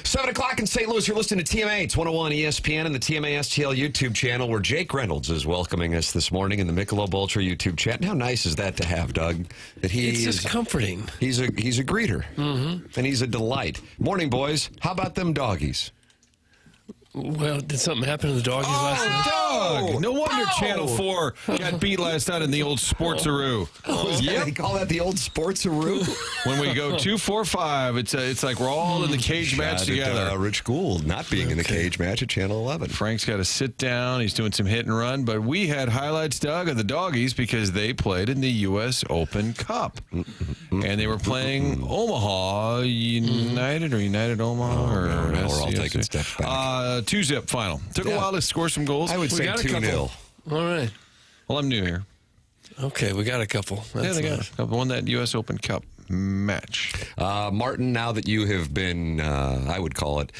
7 o'clock in St. Louis, you're listening to TMA. It's 101 ESPN and the TMA STL YouTube channel, where Jake Reynolds is welcoming us this morning in the Michelob Ultra YouTube chat. And how nice is that to have, Doug? That It's just comforting. He's a greeter, and he's a delight. Morning, boys. How about them doggies? Well, did something happen to the doggies last night? Doug! No wonder Channel 4 got beat last night in the old Sportsaroo. They call that the old Sportsaroo? When we go 2-4-5, it's like we're all in the cage match together. Rich Gould not being in the cage match at Channel 11. Frank's got to sit down. He's doing some hit and run. But we had highlights, Doug, of the doggies because they played in the U.S. Open Cup. And they were playing Omaha United or United Omaha. We're all taking steps back. 2-zip final. Took a while to score some goals. I would say 2-0. All right. Well, I'm new here. Okay, we got a couple. They got a couple. Won that U.S. Open Cup match. Martin, now that you have been, I would call it,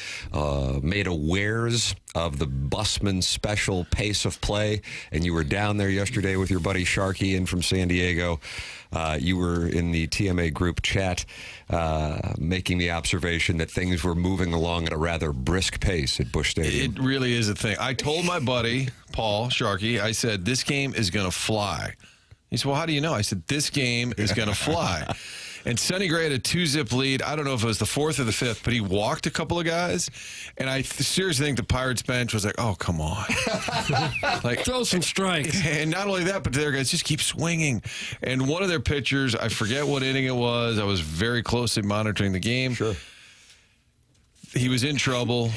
made awares of the Busman special pace of play, and you were down there yesterday with your buddy Sharky in from San Diego. You were in the TMA group chat making the observation that things were moving along at a rather brisk pace at Busch Stadium. It really is a thing. I told my buddy, Paul Sharkey, I said, this game is going to fly. He said, well, how do you know? I said, this game is going to fly. And Sonny Gray had a 2-zip lead. I don't know if it was the 4th or the 5th, but he walked a couple of guys. And I seriously think the Pirates bench was like, oh, come on. Like, throw some strikes. And not only that, but their guys just keep swinging. And one of their pitchers, I forget what inning it was. I was very closely monitoring the game. Sure. He was in trouble,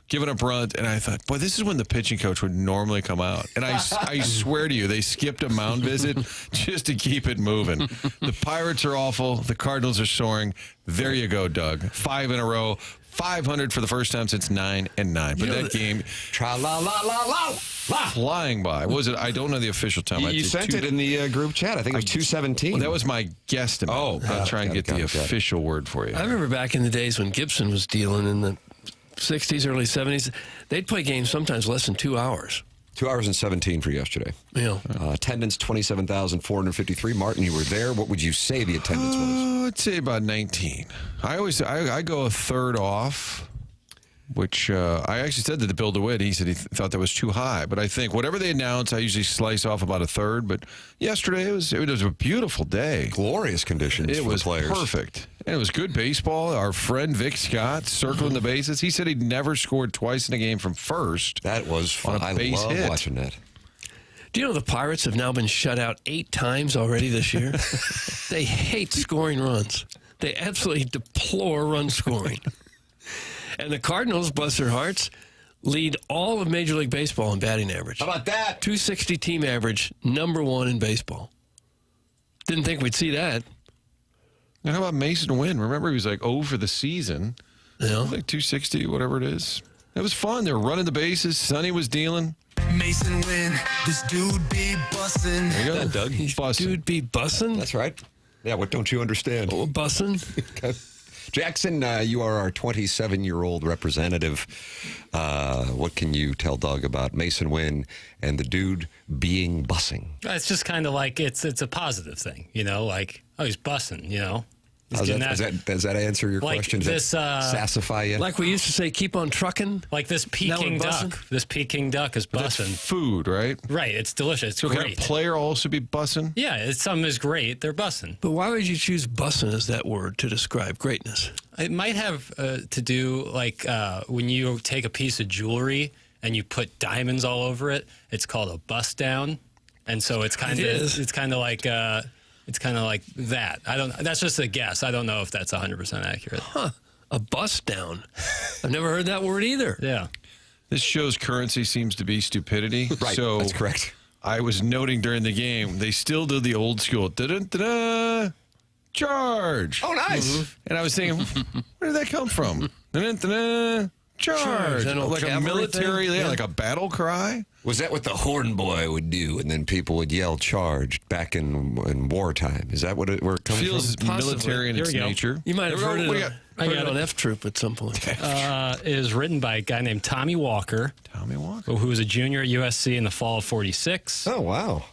giving up runs, and I thought, boy, this is when the pitching coach would normally come out. And I swear to you, they skipped a mound visit just to keep it moving. The Pirates are awful. The Cardinals are soaring. There you go, Doug. 5 in a row. 500 for the first time since 9-9. But that game, flying by. What was it? I don't know the official time. You sent it in the group chat. I think it was 2:17. Well, that was my guesstimate. Oh, I'll try and get the official word for you. I remember back in the days when Gibson was dealing in the 60s, early 70s, they'd play games sometimes less than 2 hours. 2 hours and 17 for yesterday. Yeah. Attendance 27,453. Martin, you were there. What would you say the attendance was? I'd say about 19. I go a third off, which I actually said to the Bill DeWitt. He said he thought that was too high. But I think whatever they announce, I usually slice off about a third. But yesterday, it was a beautiful day. Glorious conditions It for was players. perfect. And it was good baseball. Our friend Vic Scott circling the bases. He said he'd never scored twice in a game from first. That was fun. On a base I love hit. watching that. Do you know the Pirates have now been shut out 8 times already this year? They hate scoring runs. They absolutely deplore run scoring. And the Cardinals, bless their hearts, lead all of Major League Baseball in batting average. How about that? 260 team average, #1 in baseball. Didn't think we'd see that. And how about Mason Wynn? Remember, he was like 0 for the season. Yeah. Like 260, whatever it is. It was fun. They were running the bases. Sonny was dealing. Mason Wynn, this dude be bussin'. There you go, Doug. Bussin'. Dude be bussin'? That's right. Yeah, what don't you understand? Oh, bussin'? Jackson, you are our 27-year-old representative. What can you tell Doug about Mason Wynn and the dude being bussing? It's just kind of like it's a positive thing, you know, like, oh, he's bussing, you know. Does that answer your like question? this, Does that sassify you? Like we used to say, keep on trucking? Like this Peking duck. This Peking duck is That's bussing. food, right? Right, it's delicious. It's So can a great. player also be bussing? Yeah, something is great. They're bussing. But why would you choose bussin' as that word to describe greatness? It might have to do like when you take a piece of jewelry and you put diamonds all over it. It's called a bust down, and so it's kind of like that. That's just a guess. I don't know if that's 100% accurate. Huh. A bust down. I've never heard that word either. Yeah. This show's currency seems to be stupidity. Right, so that's correct. I was noting during the game, they still do the old school da-da-da-da, charge. Oh, nice. And I was thinking, where did that come from? Da-da-da-da, charge. That old Like a cavalry military, thing? yeah, Yeah. like a battle cry. Was that what the horn boy would do? And then people would yell "charge" back in wartime. Is that where it comes Feels from? military in Here its we go. nature. You might have There we heard go. it, What do you got? on F Troop at some point. It is written by a guy named Tommy Walker, Tommy Walker. who was a junior at USC in the fall of '46. Oh, wow.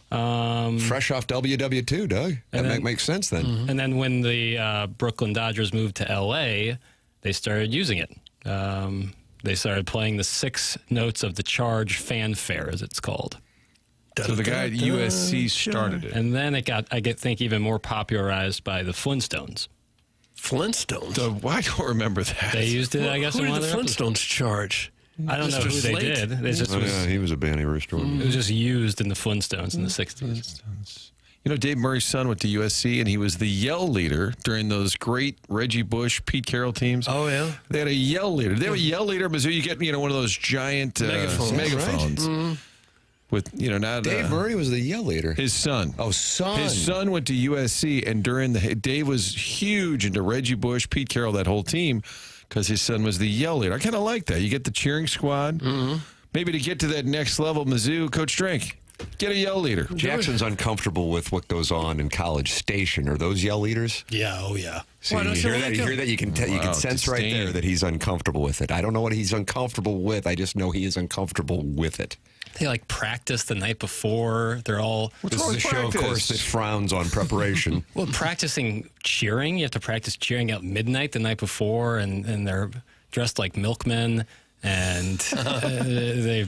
Fresh off WW2, Doug. That makes sense then. And then when the Brooklyn Dodgers moved to L.A., they started using it. They started playing the 6 notes of the charge fanfare, as it's called. So the guy at USC started it. And then it got, I think, even more popularized by the Flintstones. Flintstones? So I don't remember that. They used it, I guess, Who in one did of the their Flintstones charge? I don't know Mr. who they Slate? did. It just was, Yeah, he was a Banny Rooster. it was just used in the Flintstones in the 60s. You know, Dave Murray's son went to USC, and he was the yell leader during those great Reggie Bush, Pete Carroll teams. Oh, yeah? They had a yell leader. They have a yell leader at Mizzou. You get, one of those giant megaphones. With, not... Dave Murray was the yell leader. His son. Oh, son. His son went to USC, and Dave was huge into Reggie Bush, Pete Carroll, that whole team, because his son was the yell leader. I kind of like that. You get the cheering squad. Maybe to get to that next level, Mizzou, Coach Drink, get a yell leader. Jackson's uncomfortable with what goes on in College Station. Are those yell leaders? Yeah, oh yeah. See, Why you don't hear you that? like You him? hear that? You can sense right disdain. there that he's uncomfortable with it. I don't know what he's uncomfortable with. I just know he is uncomfortable with it. They practice the night before. They're all This is a show, of course, that frowns on preparation. practicing cheering. You have to practice cheering at midnight the night before, and they're dressed like milkmen. And they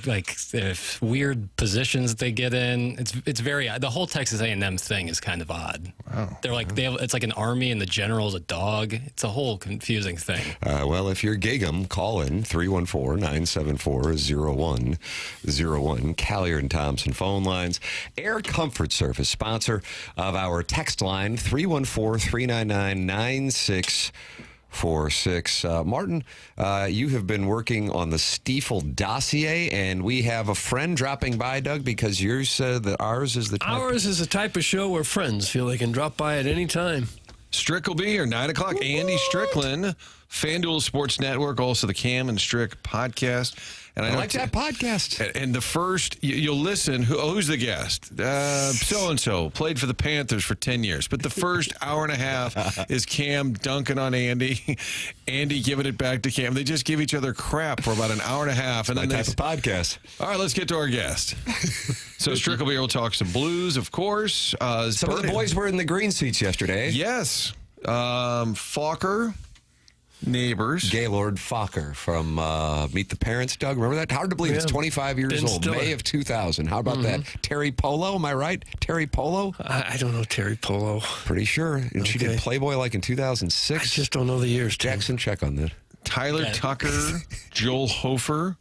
there's weird positions that they get in. It's very the whole Texas A&M thing is kind of odd. Wow. They're it's like an army and the general's a dog. It's a whole confusing thing. Well, if you're Gig'em, call in 314-974-0101. Callier and Thompson phone lines. Air Comfort Service, sponsor of our text line 314-399-9646. Martin, you have been working on the Stiefel dossier, and we have a friend dropping by, Doug, because yours said that ours is the type. Ours is the type of show where friends feel they can drop by at any time. Strick will be here, 9 o'clock. Andy Strickland, FanDuel Sports Network, also the Cam and Strick podcast. And I like that podcast. And the first, you'll listen, who's the guest? So-and-so, played for the Panthers for 10 years. But the first hour and a half is Cam dunking on Andy, Andy giving it back to Cam. They just give each other crap for about an hour and a half. And then Type of podcast. All right, let's get to our guest. So Strick will be here. We'll talk some Blues, of course. Some of the boys were in the green seats yesterday. Yes. Falker. Neighbors. Gaylord Fokker from Meet the Parents, Doug. Remember that? Hard to believe it's 25 years Ben old. Stiller. May of 2000. How about that? Terry Polo, am I right? Terry Polo? I don't know Terry Polo. Pretty sure. And she did Okay. Playboy like in I 2006. just don't know the years, Tim. Jackson, check on that. Tyler Tucker, Joel Hofer.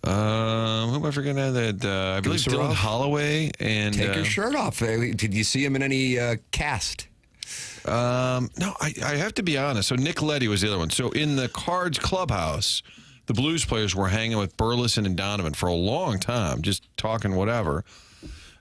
Who am I forgetting? That I believe Gusarov? Dylan Holloway and Take your shirt off. Did you see him in any cast? No, I have to be honest. So Nick Leddy was the other one. So in the Cards clubhouse, the Blues players were hanging with Burleson and Donovan for a long time, just talking whatever.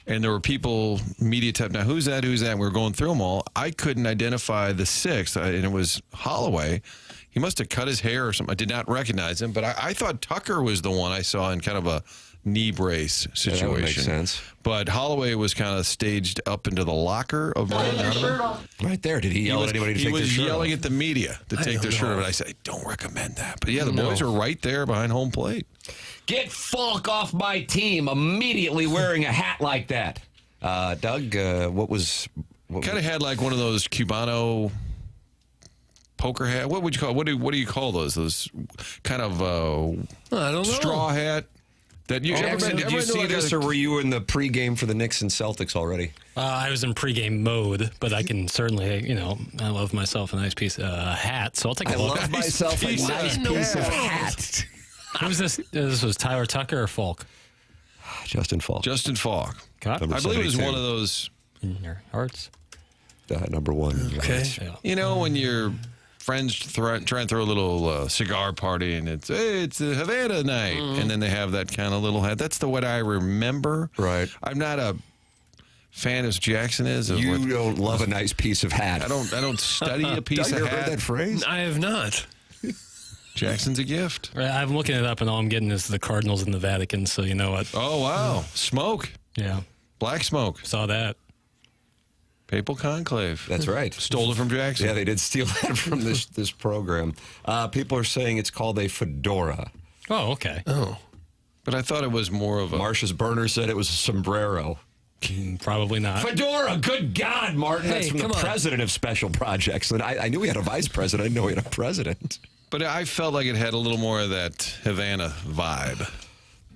And there were people, media type, now who's that? And we were going through them all. I couldn't identify the sixth, and it was Holloway. He must have cut his hair or something. I did not recognize him, but I thought Tucker was the one I saw in kind of a knee brace situation. that would make sense. But Holloway was kind of staged up into the locker of Brian Donovan. Right there. Did he yell at anybody to take their shirt He was yelling off? at the media to take their shirt off. And I said, I don't recommend that. But yeah, the boys are right there behind home plate. Get Falk off my team immediately wearing a hat like that. Doug, what Kind of had like one of those Cubano poker hat. What would you call? What do you call those? Those kind of I don't know. straw hat. That you Jackson, did you see this, or were you in the pregame for the Knicks and Celtics already? I was in pregame mode, but I can certainly, I love myself a nice piece of hat, so I'll take a look. love myself a piece nice of piece of hat. hat. Who's this? This was Tyler Tucker or Falk? Justin Falk. Justin Falk. Number I believe it was 72. one of those. In your hearts. Number one. Okay. Yeah. You know, when your friends try and throw a little cigar party and it's a Havana night, and then they have that kind of little hat. That's the what I remember. Right. I'm not a fan as Jackson is. Of You what, don't love a nice piece of hat. I don't study a piece Doug, of you ever hat. heard that phrase? I have not. Jackson's a gift. I'm looking it up, and all I'm getting is the Cardinals and the Vatican, so you know what? Oh wow, smoke, Yeah, black smoke, saw that. papal conclave. That's right. Stole it from Jackson. Yeah, they did steal that from this program. People are saying it's called a fedora. Oh, okay. Oh. But I thought it was more of a. Marcia's burner said it was a sombrero. Probably not. Fedora, good God, Martin. Hey, That's from the come on. president of special projects. And I knew we had a vice president. I didn't know we had a president. But I felt like it had a little more of that Havana vibe.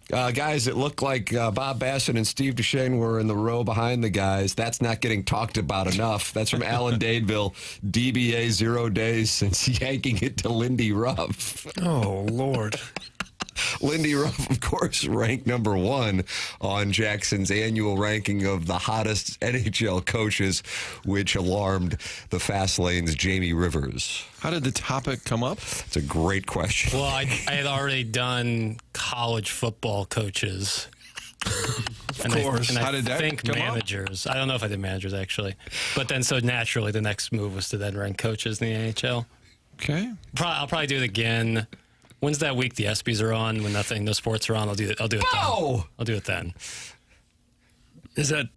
Guys, it looked like Bob Bassett and Steve Duchesne were in the row behind the guys. That's not getting talked about enough. That's from Alan Dadeville. DBA 0 days since yanking it to Lindy Ruff. Oh, Lord. Lindy Ruff, of course, ranked number 1 on Jackson's annual ranking of the hottest NHL coaches, which alarmed the Fast Lane's Jamie Rivers. How did the topic come up? It's a great question. Well, I had already done college football coaches. Of course. And How I did that think come up? managers. I don't know if I did managers, actually. But then, so naturally, the next move was to then rank coaches in the NHL. Okay. I'll probably do it again. When's that week the ESPYs are on? When no sports are on, I'll do it then. Oh! I'll do it then. Is that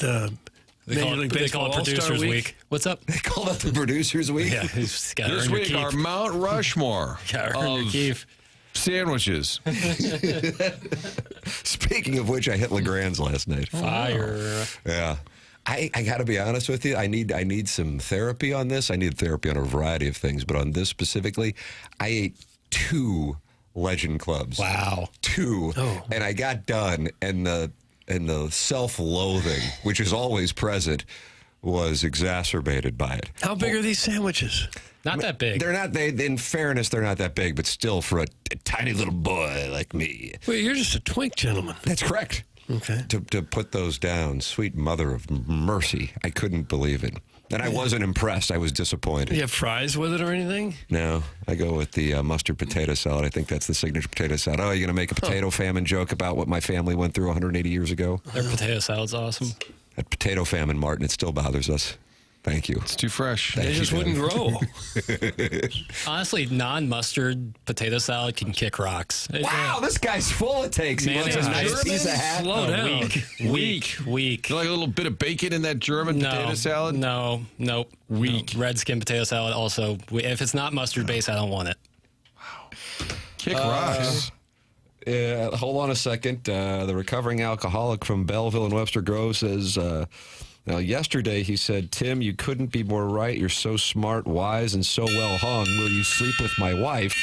They call it Producers Week. What's up? They called it the Producers Week? Yeah, he's got to This earn your week, keep. our Mount Rushmore Got to earn your of keep. sandwiches. Speaking of which, I hit LeGrand's last night. Fire. Yeah. I got to be honest with you. I need some therapy on this. I need therapy on a variety of things, but on this specifically, I ate 2 Legend Clubs. Wow. 2. Oh. And I got done, and the self-loathing, which is always present, was exacerbated by it. How big are these sandwiches? Not that big. They're not. In fairness, they're not that big, but still, for a tiny little boy like me, Wait, you're just a twink, gentleman. that's correct. Okay. To put those down, sweet mother of mercy, I couldn't believe it. And I wasn't impressed. I was disappointed. You have fries with it or anything? No, I go with the mustard potato salad. I think that's the signature potato salad. Oh, you're going to make a potato famine joke about what my family went through 180 years ago? Their potato salad's awesome. That potato famine, Martin, it still bothers us. Thank you. It's too fresh. They just wouldn't grow. Honestly, non-mustard potato salad can kick rocks. Wow, this guy's full of takes. He wants a Mayonnaise. nice piece of hat. Slow down. Weak. You like a little bit of bacon in that German potato salad? No, nope. Weak. No. Red skin potato salad also. If it's not mustard based, I don't want it. Kick rocks. Hold on a second. The recovering alcoholic from Belleville and Webster Grove says, now, yesterday he said, Tim, you couldn't be more right. You're so smart, wise, and so well hung. Will you sleep with my wife?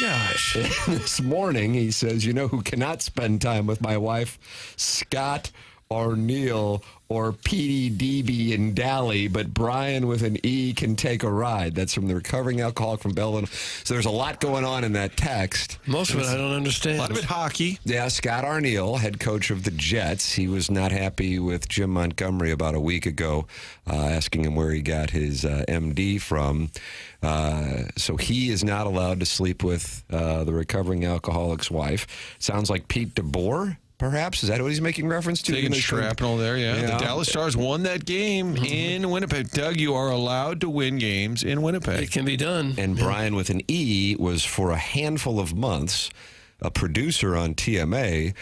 Gosh. This morning he says, you know who cannot spend time with my wife? Scott or Neil or PDDB and Dally, but Brian with an E can take a ride. That's from the recovering alcoholic from Belleville. So there's a lot going on in that text. Most of it I don't understand. A lot of it hockey. Yeah, Scott Arneal, head coach of the Jets. He was not happy with Jim Montgomery about a week ago, asking him where he got his MD from. So he is not allowed to sleep with the recovering alcoholic's wife. Sounds like Pete DeBoer, perhaps. Is that what he's making reference to? Taking shrapnel there, yeah. Yeah. The Dallas Stars won that game in Winnipeg. Doug, you are allowed to win games in Winnipeg. It can be done. And Brian with an E was for a handful of months a producer on TMA.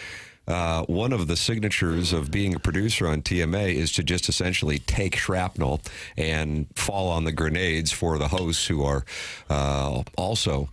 One of the signatures of being a producer on TMA is to just essentially take shrapnel and fall on the grenades for the hosts who are also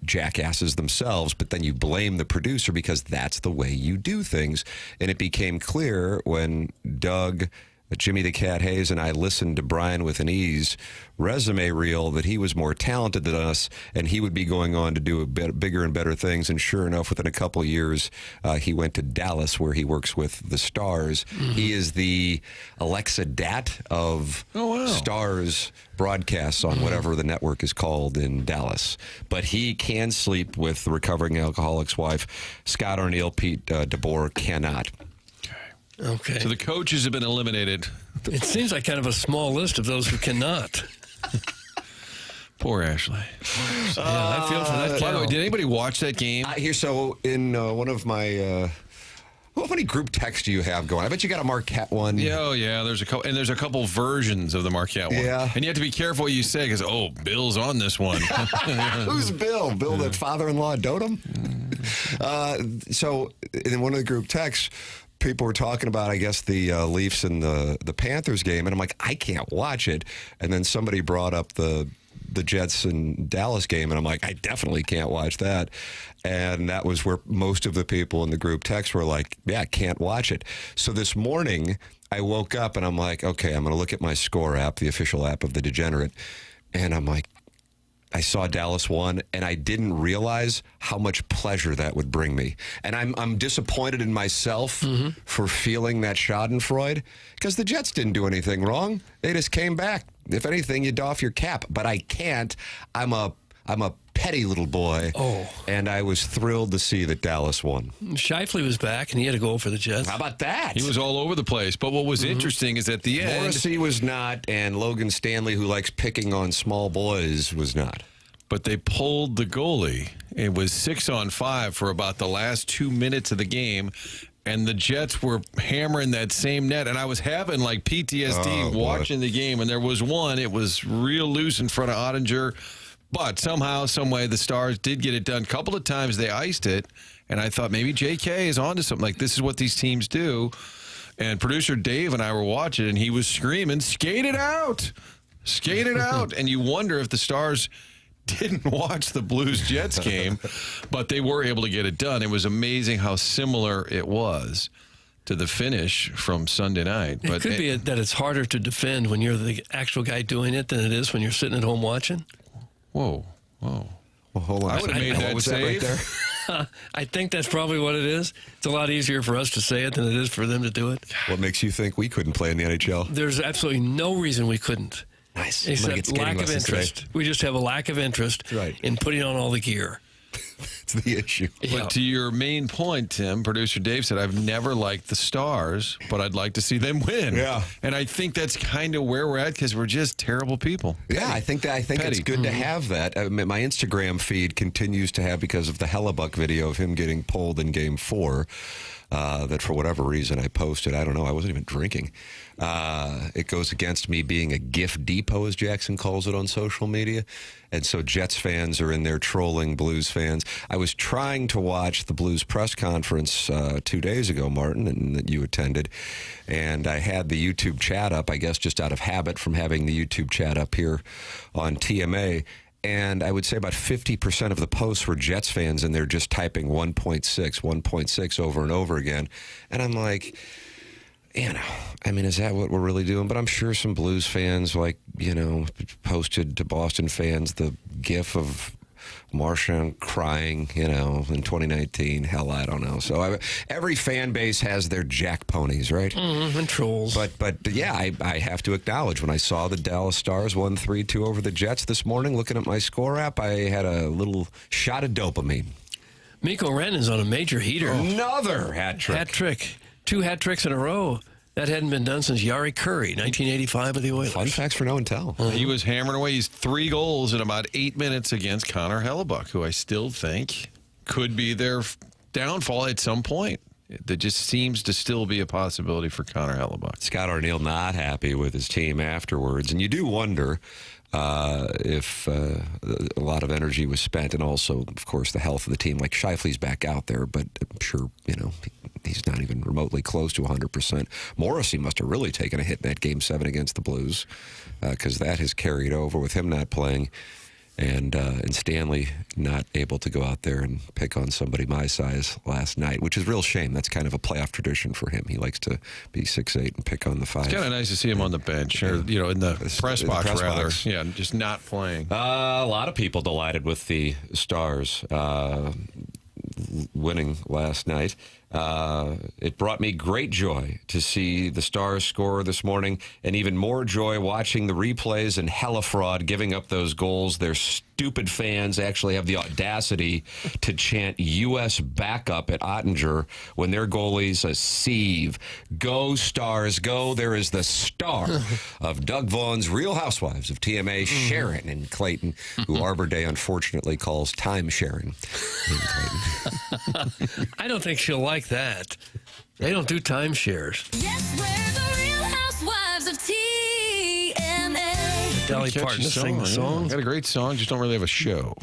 jackasses themselves, but then you blame the producer because that's the way you do things. And it became clear when Doug, Jimmy the Cat Hayes, and I listened to Brian with an E's resume reel that he was more talented than us, and he would be going on to do bigger and better things. And sure enough, within a couple of years, he went to Dallas, where he works with the Stars. He is the Alexa Dat of Stars broadcasts on whatever the network is called in Dallas. But he can sleep with the recovering alcoholic's wife. Scott Arneal, Pete DeBoer cannot. Okay. So the coaches have been eliminated. It seems like kind of a small list of those who cannot. Poor Ashley. Yeah, I feel for that By the way, cow. did anybody watch that game? So in one of my... how many group texts do you have going? I bet you got a Marquette one. Yeah, there's a couple versions of the Marquette one. Yeah. And you have to be careful what you say because, Bill's on this one. Who's Bill? Bill, that father-in-law dotem? So in one of the group texts, people were talking about, I guess, the Leafs and the Panthers game, and I'm like, I can't watch it. And then somebody brought up the Jets and Dallas game, and I'm like, I definitely can't watch that. And that was where most of the people in the group text were like, yeah, I can't watch it. So this morning, I woke up and I'm like, okay, I'm going to look at my Score app, the official app of the Degenerate, and I'm like, I saw Dallas won, and I didn't realize how much pleasure that would bring me. And I'm disappointed in myself for feeling that schadenfreude, because the Jets didn't do anything wrong. They just came back. If anything, you doff your cap. But I can't. I'm a petty little boy. And I was thrilled to see that Dallas won. Shifley was back, and he had a goal for the Jets. How about that? He was all over the place. But what was interesting is at the end, Morrissey was not, and Logan Stanley, who likes picking on small boys, was not. but they pulled the goalie. It was 6-on-5 for about the last 2 minutes of the game. And the Jets were hammering that same net. And I was having like PTSD watching the game. And there was one, it was real loose in front of Ottinger. But somehow, some way, the Stars did get it done. A couple of times they iced it. And I thought maybe JK is onto something. Like, this is what these teams do. And producer Dave and I were watching, and he was screaming, skate it out. Skate it out. And you wonder if the Stars didn't watch the Blues-Jets game, but they were able to get it done. It was amazing how similar it was to the finish from Sunday night. It could be that it's harder to defend when you're the actual guy doing it than it is when you're sitting at home watching. Whoa. Well, hold on. I would have made that save. Right I think that's probably what it is. It's a lot easier for us to say it than it is for them to do it. What makes you think we couldn't play in the NHL? There's absolutely no reason we couldn't. Nice. Except lack of interest. Today. We just have a lack of interest in putting on all the gear. It's the issue. But to your main point, Tim, producer Dave said, I've never liked the Stars, but I'd like to see them win. Yeah. And I think that's kind of where we're at because we're just terrible people. Yeah, I think it's good to have that. I mean, my Instagram feed continues to have, because of the Hellebuck video of him getting pulled in Game 4, that for whatever reason I posted. I don't know. I wasn't even drinking. It goes against me being a GIF depot, as Jackson calls it on social media. And so Jets fans are in there trolling Blues fans. I was trying to watch the Blues press conference 2 days ago, Martin, and that you attended. And I had the YouTube chat up, I guess just out of habit from having the YouTube chat up here on TMA. And I would say about 50% of the posts were Jets fans, and they're just typing 1.6 over and over again. And I'm like, I mean, is that what we're really doing? But I'm sure some Blues fans, posted to Boston fans the gif of Marchand crying, in 2019. Hell, I don't know. So every fan base has their jack ponies, right? And trolls. But yeah, I have to acknowledge, when I saw the Dallas Stars won 3-2 over the Jets this morning, looking at my score app, I had a little shot of dopamine. Mikko Rantanen's on a major heater. Another hat trick. Hat trick. 2 hat tricks in a row. That hadn't been done since Jari Kurri, 1985 of the Oilers. Fun facts for no and tell. He was hammering away. He's 3 goals in about 8 minutes against Connor Hellebuck, who I still think could be their downfall at some point. That just seems to still be a possibility for Connor Hellebuck. Scott Arniel not happy with his team afterwards. And you do wonder if a lot of energy was spent, and also, of course, the health of the team. Like, Shifley's back out there, but I'm sure, he's not even remotely close to 100%. Morrissey must have really taken a hit in that Game 7 against the Blues, because that has carried over with him not playing, and Stanley not able to go out there and pick on somebody my size last night, which is a real shame. That's kind of a playoff tradition for him. He likes to be 6'8" and pick on the 5. It's kind of nice to see him on the bench, or in the press box, rather. Yeah, just not playing. A lot of people delighted with the Stars winning last night. It brought me great joy to see the Stars score this morning, and even more joy watching the replays and hella fraud giving up those goals. Their stupid fans actually have the audacity to chant U.S. backup at Ottinger when their goalie's a sieve. Go Stars, go. There is the star of Doug Vaughn's Real Housewives of TMA, Sharon in Clayton, who Arbor Day unfortunately calls time sharing in Clayton. I don't think she'll like that. They don't do timeshares. Yes, we're the Real Housewives of TMA. Dolly Parton sing the song. Got a great song, just don't really have a show.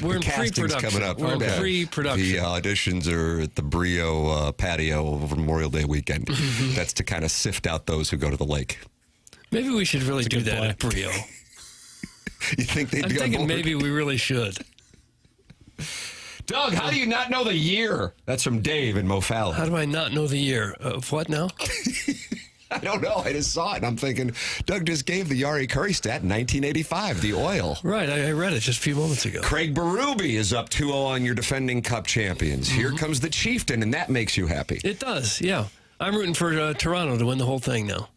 We're in Casting's pre-production. coming up. We're in The pre-production. auditions are at the Brio patio over Memorial Day weekend. That's to kind of sift out those who go to the lake. Maybe we should really do that at Brio. You think they'd I'm be on thinking board? maybe we really should. Doug, how do you not know the year? That's from Dave in Mofalla. How do I not know the year? Of what now? don't know. I just saw it, and I'm thinking, Doug just gave the Yari Curry stat in 1985, the oil. Right, I read it just a few moments ago. Craig Berube is up 2-0 on your defending Cup champions. Here comes the Chieftain, and that makes you happy. It does, yeah. I'm rooting for Toronto to win the whole thing now.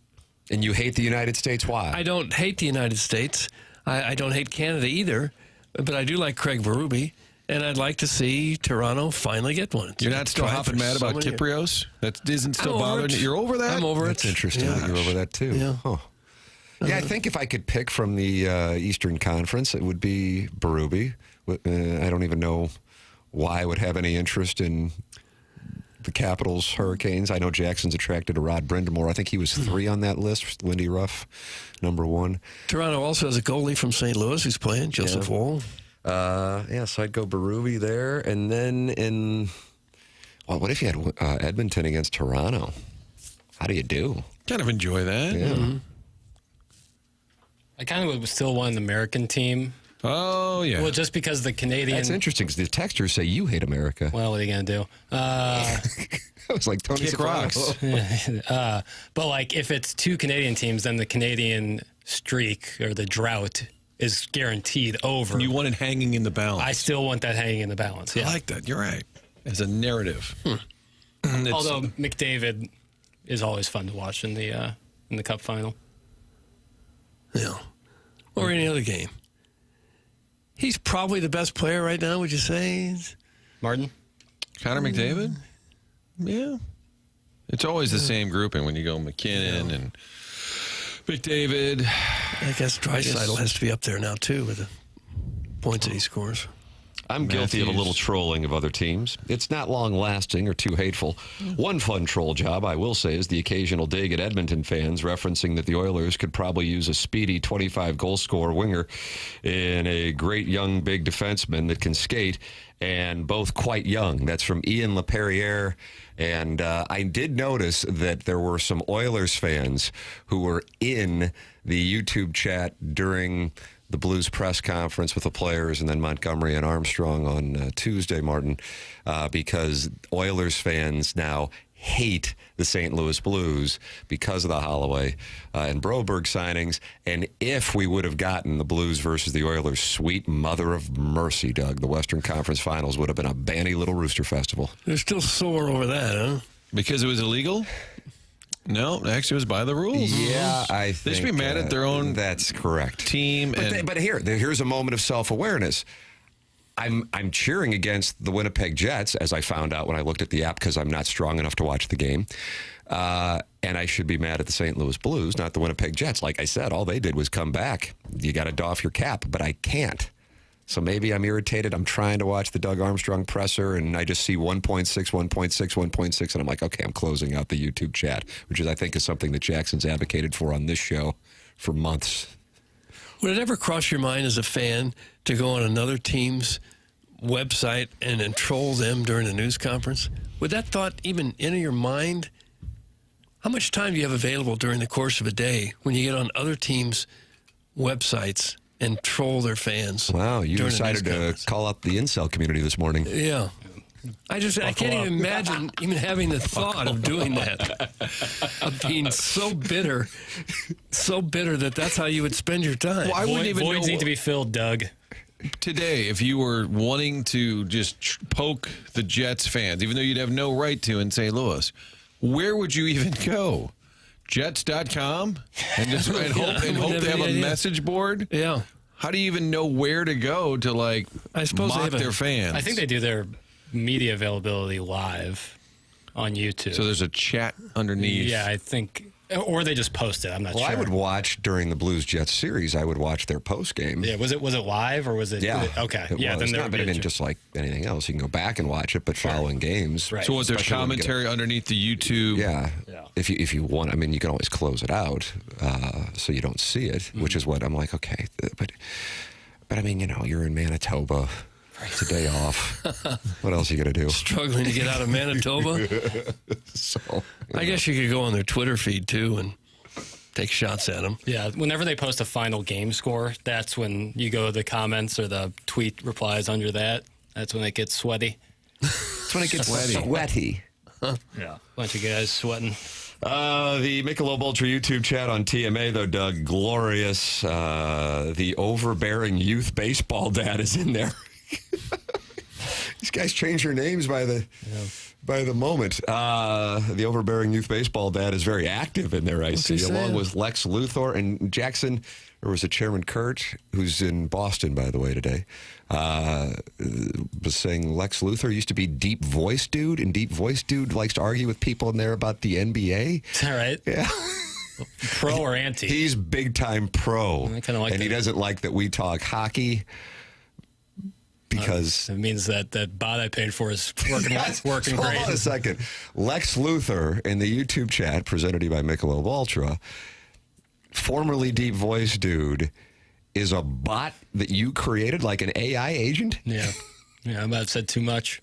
And you hate the United States. Why? I don't hate the United States. I don't hate Canada either, but I do like Craig Berube, and I'd like to see Toronto finally get one. You're not still hopping mad about Kyprios? That isn't still bothering you? You're over that? I'm over That's it. interesting that you're over that, too. Yeah. Huh. Yeah, I think if I could pick from the Eastern Conference, it would be Berube. I don't even know why I would have any interest in the Capitals, Hurricanes. I know Jackson's attracted to Rod Brindamore. I think he was 3 on that list. Lindy Ruff, number 1. Toronto also has a goalie from St. Louis who's playing, Joseph Woll. So I'd go Berube there. And then what if you had Edmonton against Toronto? How do you do? Kind of enjoy that. Yeah. Mm-hmm. I kind of would still want an American team. Oh, yeah. Well, just because the Canadian. That's interesting because the texters say you hate America. Well, what are you going to do? That was like Tony Kick Soprano. rocks. But like, if it's 2 Canadian teams, then the Canadian streak or the drought is guaranteed over. You want it hanging in the balance. I still want that hanging in the balance. I Yeah. like that. You're right. As a narrative. Although McDavid is always fun to watch in the Cup final. Yeah. Or any other game. He's probably the best player right now, would you say? Martin? Connor McDavid? Yeah. It's always the same grouping when you go McKernan and McDavid. I guess Draisaitl has to be up there now, too, with the points that he scores. I'm guilty of a little trolling of other teams. It's not long-lasting or too hateful. One fun troll job, I will say, is the occasional dig at Edmonton fans referencing that the Oilers could probably use a speedy 25-goal scorer winger in a great young big defenseman that can skate, and both quite young. That's from Ian LaPerriere. And I did notice that there were some Oilers fans who were in the YouTube chat during the Blues press conference with the players and then Montgomery and Armstrong on Tuesday, Martin, because Oilers fans now hate the St. Louis Blues because of the Holloway and Broberg signings. And if we would have gotten the Blues versus the Oilers, sweet mother of mercy, Doug, the Western Conference Finals would have been a banny little rooster festival. They're still sore over that, huh? Because it was illegal? No, actually, it was by the rules. Yeah, I think They should be mad at their own That's correct. team. But here's a moment of self-awareness. I'm cheering against the Winnipeg Jets, as I found out when I looked at the app because I'm not strong enough to watch the game. And I should be mad at the St. Louis Blues, not the Winnipeg Jets. Like I said, all they did was come back. You got to doff your cap, but I can't. So maybe I'm irritated. I'm trying to watch the Doug Armstrong presser, and I just see 1.6, 1.6, 1.6, and I'm like, okay, I'm closing out the YouTube chat, which I think is something that Jackson's advocated for on this show for months. Would it ever cross your mind as a fan to go on another team's website and then troll them during a news conference? Would that thought even enter your mind? How much time do you have available during the course of a day when you get on other teams' websites and troll their fans? Wow, you during a decided news to conference? call out the incel community this morning. Yeah. I can't even imagine even having the thought of doing that, of being so bitter that that's how you would spend your time. Well, I wouldn't even Voids know need to be filled, Doug. today, if you were wanting to just poke the Jets fans, even though you'd have no right to in St. Louis, where would you even go? Jets.com? And just and hope they have a message board? Yeah. How do you even know where to go to, like, I suppose they mock have their fans? I think they do their media availability live on YouTube. So there's a chat underneath. Yeah, I think, or they just post it. I'm not Well, sure. I would watch during the Blues Jets series. I would watch their post game. Yeah, was it live or was it? Yeah. Okay. It Yeah, was. then Not they're but it good. didn't just like anything else. You can go back and watch it, but following games. Right. So what, there's Especially when we get commentary underneath the YouTube? Yeah. Yeah. If you want, I mean, you can always close it out so you don't see it, which is what I'm like. Okay, but I mean, you're in Manitoba. It's a day off. What else are you gonna do? Struggling to get out of Manitoba. So I guess you could go on their Twitter feed, too, and take shots at them. Yeah, whenever they post a final game score, that's when you go to the comments or the tweet replies under that. That's when it gets sweaty. that's when it gets sweaty. Yeah. Bunch of guys sweating. The Michelob Ultra YouTube chat on TMA, though, Doug, glorious. The overbearing youth baseball dad is in there. These guys change their names by the moment. The overbearing youth baseball dad is very active in there, I see, along with Lex Luthor and Jackson. Or was it Chairman Kurt, who's in Boston, by the way, today, was saying Lex Luthor used to be Deep Voice Dude, and Deep Voice Dude likes to argue with people in there about the NBA. All right. Yeah. Pro or anti? He's big-time pro. I kinda like and he that. doesn't like that we talk hockey because... It means that bot I paid for is working, working Hold great. on a second. Lex Luthor in the YouTube chat, presented to you by Michelob Ultra, formerly Deep Voice Dude, is a bot that you created, like an AI agent? Yeah. I might have said too much.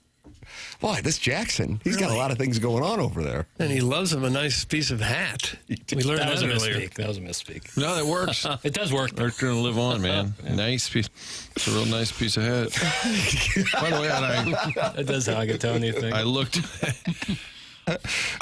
Boy, this Jackson, he's got a lot of things going on over there. And he loves him a nice piece of hat. We learned That was a earlier. misspeak. That was a misspeak. No, that works. It does work. They're going to live on, man. Nice piece. It's a real nice piece of hat. By the way, That does how I can tell anything. I looked.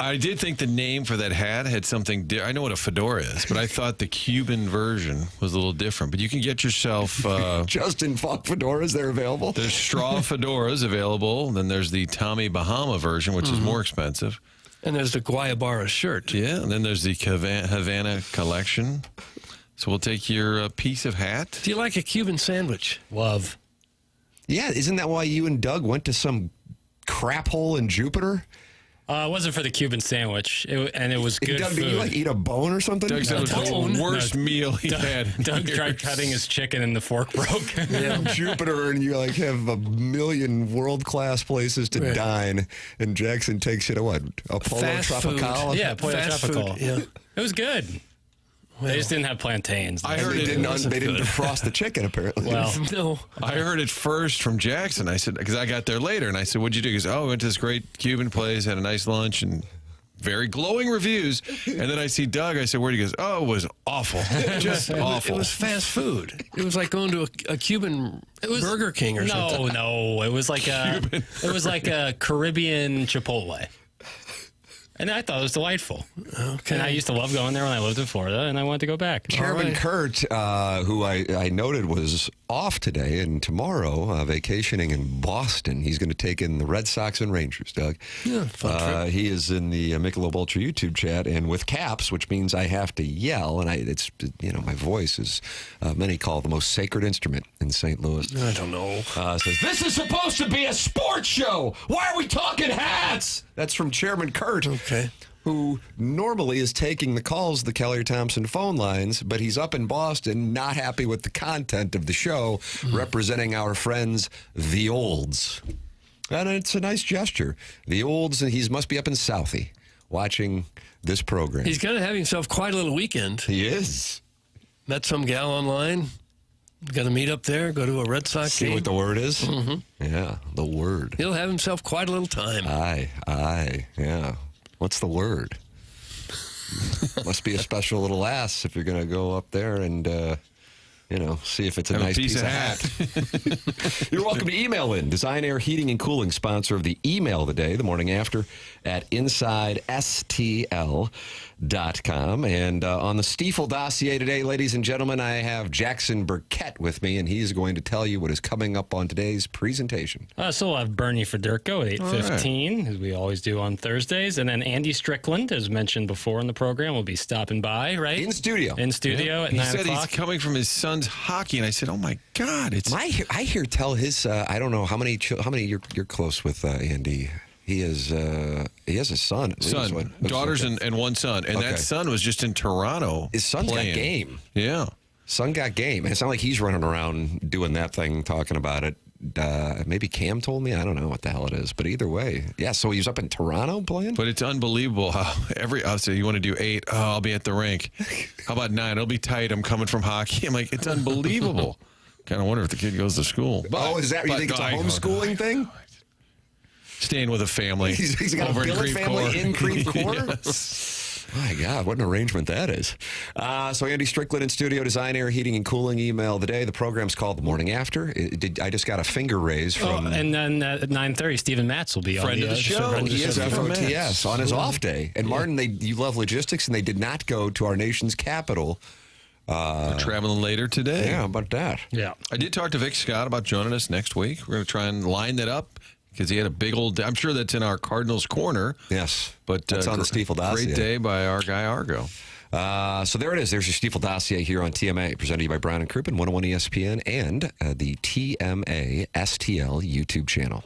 I did think the name for that hat had something. I know what a fedora is, but I thought the Cuban version was a little different. But you can get yourself. Justin Funk fedoras, they're available. There's straw fedoras available. Then there's the Tommy Bahama version, which is more expensive. And there's the Guayabara shirt. Yeah, and then there's the Havana collection. So we'll take your piece of hat. Do you like a Cuban sandwich? Love. Yeah, isn't that why you and Doug went to some crap hole in Jupiter? It wasn't for the Cuban sandwich, and it was good Doug, food. did you eat a bone or something? Doug said it was the worst meal he had. Doug tried cutting his chicken and the fork broke. Jupiter, and you have a million world-class places to dine, and Jackson takes you to what? A Polo Fast food. Tropical? Yeah, Pollo Fast Tropical. food, yeah. It was good. They just didn't have plantains. I heard They it. didn't wasn't good. defrost the chicken, apparently. Well, No. I heard it first from Jackson. I said, because I got there later, and I said, what'd you do? He goes, I went to this great Cuban place, had a nice lunch, and very glowing reviews. And then I see Doug. I said, where'd he go? Oh, it was awful. Just awful. It was fast food. It was like going to a Cuban Burger King or something. No, it was like a Caribbean Chipotle. And I thought it was delightful. Okay. And I used to love going there when I lived in Florida, and I wanted to go back. Chairman right. Kurt, who I noted was off today and tomorrow, vacationing in Boston. He's going to take in the Red Sox and Rangers, Doug. Yeah, fun trip. He is in the Michelob Ultra YouTube chat, and with caps, which means I have to yell, and it's my voice is many call the most sacred instrument in St. Louis. I don't know. Says, this is supposed to be a sports show. Why are we talking hats? That's from Chairman Kurt. Okay. Who normally is taking the calls, the Kelly Thompson phone lines, but he's up in Boston, not happy with the content of the show, representing our friends, the Olds. And it's a nice gesture. The Olds, and he must be up in Southie watching this program. He's going to have himself quite a little weekend. He is. Met some gal online. Got to meet up there, go to a Red Sox See game. what the word is? Mm-hmm. Yeah, the word. He'll have himself quite a little time. Aye, yeah. What's the word? Must be a special little ass if you're going to go up there and, see if it's a Have a nice piece of hat. You're welcome to email in. Design Air Heating and Cooling, sponsor of the email of the day, the morning after, at InsideSTL.com. And on the Stiefel dossier today, ladies and gentlemen, I have Jackson Burkett with me, and he's going to tell you what is coming up on today's presentation. So we'll have Bernie Federko at 8:15, as we always do on Thursdays. And then Andy Strickland, as mentioned before in the program, will be stopping by, right? In studio. In studio at He 9 said o'clock. he's coming from his son's hockey, and I said, "Oh my God, it's." I hear tell his. I don't know how many you're close with Andy. He has a son. at least, Son, what? daughters, Okay. and one son, and Okay. that son was just in Toronto. His son's playing. got game. Yeah, Son got game. And it's not like he's running around doing that thing, talking about it. Maybe Cam told me. I don't know what the hell it is. But either way, yeah. So he was up in Toronto playing. but it's unbelievable how I'll say, you want to do 8? Oh, I'll be at the rink. How about 9? It'll be tight. I'm coming from hockey. I'm like, it's unbelievable. Kind of wonder if the kid goes to school. Is that you think it's a homeschooling thing? Staying with a family. He's got a over in billet Creve family Coeur. in Creve Coeur. Yes. My God, what an arrangement that is. So Andy Strickland in studio, design, air, heating, and cooling email of the day. The program's called The Morning After. I just got a finger raise from... and then at 9:30, Stephen Matz will be Friend on of the show. He is Stephen FOTS Matz. on his off day. And Martin, you love logistics, and they did not go to our nation's capital. We're traveling later today. Yeah, how about that? Yeah. I did talk to Vic Scott about joining us next week. We're going to try and line that up because he had a big old... I'm sure that's in our Cardinals corner. Yes. But that's on the Stiefel dossier. Great day by our guy Argo. So there it is. There's your Stiefel dossier here on TMA, presented to you by Brown and Crouppen, 101 ESPN, and the TMA STL YouTube channel.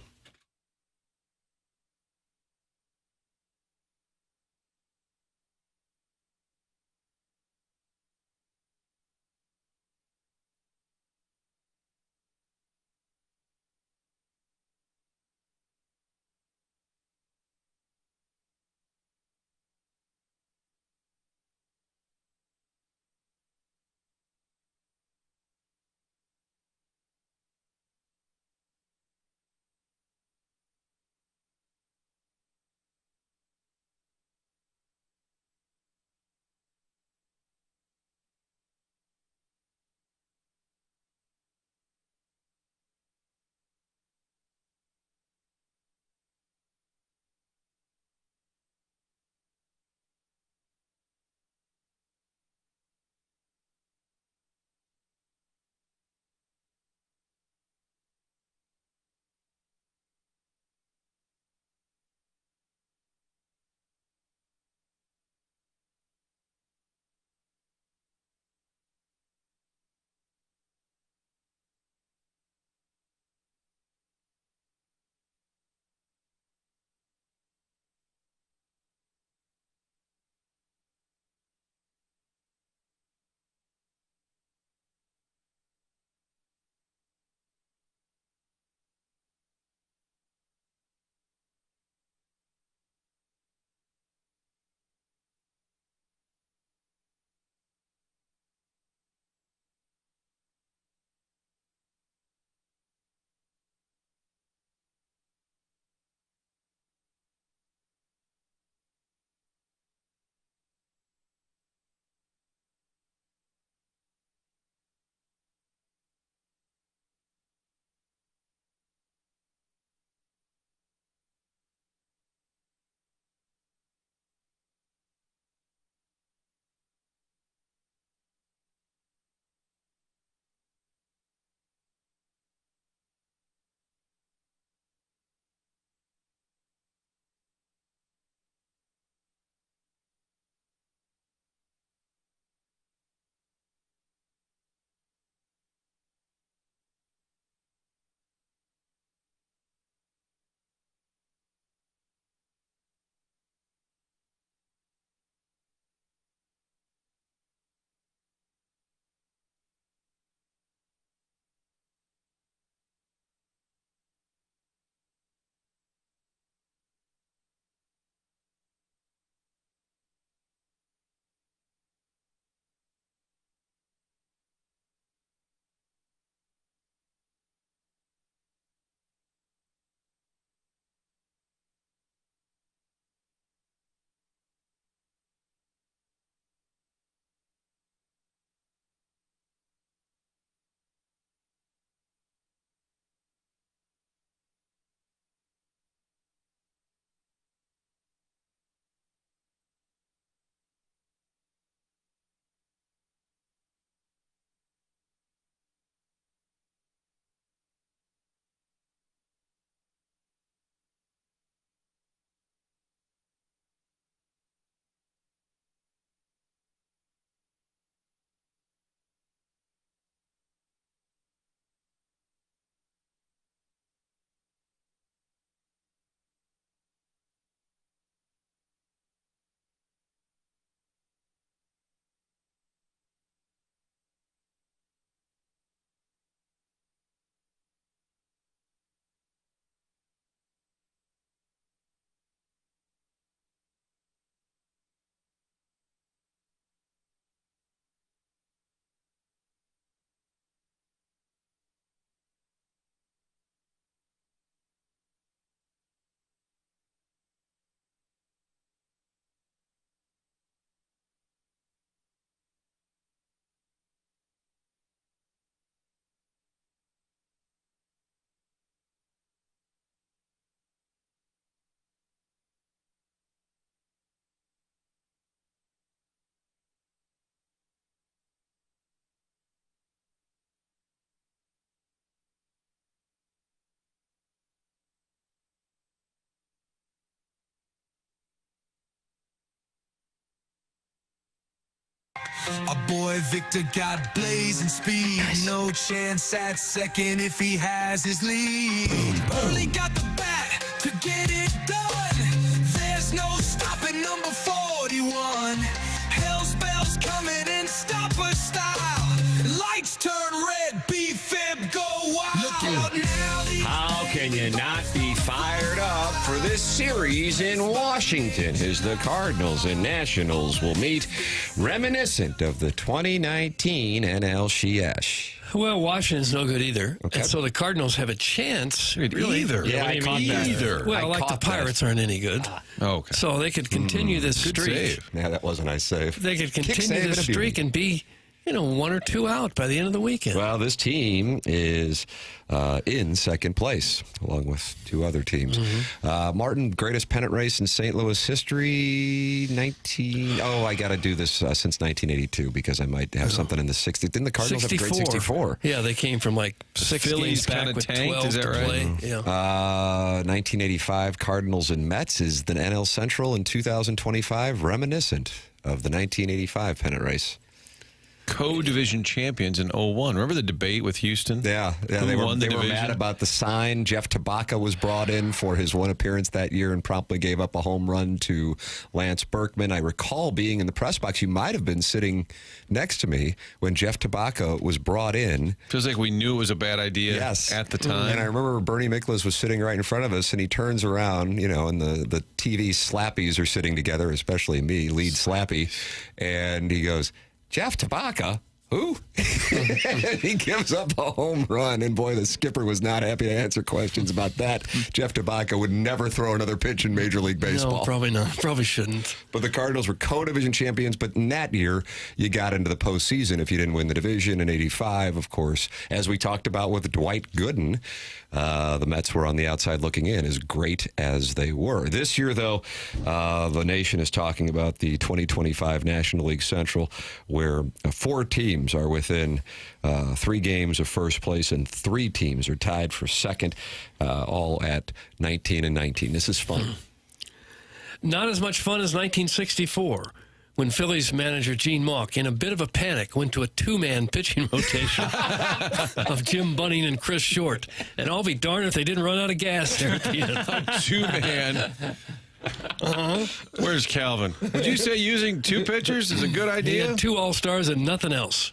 Our boy Victor got blazing speed. No chance at second if he has his lead. Early got the bat to get it done. There's no stopping number 41. Hell's bells coming in stopper style. Lights turn red, B-Fib go wild. Look out now. How can you not be fired up for this series in Washington as the Cardinals and Nationals will meet, reminiscent of the 2019 NLCS? Well, Washington's no good either. Okay. And so the Cardinals have a chance. Either. Yeah, I caught that. Either. Well, like the Pirates aren't any good. Okay. So they could continue this Good streak. save. Yeah, that was a nice save. They could Kick continue save this and a beauty. streak and be, 1 or 2 out by the end of the weekend. Well, this team is in second place, along with 2 other teams. Martin, greatest pennant race in St. Louis history, I got to do this since 1982 because I might have something in the 60s. Didn't the Cardinals have a great 64? Yeah, they came from like 6 Phillies games back kinda with tanked, 12 is that to right? play. Yeah. 1985 Cardinals and Mets is the NL Central in 2025, reminiscent of the 1985 pennant race. Co-division champions in 01. Remember the debate with Houston? Yeah, Who they won the were division? mad about the sign. Jeff Tabaka was brought in for his one appearance that year and promptly gave up a home run to Lance Berkman. I recall being in the press box. You might have been sitting next to me when Jeff Tabaka was brought in. Feels like we knew it was a bad idea Yes. at the time. And I remember Bernie Miklasz was sitting right in front of us, and he turns around, and the TV slappies are sitting together, especially me, lead slappy, and he goes, Jeff Tabaka? Who? And he gives up a home run, and boy, the skipper was not happy to answer questions about that. Jeff Tabaka would never throw another pitch in Major League Baseball. No, probably not. Probably shouldn't. But the Cardinals were co-division champions, but in that year, you got into the postseason if you didn't win the division. In 85, of course, as we talked about with Dwight Gooden, the Mets were on the outside looking in, as great as they were. This year, though, the nation is talking about the 2025 National League Central, where 4 teams are within 3 games of first place, and 3 teams are tied for second, all at 19 and 19. This is fun. Not as much fun as 1964, when Phillies manager Gene Mauch, in a bit of a panic, went to a 2-man pitching rotation of Jim Bunning and Chris Short. And I'll be darned if they didn't run out of gas there at the end. 2-man. Where's Calvin? Would you say using 2 pitchers is a good He idea? had 2 All-Stars and nothing else.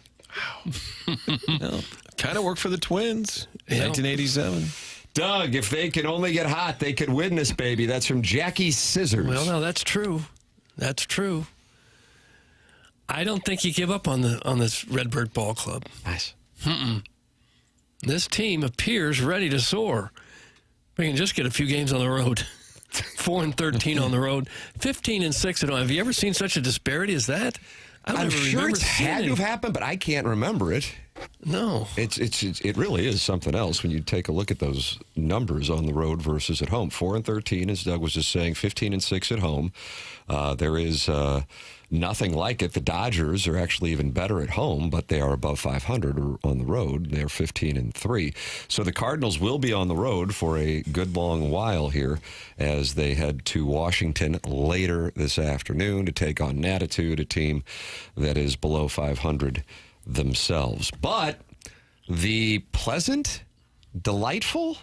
Kind of worked for the Twins. Yeah. 1987. Doug, if they can only get hot, they could win this baby. That's from Jackie Scissors. Well, no, that's true. That's true. I don't think you give up on this Redbird Ball Club. Nice. This team appears ready to soar. We can just get a few games on the road. 4-13 on the road, 15-6 at home. Have you ever seen such a disparity as that? I'm sure it's had to have happened, but I can't remember it. No. It really is something else when you take a look at those numbers on the road versus at home. 4-13, as Doug was just saying, 15-6 at home. There is nothing like it. The Dodgers are actually even better at home, but they are above 500 on the road. They're 15-3. So the Cardinals will be on the road for a good long while here as they head to Washington later this afternoon to take on Natitude, a team that is below 500 themselves. But the pleasant, delightful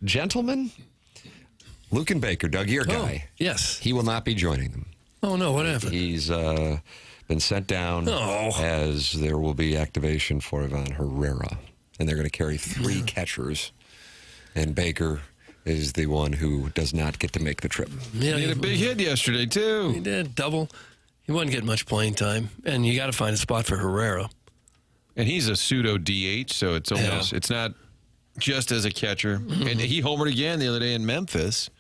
gentleman, Luke and Baker, Doug, your guy. Yes. He will not be joining them. Oh, no, what happened? He's been sent down as there will be activation for Ivan Herrera. And they're going to carry 3 catchers. And Baker is the one who does not get to make the trip. Yeah, He had a big hit yesterday, He too. did, double. He wasn't getting much playing time. And you got to find a spot for Herrera. And he's a pseudo DH, so it's almost it's not just as a catcher. And he homered again the other day in Memphis.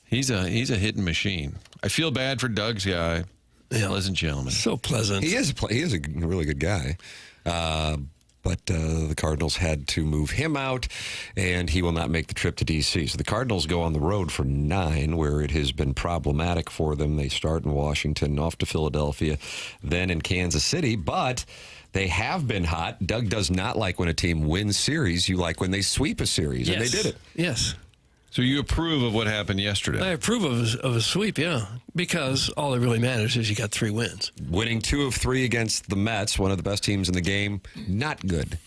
He's a hitting machine. I feel bad for Doug's guy. Yeah. Pleasant gentleman. So pleasant. He is a really good guy. But the Cardinals had to move him out, and he will not make the trip to D.C. So the Cardinals go on the road for 9, where it has been problematic for them. They start in Washington, off to Philadelphia, then in Kansas City. But they have been hot. Doug does not like when a team wins series. You like when they sweep a series, and they did it. Yes. So you approve of what happened yesterday? I approve of a sweep, yeah, because all that really matters is you got 3 wins. Winning 2 of 3 against the Mets, one of the best teams in the game, not good.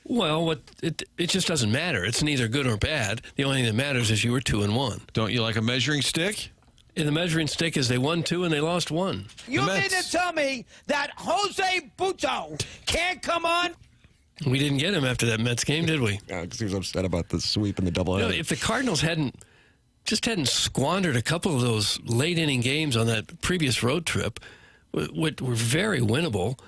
Well, it just doesn't matter. It's neither good or bad. The only thing that matters is you were 2-1. Don't you like a measuring stick? And the measuring stick is they won 2 and they lost 1. You mean Mets. to tell me that Jose Buto can't come on? We didn't get him after that Mets game, did we? Because he was upset about the sweep and the double You know, header. if the Cardinals hadn't squandered a couple of those late inning games on that previous road trip, which were very winnable,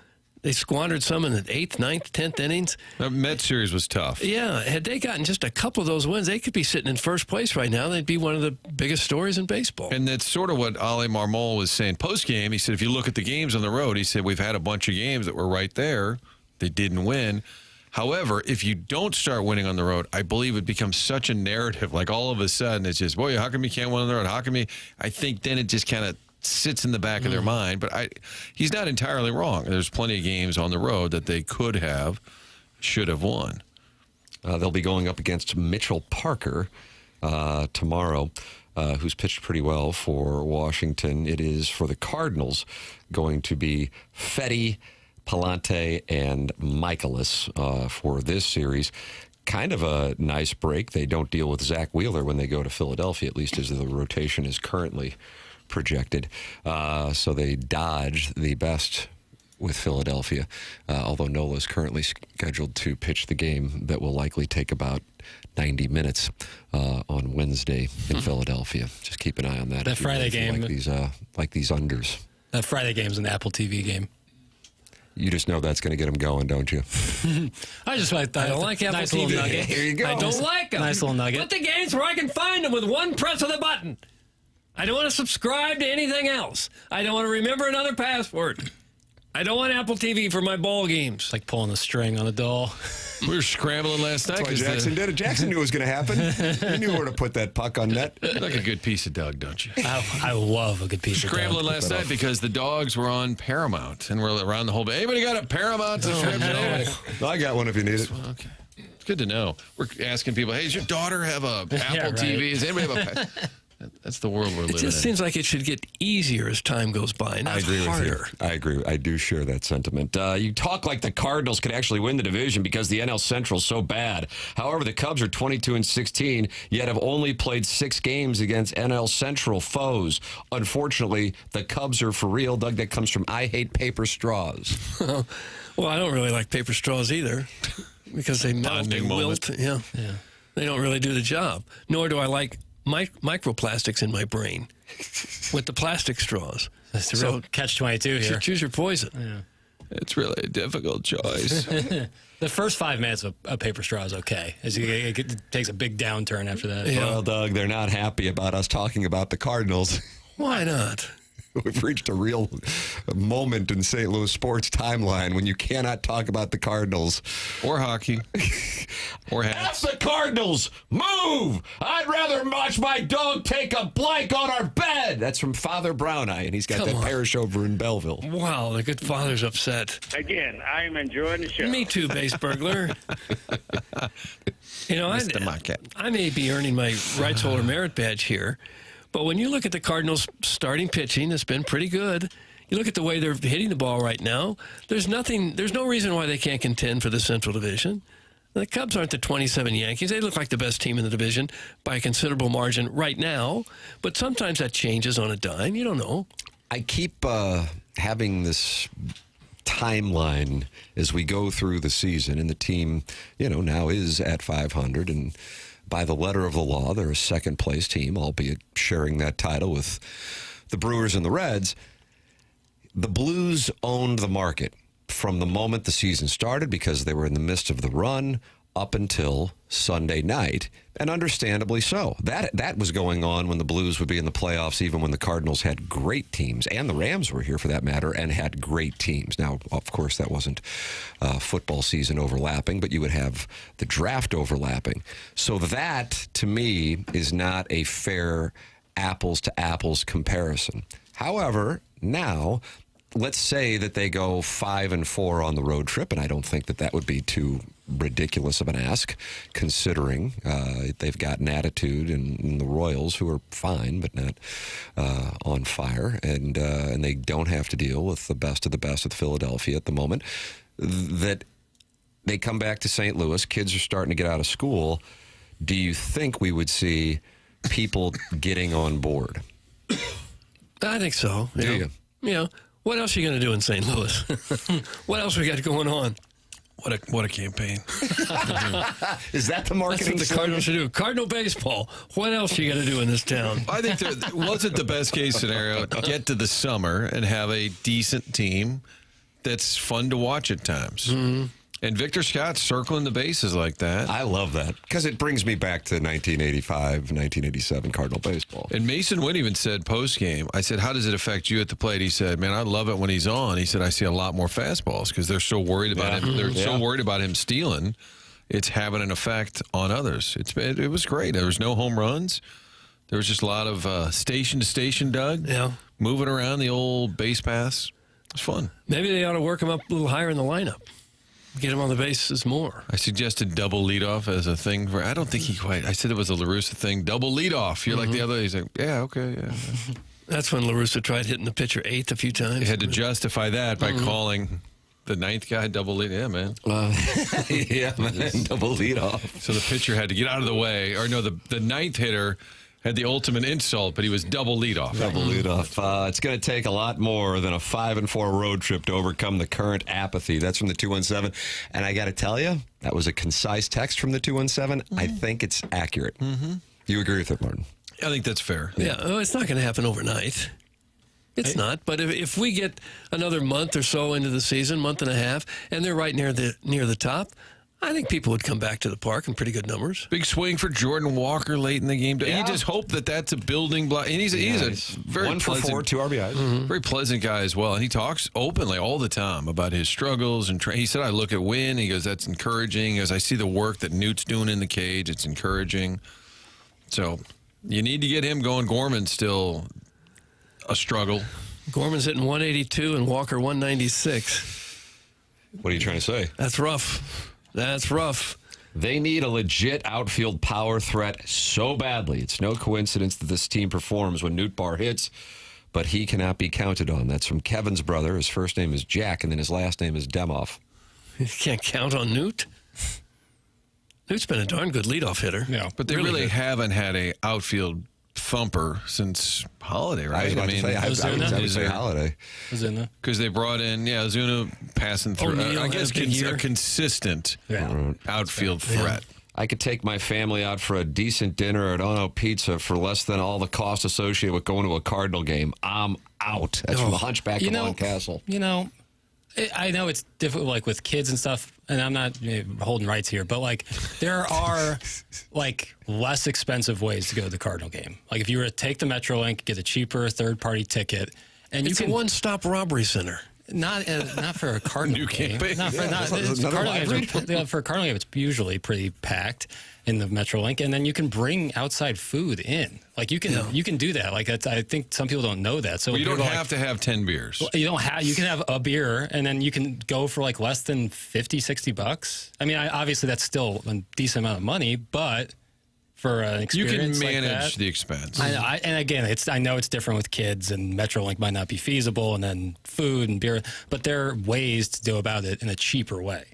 they squandered some in the 8th, 9th, 10th innings. The Mets series was tough. Yeah, had they gotten just a couple of those wins, they could be sitting in first place right now. They'd be one of the biggest stories in baseball. And that's sort of what Ali Marmol was saying post-game. He said, if you look at the games on the road, he said, we've had a bunch of games that were right there. They didn't win. However, if you don't start winning on the road, I believe it becomes such a narrative. Like all of a sudden, it's just, boy, how come you can't win on the road? How come you? I think then it just kind of sits in the back of their mind. But he's not entirely wrong. There's plenty of games on the road that they should have won. They'll be going up against Mitchell Parker tomorrow, who's pitched pretty well for Washington. It is for the Cardinals going to be Fedde, Palante, and Michaelis for this series. Kind of a nice break. They don't deal with Zach Wheeler when they go to Philadelphia, at least as the rotation is currently projected. So they dodged the best with Philadelphia, although Nola is currently scheduled to pitch the game that will likely take about 90 minutes on Wednesday in Philadelphia. Just keep an eye on that. That if you Friday if you game. like these unders. That Friday game's an Apple TV game. You just know that's going to get them going, don't you? I don't like Apple nice TV. little nugget. Here you go. I don't like them. Nice little nugget. Put the games where I can find them with one press of the button. I don't want to subscribe to anything else. I don't want to remember another password. I don't want Apple TV for my ball games. It's like pulling a string on a doll. We were scrambling last night. That's why 'cause Jackson did it. Jackson knew it was going to happen. He knew where to put that puck on net. You like a good piece of Doug, don't you? I love a good piece of Scrambling dog. last night because the dogs were on Paramount and we're around the whole bay. Anybody got a Paramount subscription? I got one if you need it. Okay. It's good to know. We're asking people, hey, does your daughter have a Apple right. TV? Does anybody have a That's the world we're It living just in. seems like it should get easier as time goes by, not I agree harder. with you. I agree. I do share that sentiment. You talk like the Cardinals could actually win the division because the NL Central's so bad. However, the Cubs are 22-16, yet have only played 6 games against NL Central foes. Unfortunately, the Cubs are for real. Doug, that comes from I Hate Paper Straws. Well, I don't really like paper straws either because they melt Bonding and moment. wilt. Yeah. They don't really do the job. Nor do I like microplastics in my brain with the plastic straws. It's a real catch-22 here. Choose your poison. It's really a difficult choice. The first 5 minutes of a paper straw is okay. It takes a big downturn after that. Yeah. Well, Doug, they're not happy about us talking about the Cardinals. Why not? We've reached a real moment in St. Louis sports timeline when you cannot talk about the Cardinals. Or hockey. Or F hats. the Cardinals! Move! I'd rather watch my dog take a blank on our bed! That's from Father Brown Eye, and he's got Come that on. parish over in Belleville. Wow, the good father's upset. Again, I'm enjoying the show. Me too, base burglar. You know, Mr. Market. I may be earning my rights holder merit badge here, but when you look at the Cardinals' starting pitching, it's been pretty good. You look at the way they're hitting the ball right now. There's no reason why they can't contend for the Central Division. The Cubs aren't the 27 Yankees. They look like the best team in the division by a considerable margin right now, but sometimes that changes on a dime. You don't know. I keep having this timeline as we go through the season, and the team, now is at 500, and by the letter of the law, they're a second-place team, albeit sharing that title with the Brewers and the Reds. The Blues owned the market from the moment the season started because they were in the midst of the run up until Sunday night, and understandably so. That was going on when the Blues would be in the playoffs, even when the Cardinals had great teams, and the Rams were here for that matter, and had great teams. Now, of course, that wasn't football season overlapping, but you would have the draft overlapping. So that, to me, is not a fair apples-to-apples comparison. However, now let's say that they go 5-4 on the road trip, and I don't think that would be too ridiculous of an ask, considering they've got an attitude and the Royals, who are fine but not on fire, and they don't have to deal with the best of the best with Philadelphia at the moment. That they come back to St. Louis, kids are starting to get out of school. Do you think we would see people getting on board? I think so. Do you? You know, what else are you going to do in St. Louis? What else we got going on? What a campaign. Is that the That's marketing? what the Cardinals should do. Cardinal baseball. What else you got to do in this town? I think wasn't the best case scenario. Get to the summer and have a decent team that's fun to watch at times. Mm-hmm. And Victor Scott's circling the bases like that. I love that because it brings me back to 1985, 1987 Cardinal baseball. And Mason Witt even said post-game, I said, how does it affect you at the plate? He said, man, I love it when he's on. He said, I see a lot more fastballs because they're so worried about him. They're so worried about him stealing. It's having an effect on others. It was great. There was no home runs. There was just a lot of station to station, Doug. Yeah. Moving around the old base paths. It was fun. Maybe they ought to work him up a little higher in the lineup. Get him on the bases more. I suggested double leadoff as a thing. I don't think he quite. I said it was a La Russa thing. Double leadoff. You're like the other. He's like, yeah, okay, yeah. That's when La Russa tried hitting the pitcher eighth a few times. He had to justify that by calling the ninth guy double lead. Yeah, man. Yeah, man, double lead off. So the pitcher had to get out of the way. Or no, the ninth hitter had the ultimate insult, but he was double leadoff. Double lead off. It's going to take a lot more than a 5-4 road trip to overcome the current apathy. That's from the 217. And I got to tell you, that was a concise text from the 217. I think it's accurate. You agree with it, Martin? I think that's fair. Yeah, oh, it's not going to happen overnight. It's not. But if we get another month or so into the season, month and a half, and they're right near the top, I think people would come back to the park in pretty good numbers. Big swing for Jordan Walker late in the game. Yeah. You just hope that that's a building block. And he's a very 1 for pleasant, 4, 2 RBIs. very pleasant guy as well. And he talks openly all the time about his struggles. And he said, I look at Win. He goes, that's encouraging. He goes, I see the work that Newt's doing in the cage. It's encouraging. So you need to get him going. Gorman's still a struggle. Gorman's hitting 182 and Walker 196. What are you trying to say? That's rough. That's rough. They need a legit outfield power threat so badly. It's no coincidence that this team performs when Newt Barr hits, but he cannot be counted on. That's from Kevin's brother. His first name is Jack, and then his last name is Demoff. You can't count on Newt. Newt's been a darn good leadoff hitter. Yeah. But they really good. haven't had a outfield thumper since Holiday, right? I was about to say, I would say Holiday. Ozuna. Because they brought in, Ozuna passing through. O'Neal I had guess a big year. a consistent Yeah. outfield threat. I could take my family out for a decent dinner at Ono Pizza for less than all the costs associated with going to a Cardinal game. I'm out. That's from the Hunchback of Long Castle. You know, I know it's difficult, like with kids and stuff, and I'm not holding rights here, but like there are like less expensive ways to go to the Cardinal game. Like if you were to take the MetroLink, get a cheaper third-party ticket, and It's you a can one-stop robbery center. not for a Cardinal You game. can't pay. Not for, Yeah, not, that's it's another Cardinal library. games for a Cardinal game, it's usually pretty packed in the MetroLink, and then you can bring outside food in. Like you can do that. Like I think some people don't know that. So Well, you don't people are have to have 10 beers. you don't have. You can have a beer, and then you can go for like less than $50-$60. I mean, obviously that's still a decent amount of money, but for an You experience can like manage that, the expense. and again, I know it's different with kids, and MetroLink might not be feasible, and then food and beer, but there are ways to go about it in a cheaper way.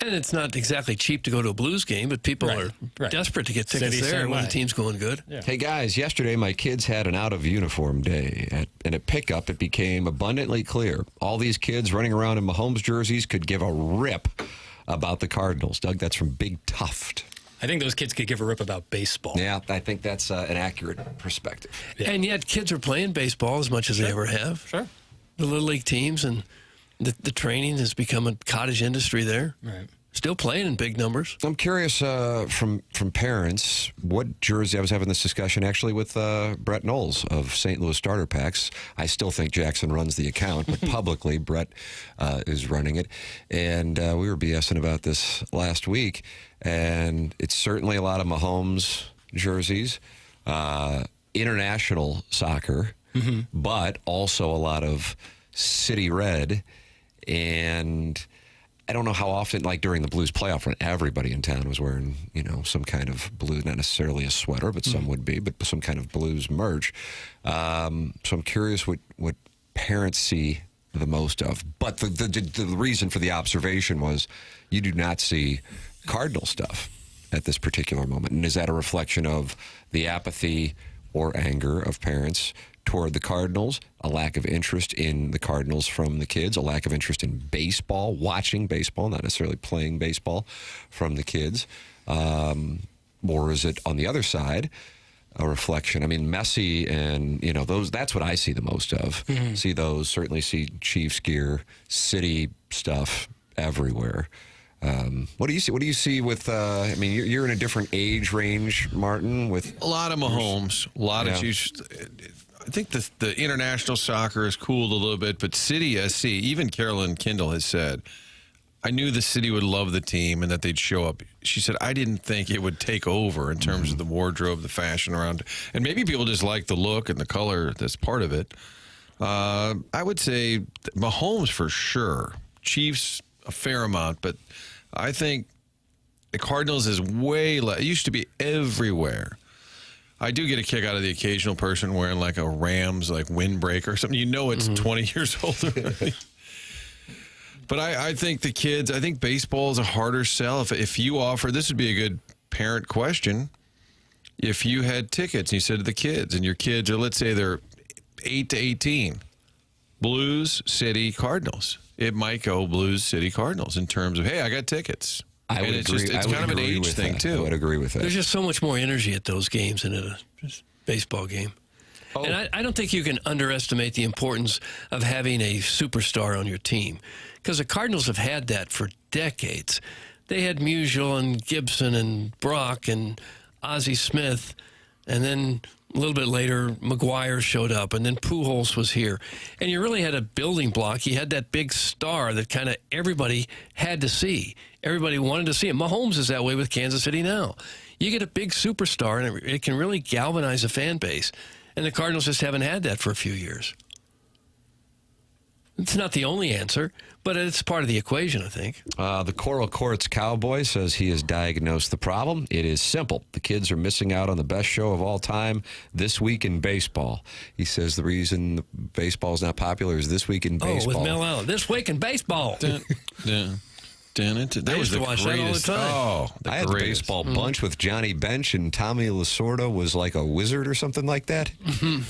And it's not exactly cheap to go to a Blues game, but people are desperate to get tickets City, there same when the way. team's going good. Yeah. Hey, guys, yesterday my kids had an out-of-uniform day. And at pickup, it became abundantly clear. All these kids running around in Mahomes jerseys could give a rip about the Cardinals. Doug, that's from Big Tuft. I think those kids could give a rip about baseball. Yeah, I think that's an accurate perspective. Yeah. And yet kids are playing baseball as much as they ever have. Sure. The Little League teams and the training has become a cottage industry there. Right. Still playing in big numbers. I'm curious from parents, what jersey, I was having this discussion actually with Brett Knowles of St. Louis Starter Packs. I still think Jackson runs the account, but publicly Brett is running it. And we were BSing about this last week, and it's certainly a lot of Mahomes jerseys, international soccer, but also a lot of city red, and I don't know how often, like during the Blues playoff run, everybody in town was wearing, some kind of blue, not necessarily a sweater, but some would be, but some kind of Blues merch. So I'm curious what parents see the most of. But the reason for the observation was you do not see Cardinal stuff at this particular moment. And is that a reflection of the apathy or anger of parents toward the Cardinals, a lack of interest in the Cardinals from the kids, a lack of interest in baseball, watching baseball, not necessarily playing baseball from the kids? Or is it, on the other side, a reflection? I mean, Messi and, that's what I see the most of. See those, certainly see Chiefs gear, city stuff everywhere. What do you see? What do you see with? You're in a different age range, Martin. With a lot of Mahomes, a lot of Chiefs. I think the international soccer has cooled a little bit, but City SC, even Carolyn Kindle has said, I knew the city would love the team and that they'd show up. She said, I didn't think it would take over in terms of the wardrobe, the fashion around, and maybe people just like the look and the color. That's part of it. I would say Mahomes for sure. Chiefs a fair amount, but I think the Cardinals is way less. It used to be everywhere. I do get a kick out of the occasional person wearing like a Rams windbreaker or something. It's 20 years older. But I think the kids, I think baseball is a harder sell. If you offer, this would be a good parent question. If you had tickets and you said to the kids, and your kids are, let's say they're 8 to 18, Blues, City, Cardinals. It might go Blues, City, Cardinals in terms of, hey, I got tickets. I would agree. It's kind of an age thing, too. I would agree with that. There's just so much more energy at those games than at a baseball game. Oh. And I don't think you can underestimate the importance of having a superstar on your team, because the Cardinals have had that for decades. They had Musial and Gibson and Brock and Ozzie Smith, and then a little bit later, McGuire showed up, and then Pujols was here. And you really had a building block. You had that big star that kind of everybody had to see. Everybody wanted to see him. Mahomes is that way with Kansas City now. You get a big superstar, and it can really galvanize a fan base. And the Cardinals just haven't had that for a few years. It's not the only answer, but it's part of the equation, I think. The Coral Courts Cowboy says he has diagnosed the problem. It is simple. The kids are missing out on the best show of all time, This Week in Baseball. He says the reason baseball is not popular is This Week in Baseball. Oh, with Mel Allen. This Week in Baseball. That I was used to watch that all the time. Oh, I had the baseball bunch with Johnny Bench, and Tommy Lasorda was like a wizard or something like that.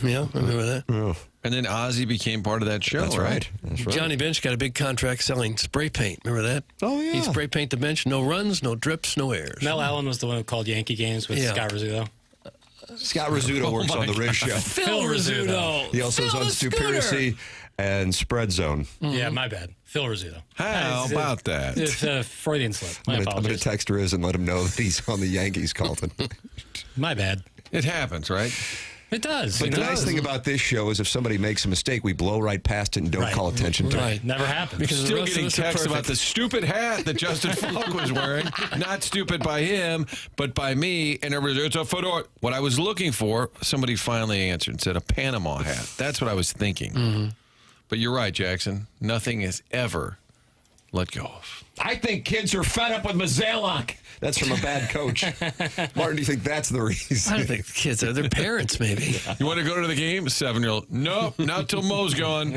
Yeah, I remember that. Oh. And then Ozzy became part of that show, That's right. That's right. Johnny Bench got a big contract selling spray paint. Remember that? Oh, yeah. He'd spray paint the bench. No runs, no drips, no errors. Mel Allen was the one who called Yankee games with Scott Rizzuto. Scott Rizzuto works on the Riz Show. Phil Rizzuto. He also is on Stupiracy and Spread Zone. Yeah, my bad. Phil Rizzuto. How about that? It's a Freudian slip. My I'm going to apologies. text Riz and let him know that he's on the Yankees, Colton. My bad. It happens, right? It does. But the nice thing about this show is if somebody makes a mistake, we blow right past it and don't Right. call attention to it. Right. Never happened. Because the Still rest of getting us are texts about perfect. the stupid hat that Justin Falk was wearing. Not stupid by him, but by me. And everybody, it's a fedora. What I was looking for, somebody finally answered and said a Panama hat. That's what I was thinking. But you're right, Jackson. Nothing is ever let go of. I think kids are fed up with Mazalok. That's from a bad coach. Martin, do you think that's the reason? I don't think the kids are. Their parents, maybe. You want to go to the game? 7-year-old. Nope, not till Mo's gone.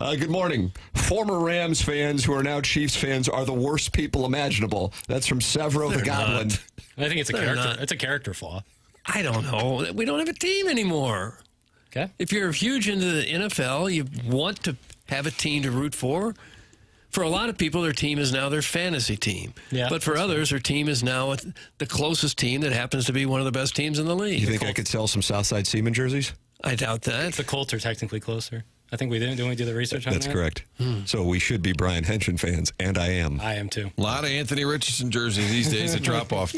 Good morning. Former Rams fans who are now Chiefs fans are the worst people imaginable. That's from Severo the They're Goblin. not. I think it's a They're character. not. It's a character flaw. I don't know. We don't have a team anymore. Okay. If you're huge into the NFL, you want to have a team to root for. For a lot of people, their team is now their fantasy team. Yeah, but for others, their team is now the closest team that happens to be one of the best teams in the league. You think I could sell some Southside Seaman jerseys? I doubt that. The Colts are technically closer. I think we didn't. Didn't we do the research on that? That's correct. So we should be Brian Henson fans, and I am. I am too. A lot of Anthony Richardson jerseys these days that drop off.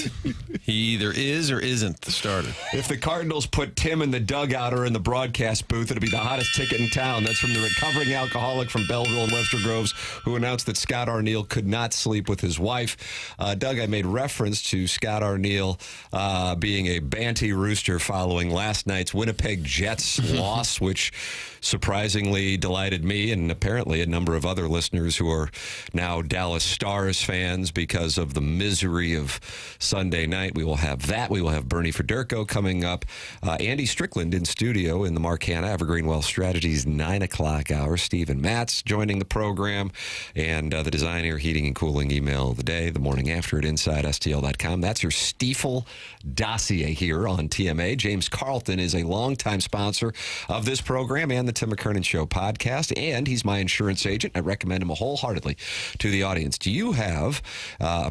He either is or isn't the starter. If the Cardinals put Tim in the dugout or in the broadcast booth, it'd be the hottest ticket in town. That's from the recovering alcoholic from Belleville and Webster Groves, who announced that Scott Arneal could not sleep with his wife. Doug, I made reference to Scott Arneal being a Banty Rooster following last night's Winnipeg Jets loss, which surprisingly surprisingly delighted me and apparently a number of other listeners who are now Dallas Stars fans because of the misery of Sunday night. We will have that. We will have Bernie Federko coming up. Andy Strickland in studio in the Marcana Evergreen Wealth Strategies 9 o'clock hour. Stephen Matz joining the program, and the Design, Air, Heating, and Cooling email of the day, the morning after at InsideSTL.com. That's your Stiefel dossier here on TMA. James Carlton is a longtime sponsor of this program and the Tim McKernan Show podcast, and he's my insurance agent. I recommend him wholeheartedly to the audience. Do you have a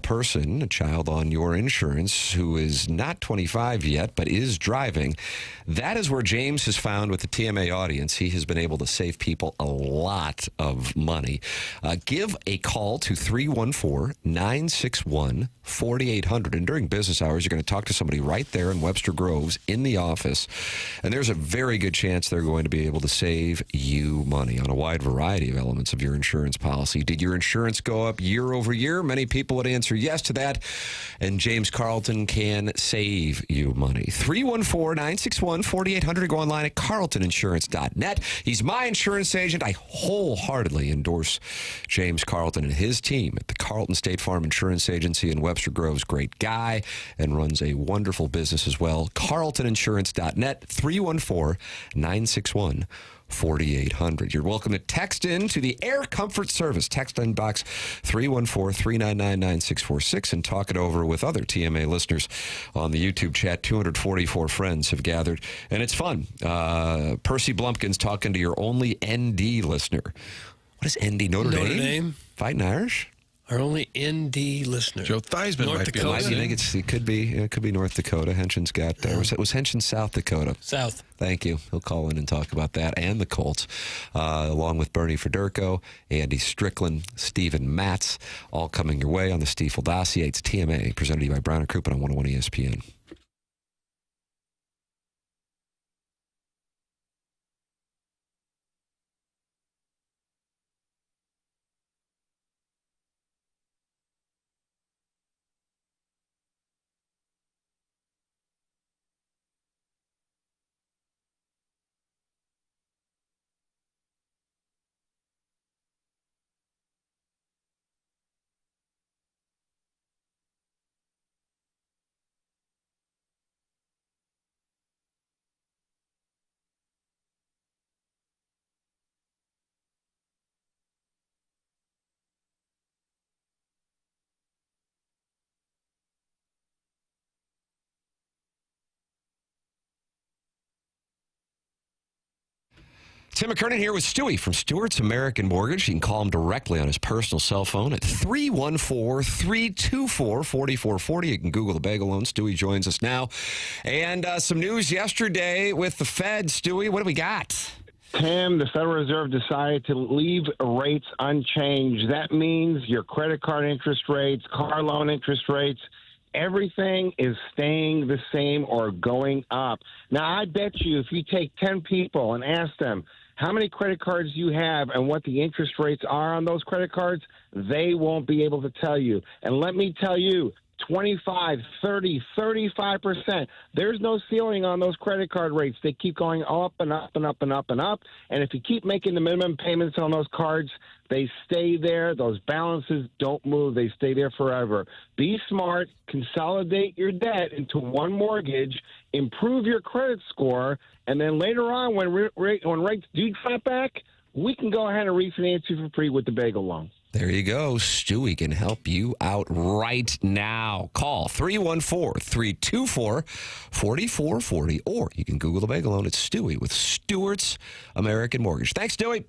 child on your insurance who is not 25 yet but is driving? That is where James has found with the TMA audience, he has been able to save people a lot of money. Give a call to 314-961-4800. And during business hours, you're going to talk to somebody right there in Webster Groves in the office. And there's a very good chance they're going to be able to save you money on a wide variety of elements of your insurance policy. Did your insurance go up year over year? Many people would answer yes to that. And James Carlton can save you money. 314-961-4800. Go online at carltoninsurance.net. He's my insurance agent. I wholeheartedly endorse James Carlton and his team at the Carlton State Farm Insurance Agency in Webster Groves. Great guy and runs a wonderful business as well. carltoninsurance.net. 314-961-4800. You're welcome to text in to the Air Comfort Service. Text inbox 314-399-9646 and talk it over with other TMA listeners on the YouTube chat. 244 friends have gathered, and it's fun. Percy Blumpkin's talking to your only ND listener. What is ND? Notre Dame? Fighting Irish? Our only ND listener. Joe Theismann North might be Dakota. listening. It could be North Dakota. Henshin's got there. Was Henshin South Dakota? South. Thank you. He'll call in and talk about that and the Colts, along with Bernie Federko, Andy Strickland, Stephen Matz, all coming your way on the Stiefel dossier. It's TMA, presented to you by Brown & Crouppen on 101 ESPN. Tim McKernan here with Stewie from Stewart's American Mortgage. You can call him directly on his personal cell phone at 314-324-4440. You can Google the bagel loan. Stewie joins us now. And some news yesterday with the Fed. Stewie, what do we got? Tim, the Federal Reserve decided to leave rates unchanged. That means your credit card interest rates, car loan interest rates, everything is staying the same or going up. Now, I bet you if you take 10 people and ask them how many credit cards you have and what the interest rates are on those credit cards, they won't be able to tell you. And let me tell you, 25, 30, 35%. There's no ceiling on those credit card rates. They keep going up and up and up and up and up. And if you keep making the minimum payments on those cards, they stay there. Those balances don't move. They stay there forever. Be smart. Consolidate your debt into one mortgage. Improve your credit score. And then later on, when rates do drop back, we can go ahead and refinance you for free with the bagel loan. There you go. Stewie can help you out right now. Call 314-324-4440, or you can Google the bagel loan. It's Stewie with Stewart's American Mortgage. Thanks, Stewie.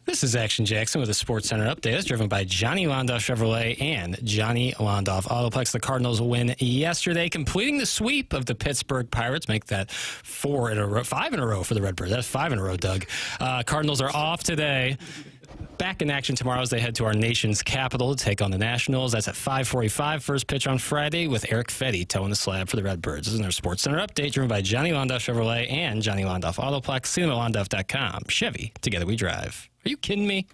This is Action Jackson with a Sports Center update. It's driven by Johnny Londoff Chevrolet and Johnny Londoff Autoplex. The Cardinals win yesterday, completing the sweep of the Pittsburgh Pirates. Make that 5 in a row for the Redbirds. That's 5 in a row, Doug. Cardinals are off today. Back in action tomorrow as they head to our nation's capital to take on the Nationals. That's at 5:45. First pitch on Friday with Eric Fetty towing the slab for the Redbirds. This is their Sports Center update driven by Johnny Londoff Chevrolet and Johnny Londoff Autoplex. See them at Londoff.com. Chevy, together we drive. Are you kidding me?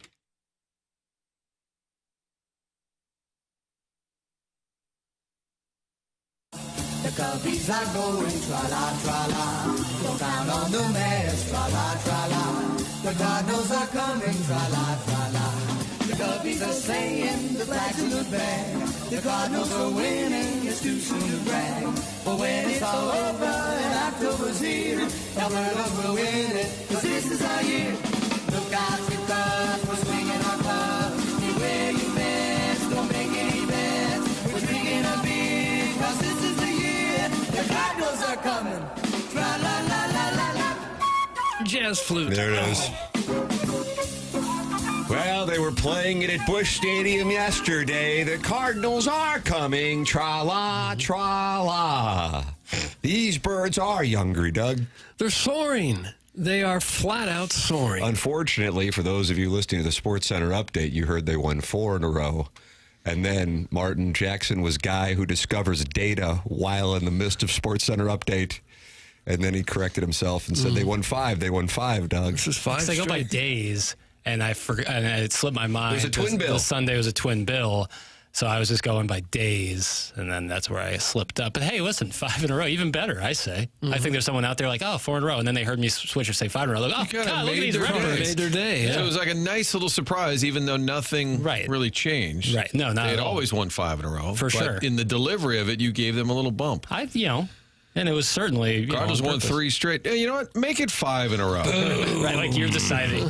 The Cubbies are going tra-la, tra-la. Look out on the mares, tra-la, tra-la. The Cardinals are coming, tra-la, tra-la. The Cubbies are saying the flag's in the bag. The Cardinals are winning, it's too soon to brag. But when it's all over and October's here, Alberta will win it, 'cause this is our year. Look out because we're swinging our clubs. Beware you mess, don't make any bets. We're drinking a beer, 'cause this is the year. The Cardinals are coming. Tra-la-la-la-la-la. Jazz flute. There it is. Well, they were playing it at Busch Stadium yesterday. The Cardinals are coming. Tra-la, tra-la. These birds are younger, Doug. They're soaring. They are flat out soaring. Unfortunately, for those of you listening to the Sports Center update, you heard they won 4 in a row. And then Martin Jackson was guy who discovers data while in the midst of Sports Center update. And then he corrected himself and said they won 5. They won 5, Doug. This is 5 They go by straight. days, and I forgot, and it slipped my mind. It was a twin bill. The Sunday was a twin bill, so I was just going by days, and then that's where I slipped up. But hey, listen, 5 in a row, even better, I say. I think there's someone out there like, oh, 4 in a row, and then they heard me switch or say 5 in a row. Like, oh, kinda God, look at made these their Redbirds. day. Made their day. So Yeah. it was like a nice little surprise, even though nothing Right. really changed. Right. No, not They had at all. always won 5 in a row. For but sure. in the delivery of it, you gave them a little bump. And it was certainly, you know, Cardinals on won purpose. 3 straight. Hey, you know what? Make it 5 in a row. Right, like you're deciding.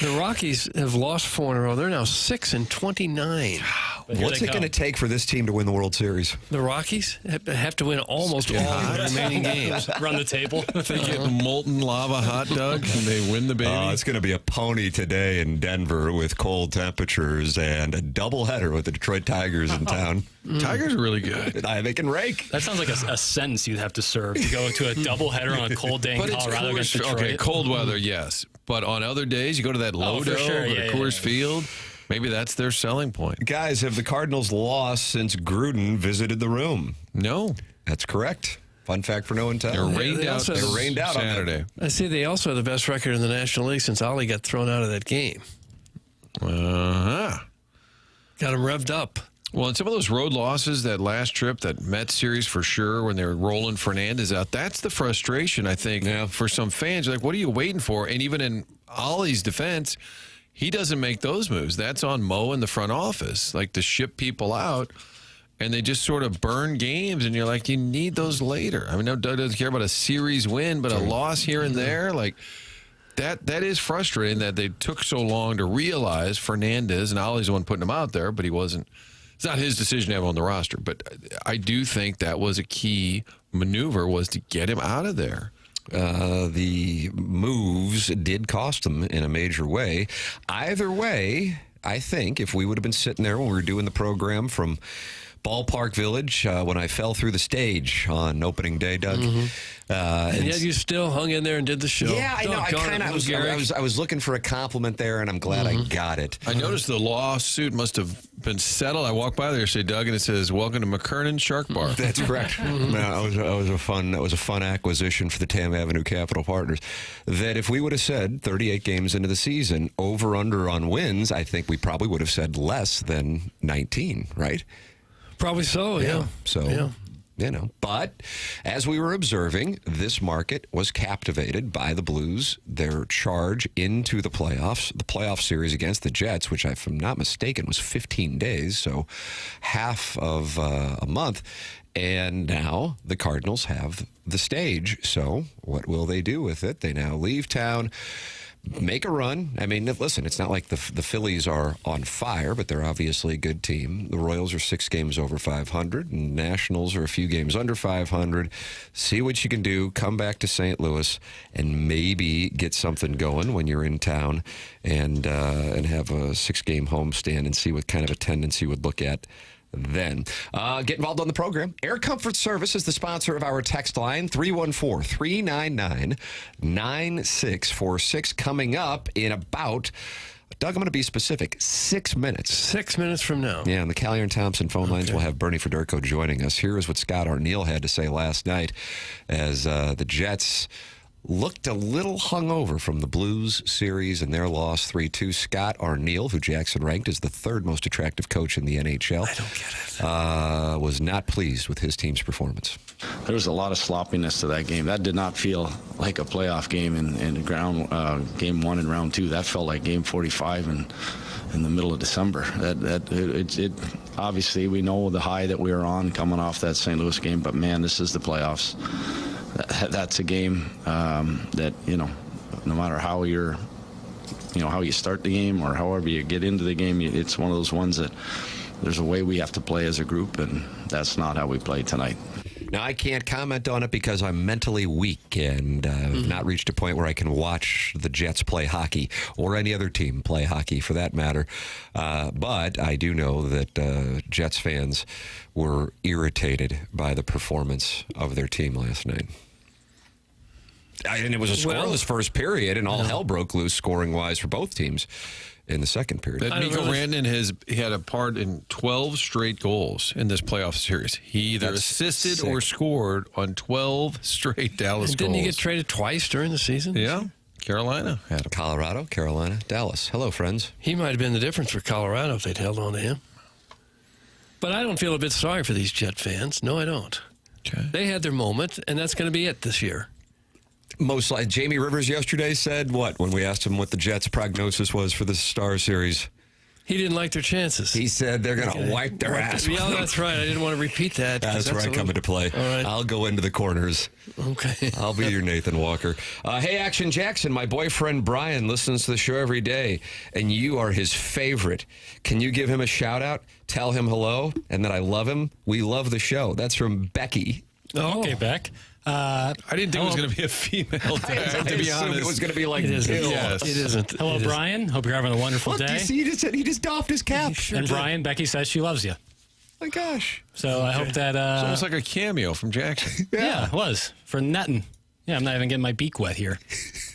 The Rockies have lost 4 in a row. They're now 6-29. But here What's they it going to come. take for this team to win the World Series? The Rockies have to win almost all of the remaining games. Run the table. They get molten lava hot, Doug, and they win the baby. It's going to be a pony today in Denver with cold temperatures and a doubleheader with the Detroit Tigers in town. Tigers are really good. They can rake. That sounds like a sentence you'd have to serve to go to a doubleheader on a cold day in But it's Colorado against Coors, Detroit. okay, cold weather, yes. But on other days, you go to that Lodo for sure. or Yeah, to Coors yeah. Field, maybe that's their selling point. Guys, have the Cardinals lost since Gruden visited the room? No. That's correct. Fun fact for no one They're tell. rained they out. also- They're rained out on them. Saturday. I see they also have the best record in the National League since Ollie got thrown out of that game. Uh-huh. Got him revved up. Well, in some of those road losses, that last trip, that Mets series for sure, when they were rolling Fernandez out, that's the frustration, I think, for some fans. You're like, what are you waiting for? And even in Ollie's defense, he doesn't make those moves. That's on Mo in the front office, like to ship people out. And they just sort of burn games, and you're like, you need those later. I mean, no, Doug doesn't care about a series win, but a loss here and there, like that is frustrating that they took so long to realize Fernandez, and Ollie's the one putting him out there, but he wasn't. It's not his decision to have him on the roster, but I do think that was a key maneuver, was to get him out of there. The moves did cost them in a major way. Either way, I think if we would have been sitting there when we were doing the program from Ballpark Village when I fell through the stage on opening day, Doug. And yet you still hung in there and did the show. Yeah, I know. Doggone it, I was looking for a compliment there, and I'm glad I got it. I noticed the lawsuit must have been settled. I walked by there yesterday, Doug, and it says, "Welcome to McKernan Shark Bar." That's correct. That was a fun acquisition for the Tam Avenue Capital Partners. That if we would have said 38 games into the season, over under on wins, I think we probably would have said less than 19, right? Probably so, yeah. So, Yeah. you know, but as we were observing, this market was captivated by the Blues, their charge into the playoff series against the Jets, which, if I'm not mistaken, was 15 days, so half of a month. And now the Cardinals have the stage. So what will they do with it? They now leave town. make a run. I mean, listen, it's not like the Phillies are on fire, but they're obviously a good team. The Royals are 6 games over 500, and Nationals are a few games under 500. See what you can do. Come back to St. Louis and maybe get something going when you're in town, and have a 6-game homestand and see what kind of attendance you would look at then. Get involved on the program. Air Comfort Service is the sponsor of our text line, 314-399-9646. Coming up in about, Doug, I'm going to be specific, 6 minutes. 6 minutes from now. Yeah, and the Callier and Thompson phone lines will have Bernie Federko joining us. Here is what Scott Arniel had to say last night as the Jets looked a little hungover from the Blues series and their loss 3-2. Scott Arniel, who Jackson ranked as the 3rd most attractive coach in the NHL, I don't get it. was not pleased with his team's performance. There was a lot of sloppiness to that game. That did not feel like a playoff game in game 1 in round 2. That felt like game 45 in the middle of December. It obviously, we know the high that we were on coming off that St. Louis game, but man, this is the playoffs. That's a game that, no matter how how you start the game or however you get into the game, it's one of those ones that there's a way we have to play as a group, and that's not how we played tonight. Now, I can't comment on it because I'm mentally weak and have not reached a point where I can watch the Jets play hockey or any other team play hockey for that matter. But I do know that Jets fans were irritated by the performance of their team last night. And it was a scoreless first period, and all hell broke loose scoring-wise for both teams in the second period. But Mikko Rantanen had a part in 12 straight goals in this playoff series. He either assisted or scored on 12 straight Dallas goals. Didn't he get traded twice during the season? Yeah. Carolina had him. Colorado, Carolina, Dallas. Hello, friends. He might have been the difference for Colorado if they'd held on to him. But I don't feel a bit sorry for these Jet fans. No, I don't. Okay. They had their moment, and that's going to be it this year. Most like Jamie Rivers yesterday said what when we asked him what the Jets' prognosis was for the Star Series? He didn't like their chances. He said they're going to wipe their ass. Yeah, that's right. I didn't want to repeat that. That's where I come into play. All right. I'll go into the corners. Okay. I'll be your Nathan Walker. Hey, Action Jackson, my boyfriend Brian listens to the show every day, and you are his favorite. Can you give him a shout-out? Tell him hello, and that I love him. We love the show. That's from Becky. Oh. Okay, Beck. I didn't think it was going to be a female. To be honest, it was going to be like It isn't. Bill. Yes. It isn't. Hello, It Brian. Hope you're having a wonderful Look, day. you see, he just doffed his cap. And Brian, Becky says she loves you. My gosh. So I hope that. It's almost like a cameo from Jackson. Yeah, it was for netting. Yeah, I'm not even getting my beak wet here.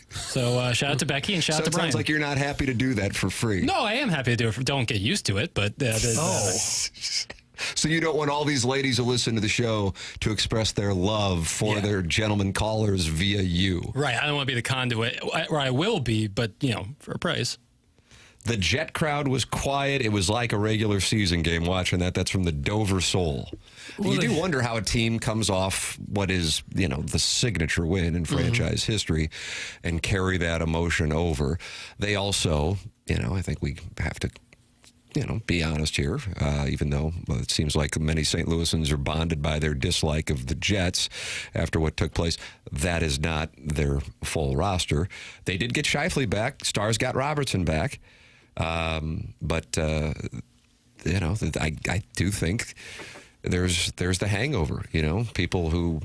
So shout out to Becky and shout So out to it Brian. sounds like you're not happy to do that for free. No, I am happy to do it. Don't get used to it, but So you don't want all these ladies who listen to the show to express their love for their gentlemen callers via you. right. I don't want to be the conduit, or I will be, but for a price. The Jet crowd was quiet. It was like a regular season game watching that. That's from the Dover Soul. You do wonder how a team comes off what is, the signature win in franchise history and carry that emotion over. They also, I think we have to be honest here, even though it seems like many St. Louisans are bonded by their dislike of the Jets after what took place. That is not their full roster. They did get Scheifele back. Stars got Robertson back. But I do think there's the hangover, people who,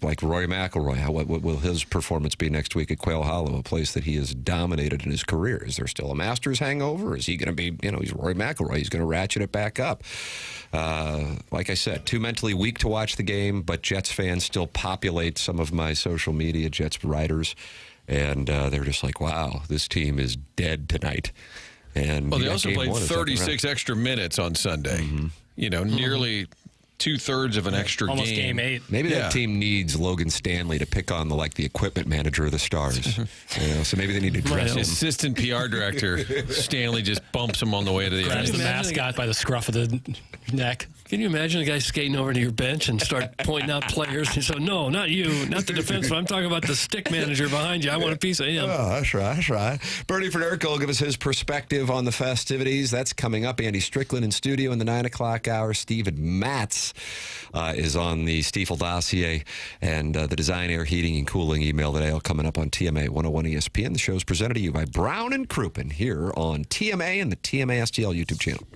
like Rory McIlroy, what will his performance be next week at Quail Hollow, a place that he has dominated in his career? Is there still a Masters hangover? Is he going to be, he's Rory McIlroy, he's going to ratchet it back up. Like I said, too mentally weak to watch the game, but Jets fans still populate some of my social media, Jets writers, and they're just like, wow, this team is dead tonight. And well, they also played 36 extra minutes on Sunday. Nearly 2/3 of an extra Almost game. game 8. Maybe that team needs Logan Stanley to pick on the equipment manager of the Stars. So maybe they need to dress The him. assistant PR director, Stanley, just bumps him on the way to the Grabs ice. the mascot by the scruff of the neck. Can you imagine a guy skating over to your bench and start pointing out players? And so, no, not you, not the defenseman. I'm talking about the stick manager behind you. I want a piece of him. Oh, that's right. Bernie Federko will give us his perspective on the festivities. That's coming up. Andy Strickland in studio in the 9 o'clock hour. Steve and Matz Matz is on the Stiefel dossier and the Design, Air, Heating, and Cooling email today, all coming up on TMA 101 ESPN. The show is presented to you by Brown and Crouppen here on TMA and the TMA STL YouTube channel.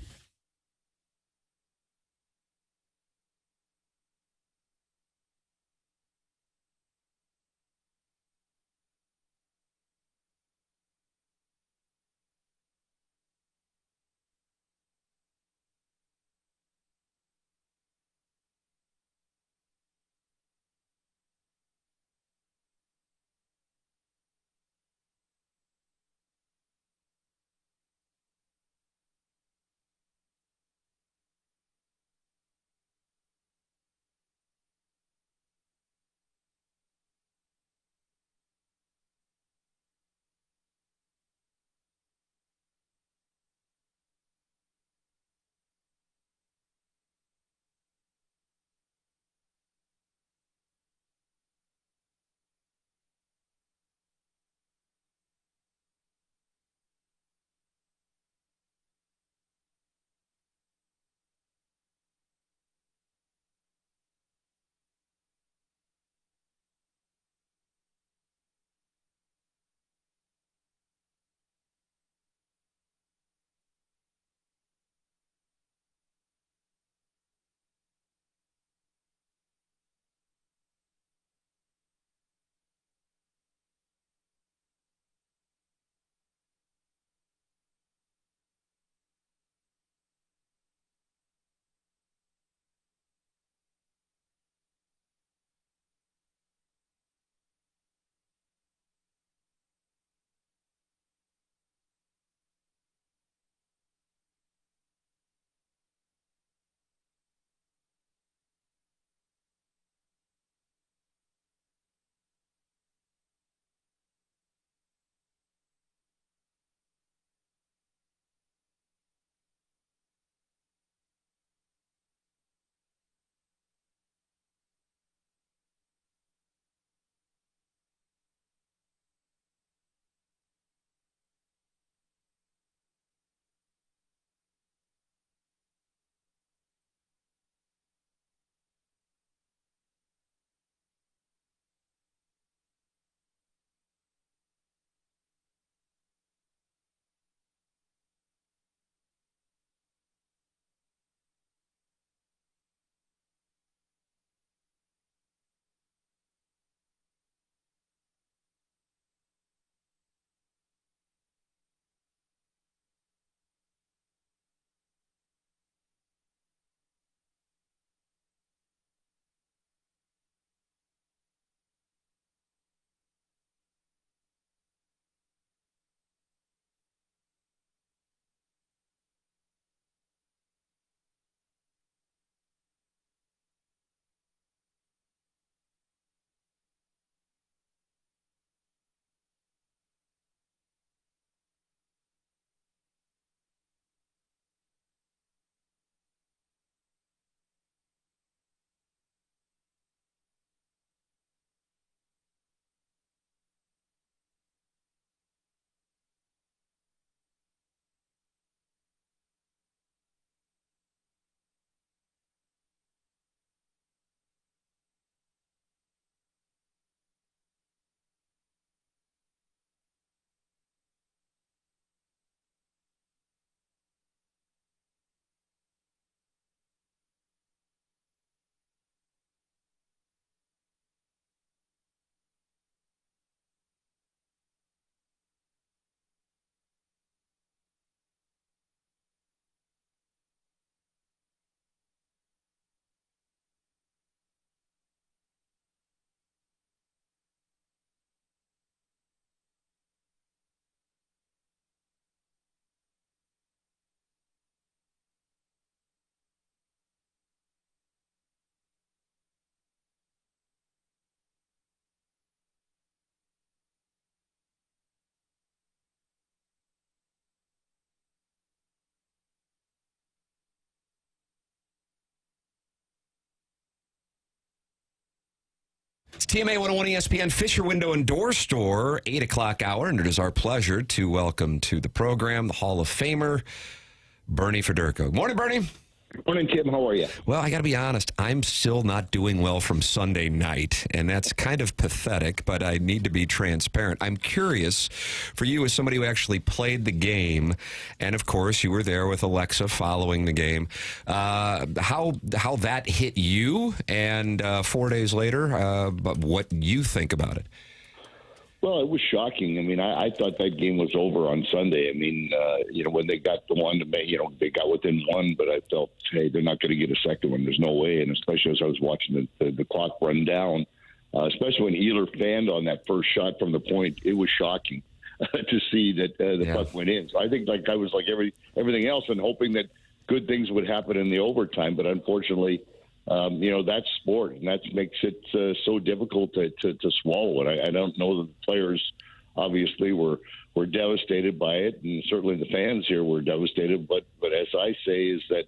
It's TMA 101 ESPN Fisher Window and Door Store, 8 o'clock hour, and it is our pleasure to welcome to the program the Hall of Famer, Bernie Federko. Morning, Bernie. Morning, Tim. How are you? Well, I got to be honest. I'm still not doing well from Sunday night, and that's kind of pathetic, but I need to be transparent. I'm curious for you as somebody who actually played the game, and of course you were there with Alexa following the game, how that hit you, and 4 days later, what you think about it. Well, it was shocking. I mean, I thought that game was over on Sunday. I mean, when they got the one, they got within one, but I felt, hey, they're not going to get a second one. There's no way. And especially as I was watching the clock run down, especially when Ehlers fanned on that first shot from the point, it was shocking to see that the puck went in. So I think I was like everything else and hoping that good things would happen in the overtime. But unfortunately, that's sport, and that makes it so difficult to swallow. And I don't know that the players obviously were devastated by it, and certainly the fans here were devastated. But as I say, is that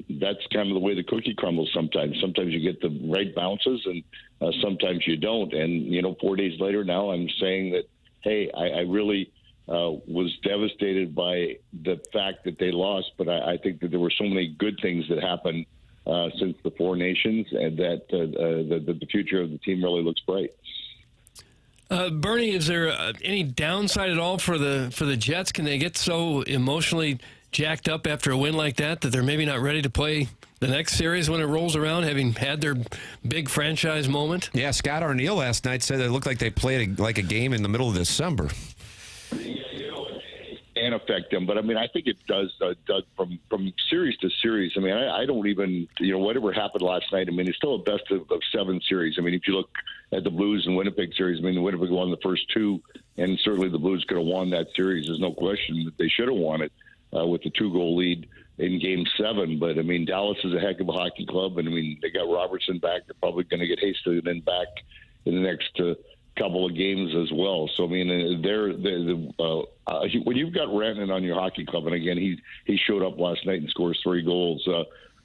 that's kind of the way the cookie crumbles sometimes. Sometimes you get the right bounces, and sometimes you don't. And, 4 days later now I'm saying that, hey, I really was devastated by the fact that they lost, but I think that there were so many good things that happened since the Four Nations, and that the future of the team really looks bright. Bernie, is there any downside at all for the Jets? Can they get so emotionally jacked up after a win like that they're maybe not ready to play the next series when it rolls around, having had their big franchise moment? Yeah, Scott Arneal last night said it looked like they played like a game in the middle of December. And affect them, but I mean, I think it does, Doug, from series to series. I mean, I don't even, whatever happened last night. I mean, it's still a best of 7 series. I mean, if you look at the Blues and Winnipeg series, I mean, the Winnipeg won the first 2, and certainly the Blues could have won that series. There's no question that they should have won it with the 2-goal lead in Game 7. But I mean, Dallas is a heck of a hockey club, and I mean, they got Robertson back. They're probably going to get Hastings back in the next couple of games as well. So I mean, when you've got Rantanen on your hockey club, and again he showed up last night and scores 3 goals.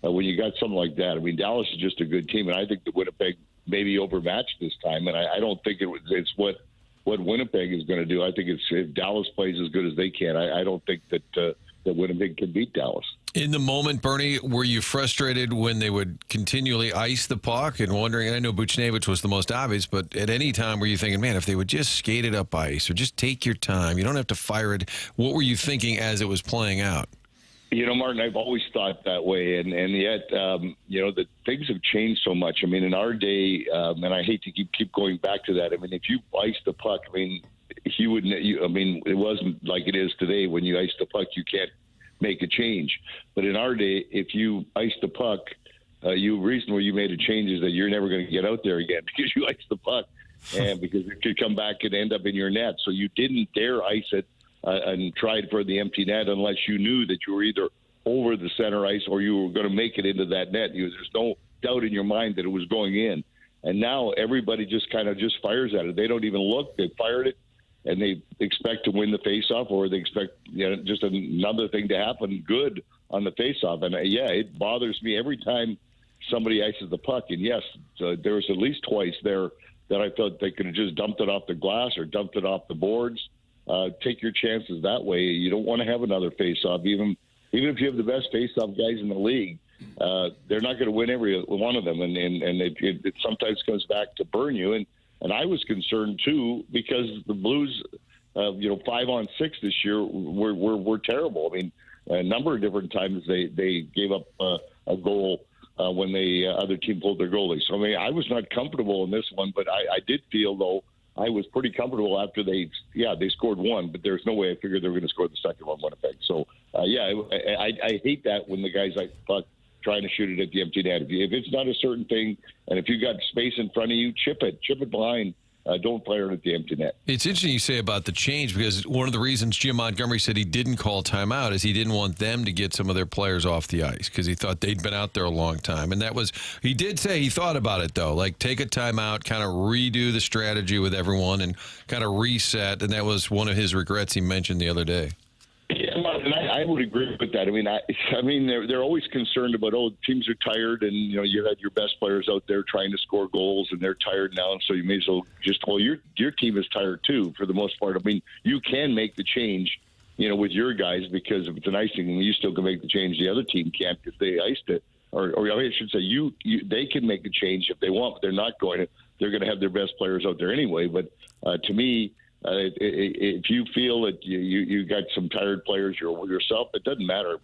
When you got something like that, I mean, Dallas is just a good team, and I think the Winnipeg maybe overmatched this time. And I don't think it's what Winnipeg is going to do. I think it's if Dallas plays as good as they can. I don't think that Winnipeg can beat Dallas. In the moment, Bernie, were you frustrated when they would continually ice the puck and wondering, and I know Buchnevich was the most obvious, but at any time were you thinking, man, if they would just skate it up ice or just take your time, you don't have to fire it. What were you thinking as it was playing out? Martin, I've always thought that way, and yet, the things have changed so much. I mean, in our day, and I hate to keep going back to that. I mean, if you ice the puck, I mean, it wasn't like it is today. When you ice the puck, you can't make a change. But in our day, if you ice the puck, reason why you made a change is that you're never going to get out there again because you ice the puck, and because it could come back and end up in your net. So you didn't dare ice it and tried for the empty net unless you knew that you were either over the center ice or you were going to make it into that net. There's no doubt in your mind that it was going in. And now everybody just kind of just fires at it. They don't even look. They fired it, and they expect to win the faceoff, or they expect just another thing to happen good on the faceoff. And it bothers me every time somebody ices the puck. And yes, there was at least twice there that I thought they could have just dumped it off the glass or dumped it off the boards. Take your chances that way. You don't want to have another faceoff, even if you have the best faceoff guys in the league. They're not going to win every one of them, and it sometimes comes back to burn you. And I was concerned too because the Blues, 5-on-6 this year were terrible. I mean, a number of different times they gave up a goal when the other team pulled their goalie. So I mean, I was not comfortable in this one, but I did feel though I was pretty comfortable after they scored one, but there's no way I figured they were going to score the second one, Winnipeg. So I hate that when the guys like puck trying to shoot it at the empty net. If it's not a certain thing, and if you got space in front of you, chip it behind. Don't fire it at the empty net. It's interesting you say about the change, because one of the reasons Jim Montgomery said he didn't call timeout is he didn't want them to get some of their players off the ice because he thought they'd been out there a long time. And he did say he thought about it, though, like take a timeout, kind of redo the strategy with everyone and kind of reset. And that was one of his regrets he mentioned the other day. Yeah, and I would agree with that. I mean, they're always concerned about, teams are tired, and you had your best players out there trying to score goals, and they're tired now, so you may as well your team is tired too for the most part. I mean, you can make the change with your guys, because if it's an icing, you still can make the change. The other team can't because they iced it. Or I should say, they can make a change if they want, but they're not going to. They're going to have their best players out there anyway. But to me, if you feel that you got some tired players yourself, it doesn't matter.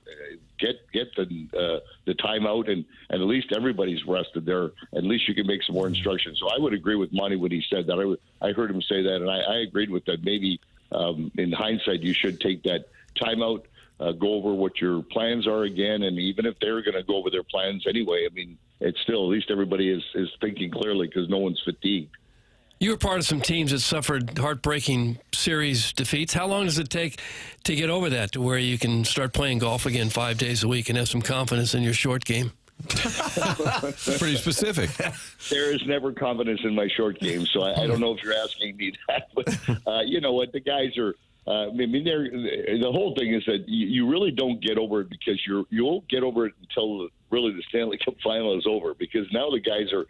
Get the timeout, and at least everybody's rested there. At least you can make some more instructions. So I would agree with Monty when he said that. I heard him say that, and I agreed with that. Maybe in hindsight, you should take that timeout. Go over what your plans are again, and even if they're going to go over their plans anyway, I mean, it's still, at least everybody is thinking clearly because no one's fatigued. You were part of some teams that suffered heartbreaking series defeats. How long does it take to get over that, to where you can start playing golf again 5 days a week and have some confidence in your short game? Pretty specific. There is never confidence in my short game, so I don't know if you're asking me that. But you know what? The guys are. I mean, the whole thing is that you really don't get over it because you won't get over it until really the Stanley Cup final is over, because now the guys are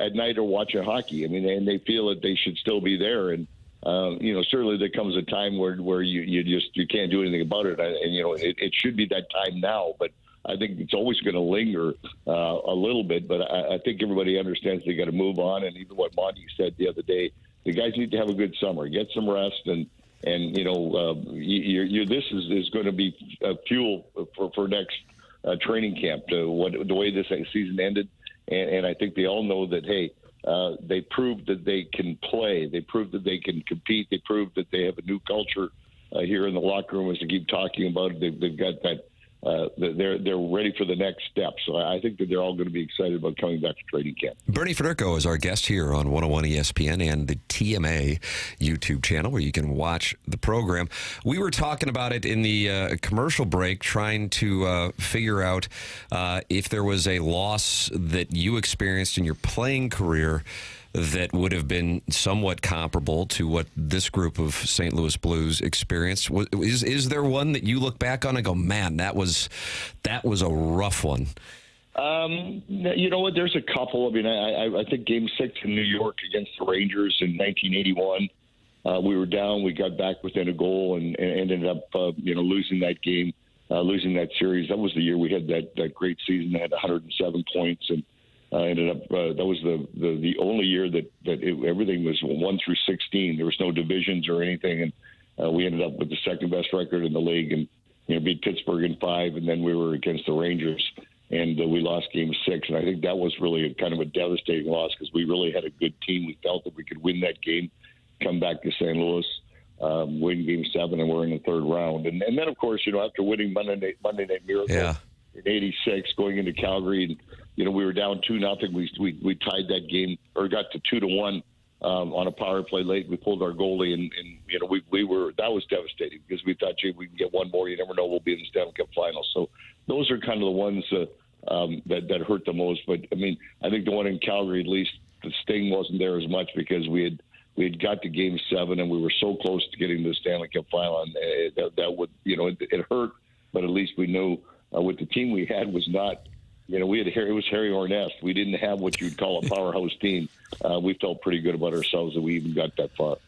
at night are watching hockey. I mean, and they feel that they should still be there. And, certainly there comes a time where you can't do anything about it. And, it should be that time now, but I think it's always going to linger a little bit. But I think everybody understands they got to move on. And even what Monty said the other day, the guys need to have a good summer, get some rest, and this is going to be fuel for next training camp. The way this season ended, and I think they all know that. Hey, they proved that they can play. They proved that they can compete. They proved that they have a new culture here in the locker room. As they keep talking about it, they've got that. They're ready for the next step. So I think that they're all going to be excited about coming back to training camp. Bernie Federko is our guest here on 101 ESPN and the TMA YouTube channel, where you can watch the program. We were talking about it in the commercial break, trying to figure out if there was a loss that you experienced in your playing career that would have been somewhat comparable to what this group of St. Louis Blues experienced. Is there one that you look back on and go, man, that was a rough one? You know what? There's a couple. I mean, I think Game 6 in New York against the Rangers in 1981, we were down. We got back within a goal and ended up, losing that game, losing that series. That was the year we had that great season. They had 107 points and ended up. That was the only year that everything was 1 through 16. There was no divisions or anything, and we ended up with the second best record in the league, and beat Pittsburgh in 5, and then we were against the Rangers, and we lost Game 6. And I think that was really kind of a devastating loss because we really had a good team. We felt that we could win that game, come back to St. Louis, win Game 7, and we're in the third round. And then of course, after winning Monday Night Miracle in '86, going into Calgary. And, we were down 2-0. We tied that game, or got to 2-1 on a power play late. We pulled our goalie, and that was devastating because we thought, gee, we can get one more. You never know, we'll be in the Stanley Cup Finals. So those are kind of the ones that hurt the most. But I mean, I think the one in Calgary, at least the sting wasn't there as much because we had got to Game 7 and we were so close to getting to the Stanley Cup Final, and that would it hurt, but at least we knew with the team we had was not. It was Harry Hornest. We didn't have what you'd call a powerhouse team. We felt pretty good about ourselves that we even got that far.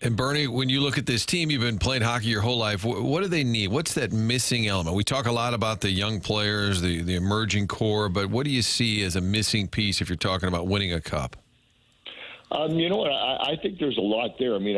And Bernie, when you look at this team, you've been playing hockey your whole life. What do they need? What's that missing element? We talk a lot about the young players, the emerging core, but what do you see as a missing piece if you're talking about winning a cup? You know what? I think there's a lot there. I mean,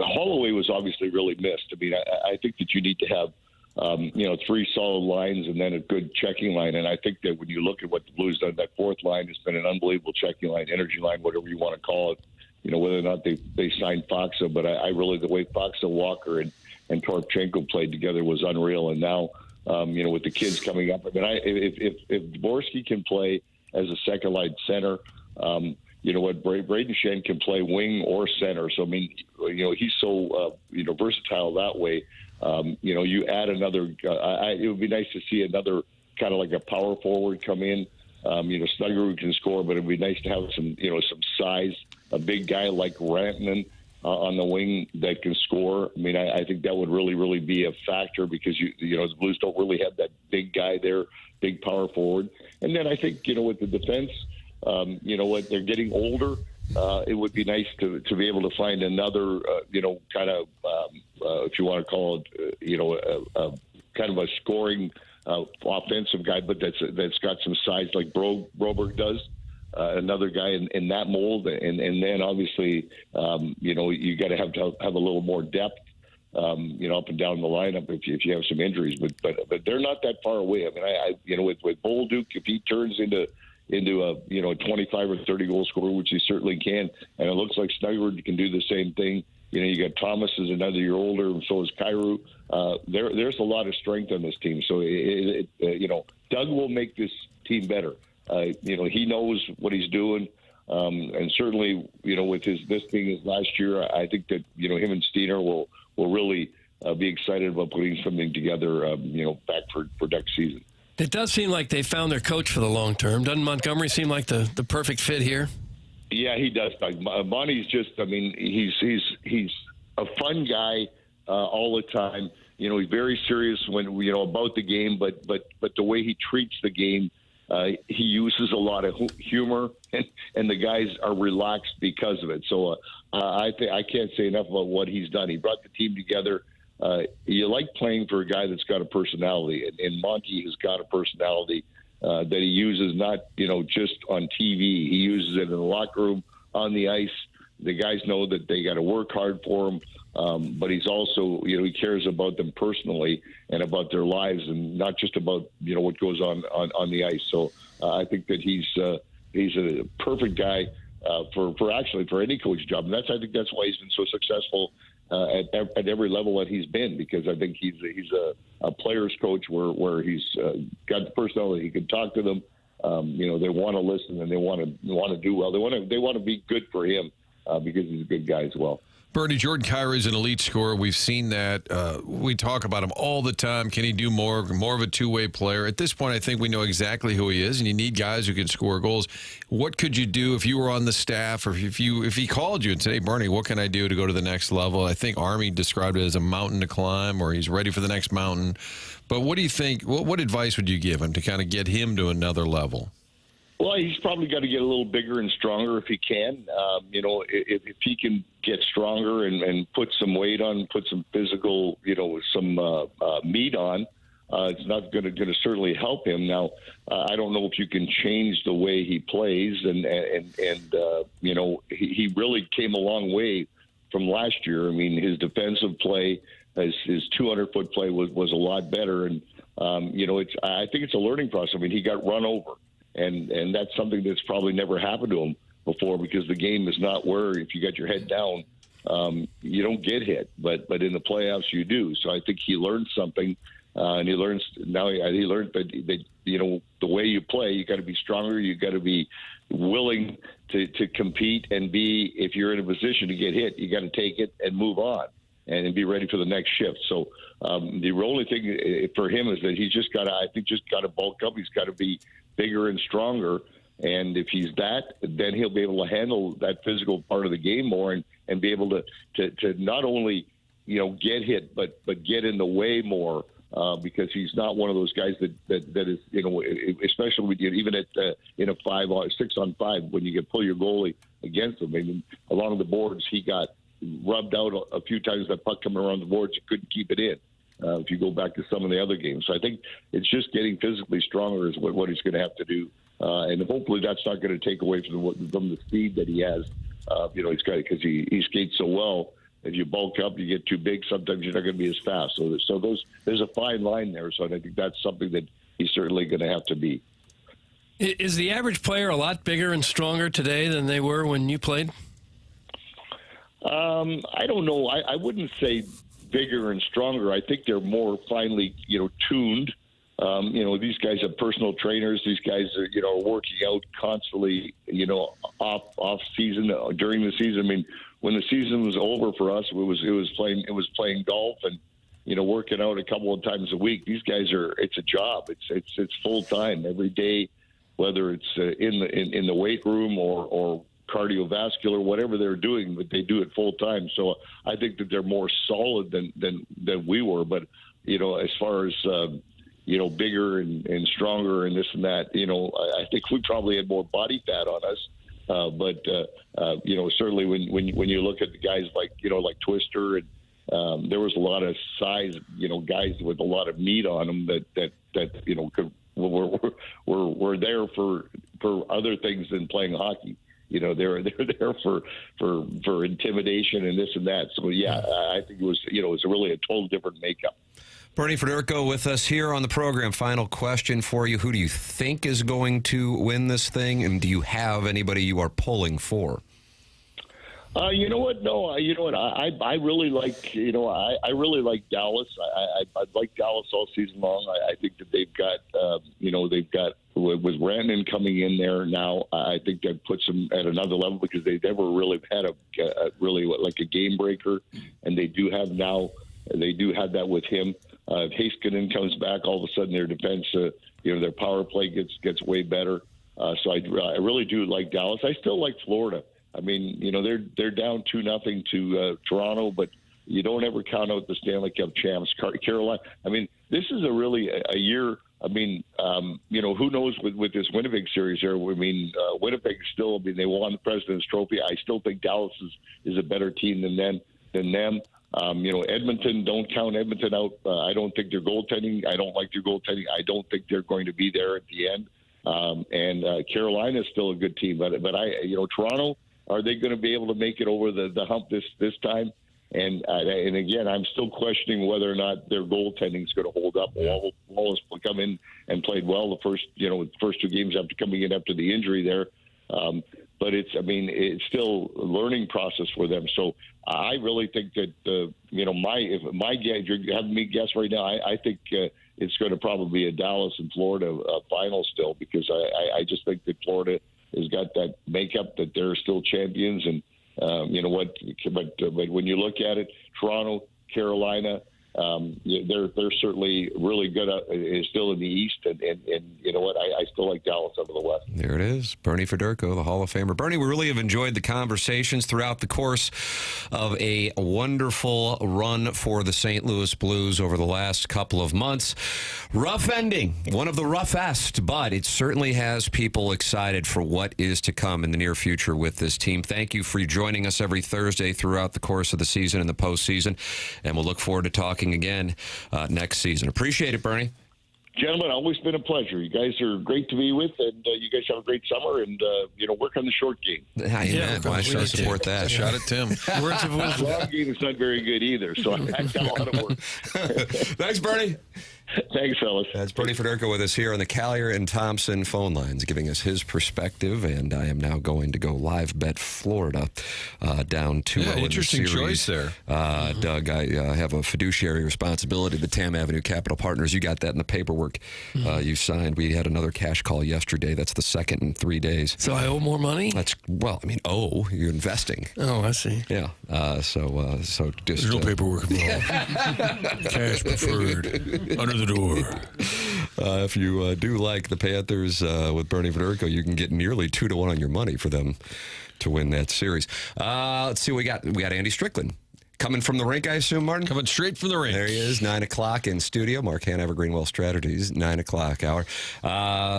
Holloway was obviously really missed. I mean, I think that you need to have 3 solid lines and then a good checking line. And I think that when you look at what the Blues done, that fourth line has been an unbelievable checking line, energy line, whatever you want to call it. Whether or not they signed Faksa, but I really, the way Faksa, Walker, and Torpchenko played together was unreal. And now, with the kids coming up, I mean, if Dvorsky can play as a second line center, Braden Shen can play wing or center. So, I mean, he's so, versatile that way. You add another, it would be nice to see another kind of like a power forward come in. Snuggerud can score, but it'd be nice to have some size, a big guy like Rantanen on the wing that can score. I mean, I think that would really, really be a factor because, the Blues don't really have that big guy there, big power forward. And then I think, with the defense, they're getting older. It would be nice to be able to find another, kind of if you want to call it, kind of a scoring offensive guy, but that's got some size like Broberg does. Another guy in that mold, and then obviously, you got to have a little more depth, up and down the lineup if you have some injuries. But they're not that far away. I mean, with Bolduc, if he turns into a 25 or 30 goal scorer, which he certainly can, and it looks like Snuggerud can do the same thing. You got Thomas is another year older, and so is Kyrou. There's a lot of strength on this team. So Doug will make this team better. He knows what he's doing, and certainly, with this being his last year, I think that him and Steiner will really be excited about putting something together, back for next season. It does seem like they found their coach for the long term. Doesn't Montgomery seem like the perfect fit here? Yeah, he does. Monty's just, he's a fun guy all the time. He's very serious when about the game, but the way he treats the game. He uses a lot of humor, and the guys are relaxed because of it. So I can't say enough about what he's done. He brought the team together. You like playing for a guy that's got a personality, and Monty has got a personality that he uses not just on TV. He uses it in the locker room, on the ice. The guys know that they got to work hard for him. But he's also, he cares about them personally and about their lives, and not just about what goes on the ice. So I think that he's a perfect guy for any coach job, and I think that's why he's been so successful at every level that he's been, because I think he's a player's coach where he's got the personality. He can talk to them. They want to listen, and they want to do well. They want to be good for him because he's a good guy as well. Bernie, Jordan Kyrou is an elite scorer. We've seen that. We talk about him all the time. Can he do more of a two-way player? At this point, I think we know exactly who he is, and you need guys who can score goals. What could you do if you were on the staff, or if he called you and said, hey, Bernie, what can I do to go to the next level? I think Army described it as a mountain to climb, or he's ready for the next mountain. But what do you think? What advice would you give him to kind of get him to another level? Well, he's probably got to get a little bigger and stronger if he can. If he can get stronger and put some weight on, put some physical, some meat on, it's not going to certainly help him. Now, I don't know if you can change the way he plays, and he really came a long way from last year. I mean, his defensive play, his 200-foot play was a lot better, and I think it's a learning process. I mean, he got run over. And that's something that's probably never happened to him before, because the game is not where if you got your head down, you don't get hit. But in the playoffs, you do. So I think he learned something, and he learned that the way you play, you got to be stronger. You got to be willing to compete, and if you're in a position to get hit, you got to take it and move on and be ready for the next shift. So the only thing for him is that he's just got to bulk up. He's got to be bigger and stronger, and if he's that, then he'll be able to handle that physical part of the game more, and be able to not only get hit, but get in the way more, because he's not one of those guys that is especially even at in a 6-on-5 when you can pull your goalie against him. I mean, along the boards he got rubbed out a few times. That puck coming around the boards, you couldn't keep it in. If you go back to some of the other games. So I think it's just getting physically stronger is what he's going to have to do. And hopefully that's not going to take away from the speed that he has. He's got, because he skates so well. If you bulk up, you get too big, sometimes you're not going to be as fast. So there's a fine line there. So I think that's something that he's certainly going to have to be. Is the average player a lot bigger and stronger today than they were when you played? I don't know. I wouldn't say bigger and stronger. I think they're more finely, tuned. These guys have personal trainers. These guys are, working out constantly, off season, during the season. I mean, when the season was over for us, it was playing golf and, working out a couple of times a week. These guys it's a job. It's full time every day, whether it's in the weight room or cardiovascular, whatever they're doing, but they do it full time. So I think that they're more solid than we were. But as far as bigger and stronger and this and that, I think we probably had more body fat on us. But certainly when you look at the guys like Twister there was a lot of size, guys with a lot of meat on them that were there for other things than playing hockey. They're there for intimidation and this and that. So I think it was really a total different makeup. Bernie Federko with us here on the program. Final question for you. Who do you think is going to win this thing, and do you have anybody you are pulling for? You know what? No, you know what? I really like, I really like Dallas. I've liked Dallas all season long. I think that they've got with Brandon coming in there now, I think that puts them at another level because they never really had a game breaker, and they do have that with him. If Heiskanen comes back, all of a sudden their defense, their power play gets way better. So I really do like Dallas. I still like Florida. I mean, they're down 2-0 to Toronto, but you don't ever count out the Stanley Cup champs, Carolina. I mean, this is a year. I mean, who knows with this Winnipeg series here? I mean, Winnipeg still. I mean, they won the President's Trophy. I still think Dallas is a better team than them. Edmonton, don't count Edmonton out. I don't think they're goaltending. I don't like their goaltending. I don't think they're going to be there at the end. And Carolina is still a good team, but Toronto, are they going to be able to make it over the hump this time? And again, I'm still questioning whether or not their goaltending is going to hold up. Wallace come in and played well the first 2 games after coming in after the injury there. But it's still a learning process for them. So I really think that, if my guess, you're having me guess right now, I think it's going to probably be a Dallas and Florida final still, because I just think that Florida has got that makeup that they're still champions. And but when you look at it, Toronto, Carolina, they're certainly really good. Still in the East, and you know what? I still like Dallas over the West. There it is, Bernie Federko, the Hall of Famer. Bernie, we really have enjoyed the conversations throughout the course of a wonderful run for the St. Louis Blues over the last couple of months. Rough ending, one of the roughest, but it certainly has people excited for what is to come in the near future with this team. Thank you for joining us every Thursday throughout the course of the season and the postseason, and we'll look forward to talking again next season. Appreciate it, Bernie. Gentlemen, always been a pleasure. You guys are great to be with, and you guys have a great summer, and work on the short game. I sure support that. Shot at Tim. The long game is not very good either, so I've got a lot of work. Thanks, Bernie. Thanks, fellas. That's Bernie Federko with us here on the Collier and Thompson phone lines, giving us his perspective. And I am now going to go live bet Florida down 2-0 interesting in the series. choice there. Doug, I have a fiduciary responsibility to Tam Avenue Capital Partners. You got that in the paperwork you signed. We had another cash call yesterday. That's the second in 3 days. So I owe more money? You're investing. Oh, I see. Yeah. So just There's no paperwork involved. Cash preferred. Under the door. If you do like the Panthers with Bernie Federko, you can get nearly 2-1 on your money for them to win that series. Let's see what we got. We got Andy Strickland coming from the rink, I assume, Martin? Coming straight from the rink. There he is, 9 o'clock in studio. Mark Hanover, Greenwell Strategies, 9 o'clock hour.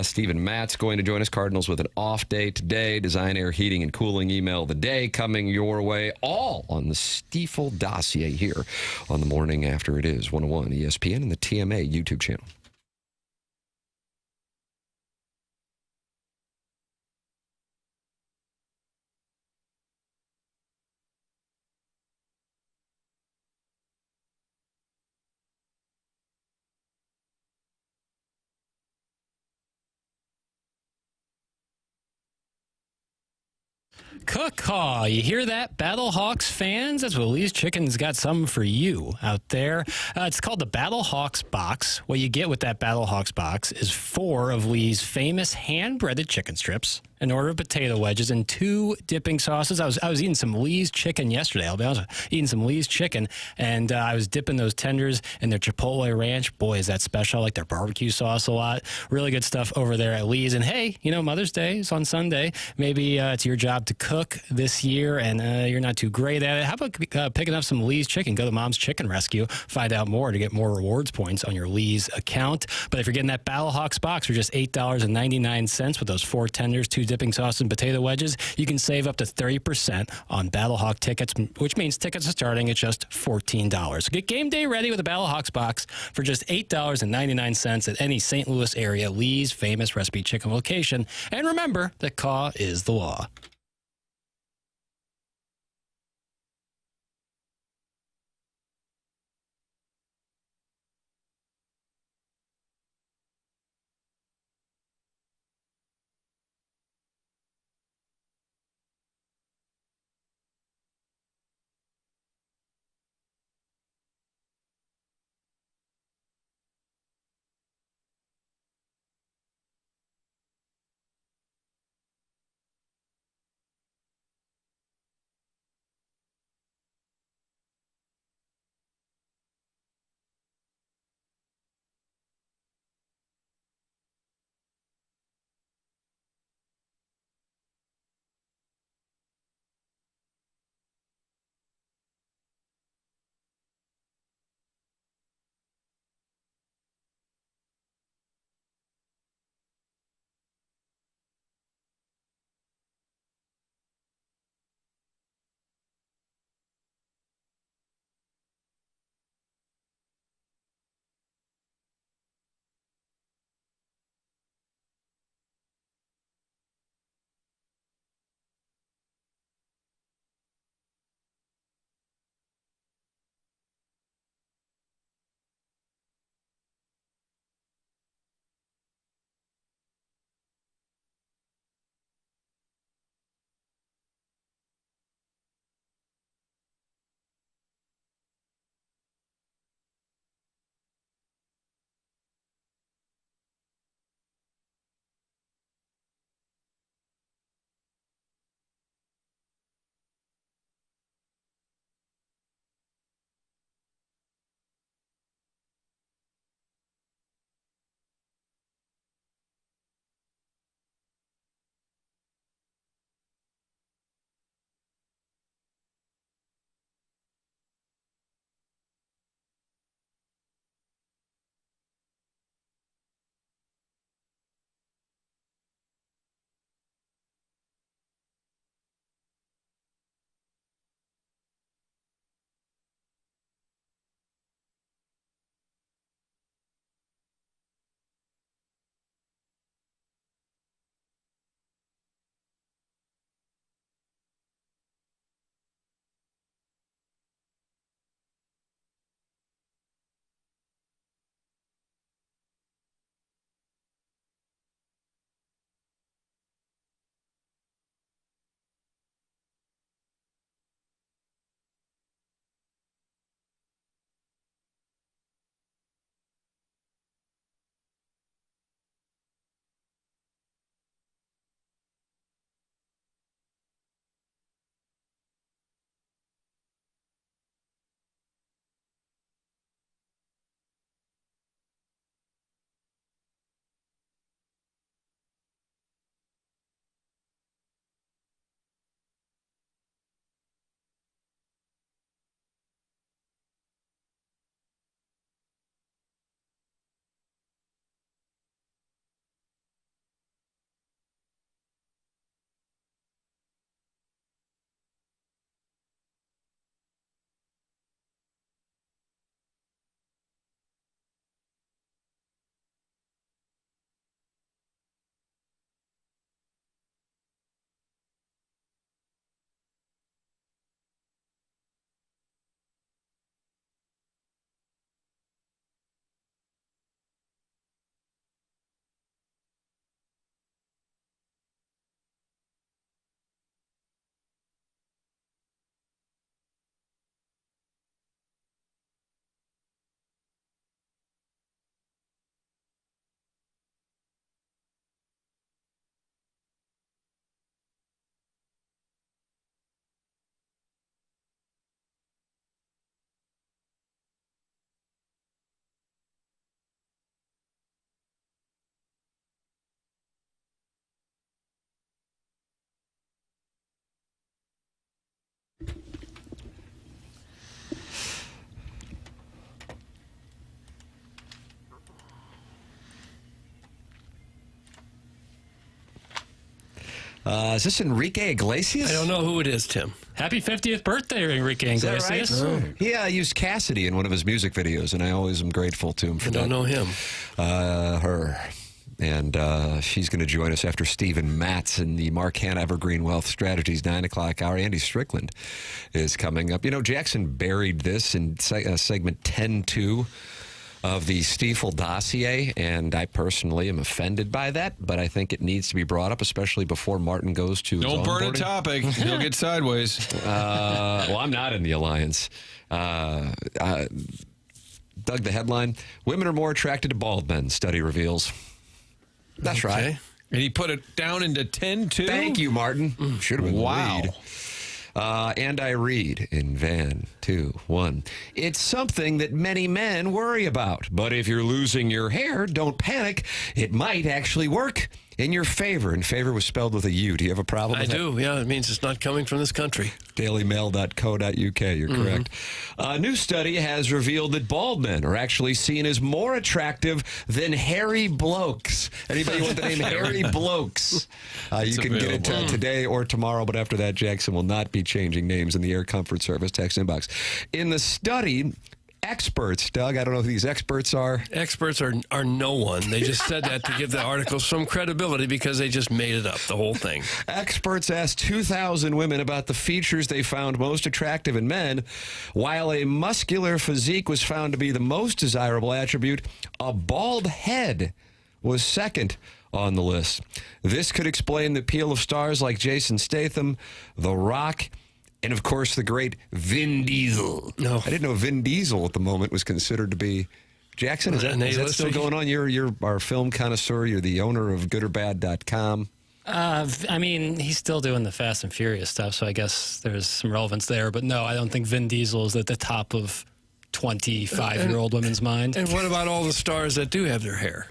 Stephen Matz going to join us. Cardinals with an off day today. Design, Air, Heating, and Cooling email of the day coming your way. All on the Stiefel dossier here on the morning after it is 101 ESPN and the TMA YouTube channel. Caw, you hear that, Battlehawks fans? That's what Lee's Chicken's got something for you out there. It's called the Battlehawks Box. What you get with that Battlehawks Box is 4 of Lee's famous hand-breaded chicken strips, an order of potato wedges, and 2 dipping sauces. I was eating some Lee's Chicken yesterday. I'll be honest, eating some Lee's Chicken, and I was dipping those tenders in their Chipotle Ranch. Boy, is that special. I like their barbecue sauce a lot. Really good stuff over there at Lee's. And hey, Mother's Day is on Sunday. Maybe it's your job to cook this year, and you're not too great at it. How about picking up some Lee's Chicken? Go to Mom's Chicken Rescue. Find out more to get more rewards points on your Lee's account. But if you're getting that Battlehawks box for just $8.99 with those 4 tenders, 2 dipping sauce and potato wedges, you can save up to 30% on Battlehawk tickets, which means tickets are starting at just $14. Get game day ready with a Battlehawks box for just $8.99 at any St. Louis area Lee's famous recipe chicken location. And remember that caw is the law. Is this Enrique Iglesias? I don't know who it is, Tim. Happy 50th birthday, Enrique Is that Iglesias. right? He used Cassidy in one of his music videos, and I always am grateful to him for that. I don't know him. Her. And she's going to join us after Stephen Matz in the Mark Hanna Evergreen Wealth Strategies 9 o'clock hour. Andy Strickland is coming up. You know, Jackson buried this in segment 10-2 of the Stiefel dossier, and I personally am offended by that, but I think it needs to be brought up, especially before Martin goes to his Don't burn a onboarding. topic. You'll get sideways. Well, I'm not in the alliance. Doug, the headline, women are more attracted to bald men, study reveals. That's right. And he put it down into 10-2? Thank you, Martin. Should have been Wow. Reed. And I read in Van 2-1. It's something that many men worry about, but if you're losing your hair, don't panic. It might actually work in your favor. And favor was spelled with a U. Do you have a problem I with that? do. Yeah, it means it's not coming from this country. dailymail.co.uk. You're correct. A new study has revealed that bald men are actually seen as more attractive than hairy blokes. Anybody want the name Hairy Blokes? You can get it today or tomorrow, but after that, Jackson will not be changing names in the Air Comfort Service text inbox. In the study, experts, Doug, I don't know who these experts are. Experts are no one. They just said that to give the article some credibility because they just made it up, the whole thing. Experts asked 2,000 women about the features they found most attractive in men. While a muscular physique was found to be the most desirable attribute, a bald head was second on the list. This could explain the appeal of stars like Jason Statham, The Rock, and, of course, the great Vin Diesel. No. I didn't know Vin Diesel at the moment was considered to be... Jackson, is that still going on? You're our film connoisseur. You're the owner of goodorbad.com. I mean, he's still doing the Fast and Furious stuff, so I guess there's some relevance there. But no, I don't think Vin Diesel is at the top of 25-year-old women's mind. And what about all the stars that do have their hair?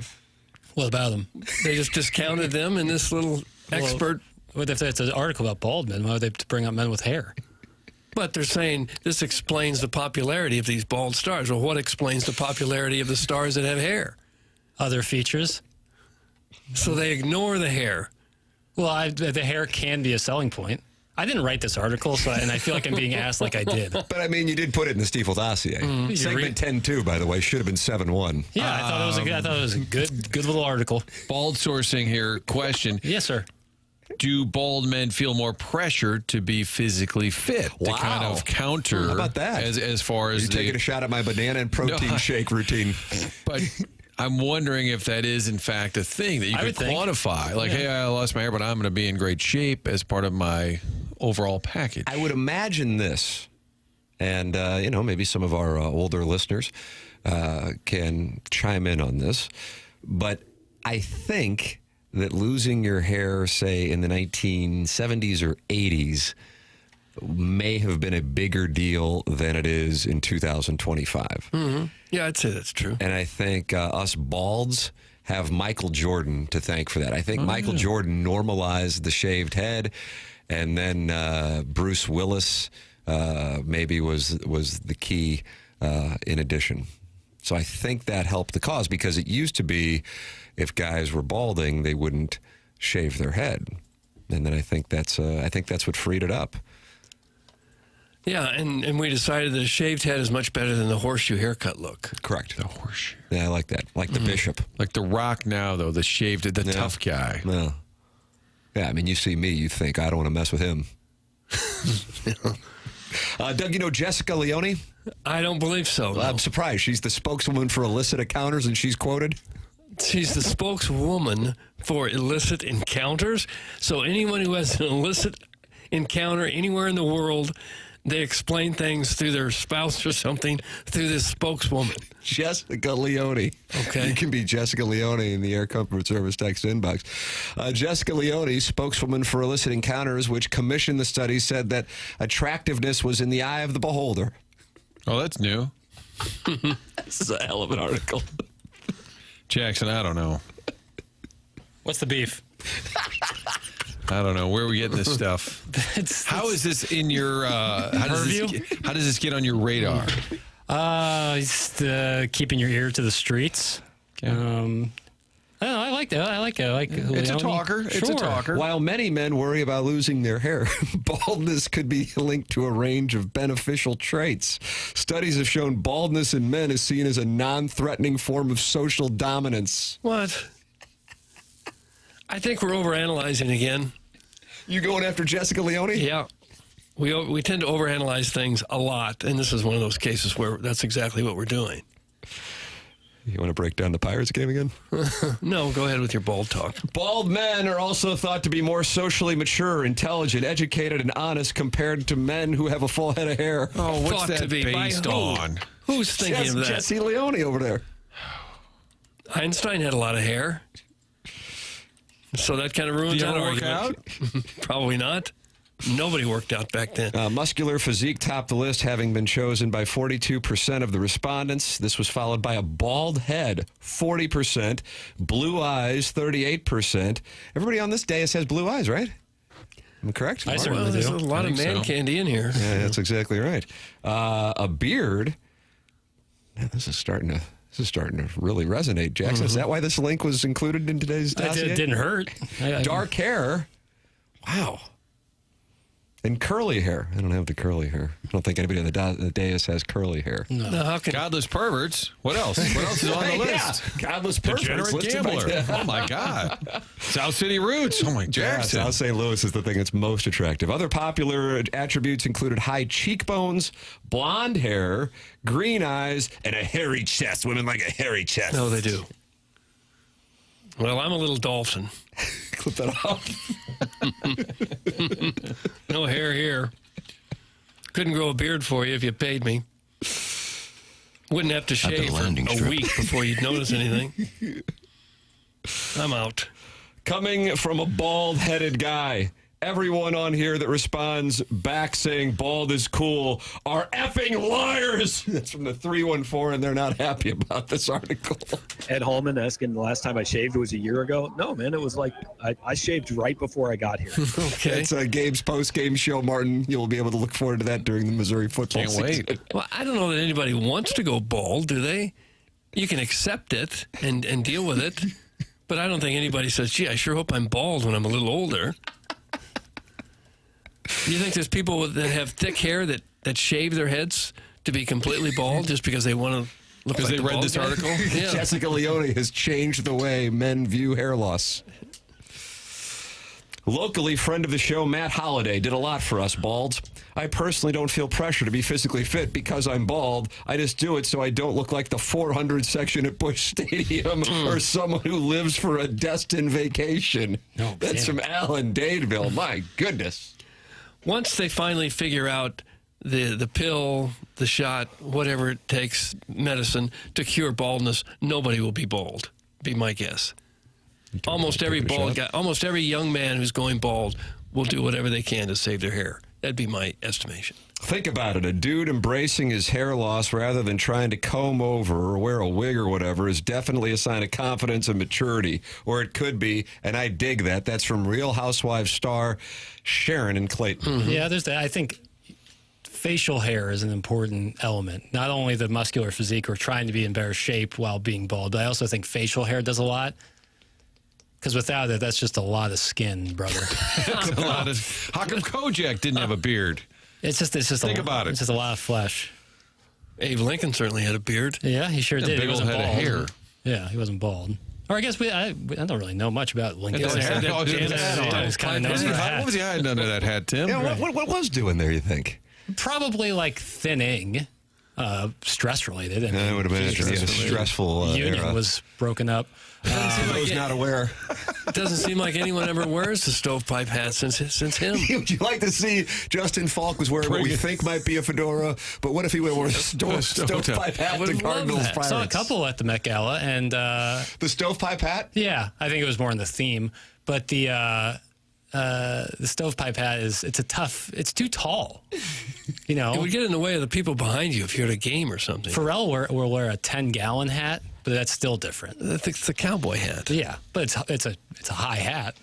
What about them? They just discounted them in this little expert... What if it's an article about bald men? Why would they bring up men with hair? But they're saying this explains the popularity of these bald stars. Well, what explains the popularity of the stars that have hair? Other features. So they ignore the hair. Well, the hair can be a selling point. I didn't write this article, and I feel like I'm being asked like I did. But, I mean, you did put it in the Stiefel dossier. Segment 10-2, by the way, should have been 7-1. Yeah, I thought it was a good little article. Bald sourcing here. Question. Yes, sir. Do bald men feel more pressure to be physically fit to kind of counter? How about that? As far as you're taking a shot at my banana and protein shake routine. But I'm wondering if that is in fact a thing that you could quantify. Like, hey, I lost my hair, but I'm going to be in great shape as part of my overall package. I would imagine this, and maybe some of our older listeners can chime in on this, but I think that losing your hair, say, in the 1970s or 80s may have been a bigger deal than it is in 2025. Mm-hmm. Yeah, I'd say that's true. And I think us balds have Michael Jordan to thank for that. I think Michael Jordan normalized the shaved head, and then Bruce Willis maybe was the key in addition. So I think that helped the cause, because it used to be if guys were balding, they wouldn't shave their head. And then I think that's what freed it up. Yeah, and we decided that a shaved head is much better than the horseshoe haircut look. Correct. The horseshoe. Yeah, I like that. Like the Bishop. Like The Rock now, though, the shaved, the tough guy. Well, yeah, I mean, you see me, you think, I don't want to mess with him. Doug, you know Jessica Leone? I don't believe so. Well, I'm surprised. She's the spokeswoman for illicit encounters, and she's quoted. She's the spokeswoman for illicit encounters. So anyone who has an illicit encounter anywhere in the world, they explain things through their spouse or something through this spokeswoman. Jessica Leone. Okay. You can be Jessica Leone in the Air Comfort Service text inbox. Jessica Leone, spokeswoman for illicit encounters, which commissioned the study, said that attractiveness was in the eye of the beholder. Oh, that's new. This is a hell of an article. Jackson, I don't know. What's the beef? I don't know. Where are we getting this stuff? How is this in your how does this get on your radar? Keeping your ear to the streets. Okay. I like that. I like it. It's a talker. It's a talker. While many men worry about losing their hair, baldness could be linked to a range of beneficial traits. Studies have shown baldness in men is seen as a non-threatening form of social dominance. What? I think we're overanalyzing again. You going after Jessica Leone? Yeah. We tend to overanalyze things a lot, and this is one of those cases where that's exactly what we're doing. You want to break down the Pirates game again? No, go ahead with your bald talk. Bald men are also thought to be more socially mature, intelligent, educated, and honest compared to men who have a full head of hair. Oh, what's Thought that to be based by who? on? Who's thinking of that? Jesse Leone over there. Einstein had a lot of hair. So that kind of ruins Do you that ever work argument. Probably not. Nobody worked out back then. Muscular physique topped the list, having been chosen by 42% of the respondents. This was followed by a bald head, 40%, blue eyes, 38%. Everybody on this dais has blue eyes, right? Am I correct? I certainly There's do. a lot of man candy in here. Yeah, that's exactly right. A beard. Man, this is starting to really resonate, Jackson. Is that why this link was included in today's dossier? It didn't hurt. Dark hair. Wow. And curly hair. I don't have the curly hair. I don't think anybody on the dais has curly hair. No, how can Godless perverts. What else? What else is on the list? Yeah. Godless perverts. Degenerate listed by- gambler. Oh, my God. South City Roots. Oh, my Yeah, Jackson. South St. Louis is the thing that's most attractive. Other popular attributes included high cheekbones, blonde hair, green eyes, and a hairy chest. Women like a hairy chest. No, they do. Well, I'm a little dolphin. Clip that off. No hair here. Couldn't grow a beard for you if you paid me. Wouldn't have to shave for a week before you'd notice anything. I'm out. Coming from a bald-headed guy. Everyone on here that responds back saying bald is cool are effing liars. That's from the 314, and they're not happy about this article. Ed Holman asking the last time I shaved was a year ago. No, man, it was like I shaved right before I got here. Okay. It's Gabe's post-game show, Martin. You'll be able to look forward to that during the Missouri football Can't season. wait. Well, I don't know that anybody wants to go bald, do they? You can accept it and deal with it, but I don't think anybody says, gee, I sure hope I'm bald when I'm a little older. Do you think there's people that have thick hair that shave their heads to be completely bald just because they want to look like Because they read bald this guy? article? Yeah. Jessica Leone has changed the way men view hair loss. Locally, friend of the show, Matt Holliday, did a lot for us balds. I personally don't feel pressure to be physically fit because I'm bald. I just do it so I don't look like the 400 section at Busch Stadium or someone who lives for a destined vacation. Oh, That's damn. from Alan Dadeville. My goodness. Once they finally figure out the pill, the shot, whatever it takes, medicine to cure baldness, nobody will be bald, be my guess. Almost every bald guy, almost every young man who's going bald will do whatever they can to save their hair. That'd be my estimation. Think about it. A dude embracing his hair loss rather than trying to comb over or wear a wig or whatever is definitely a sign of confidence and maturity. Or it could be, and I dig that. That's from Real Housewives star Sharon in Clayton. Yeah, there's that. I think facial hair is an important element. Not only the muscular physique or trying to be in better shape while being bald, but I also think facial hair does a lot. Because without it, that's just a lot of skin, brother. How come Kojak didn't have a beard? It's just Think about it. It's just a lot of flesh. Abe Lincoln certainly had a beard. Yeah, he sure A did. big He old wasn't head of bald. hair. Yeah, he wasn't bald. Or I guess I don't really know much about Lincoln. That hat. That- Oh, that- that hat that on. was kind of What nice. was he hiding under that hat, Tim? Yeah, what was doing there, you think? Probably like thinning, stress related. I mean, It would have been a stressful union era. was broken up. For those not aware. It doesn't seem like anyone ever wears the stovepipe hat since him. Would you like to see Justin Falk was wearing what we think might be a fedora, but what if he would have worn a stovepipe hat Would to love Cardinals that. Pirates? Saw a couple at the Met Gala, and The stovepipe hat? yeah, I think it was more in the theme. But the stovepipe hat it's too tall. You know, It would get in the way of the people behind you if you're at a game or something. Pharrell will wear a 10-gallon hat, but that's still different. It's the cowboy hat. Yeah, but it's a high hat.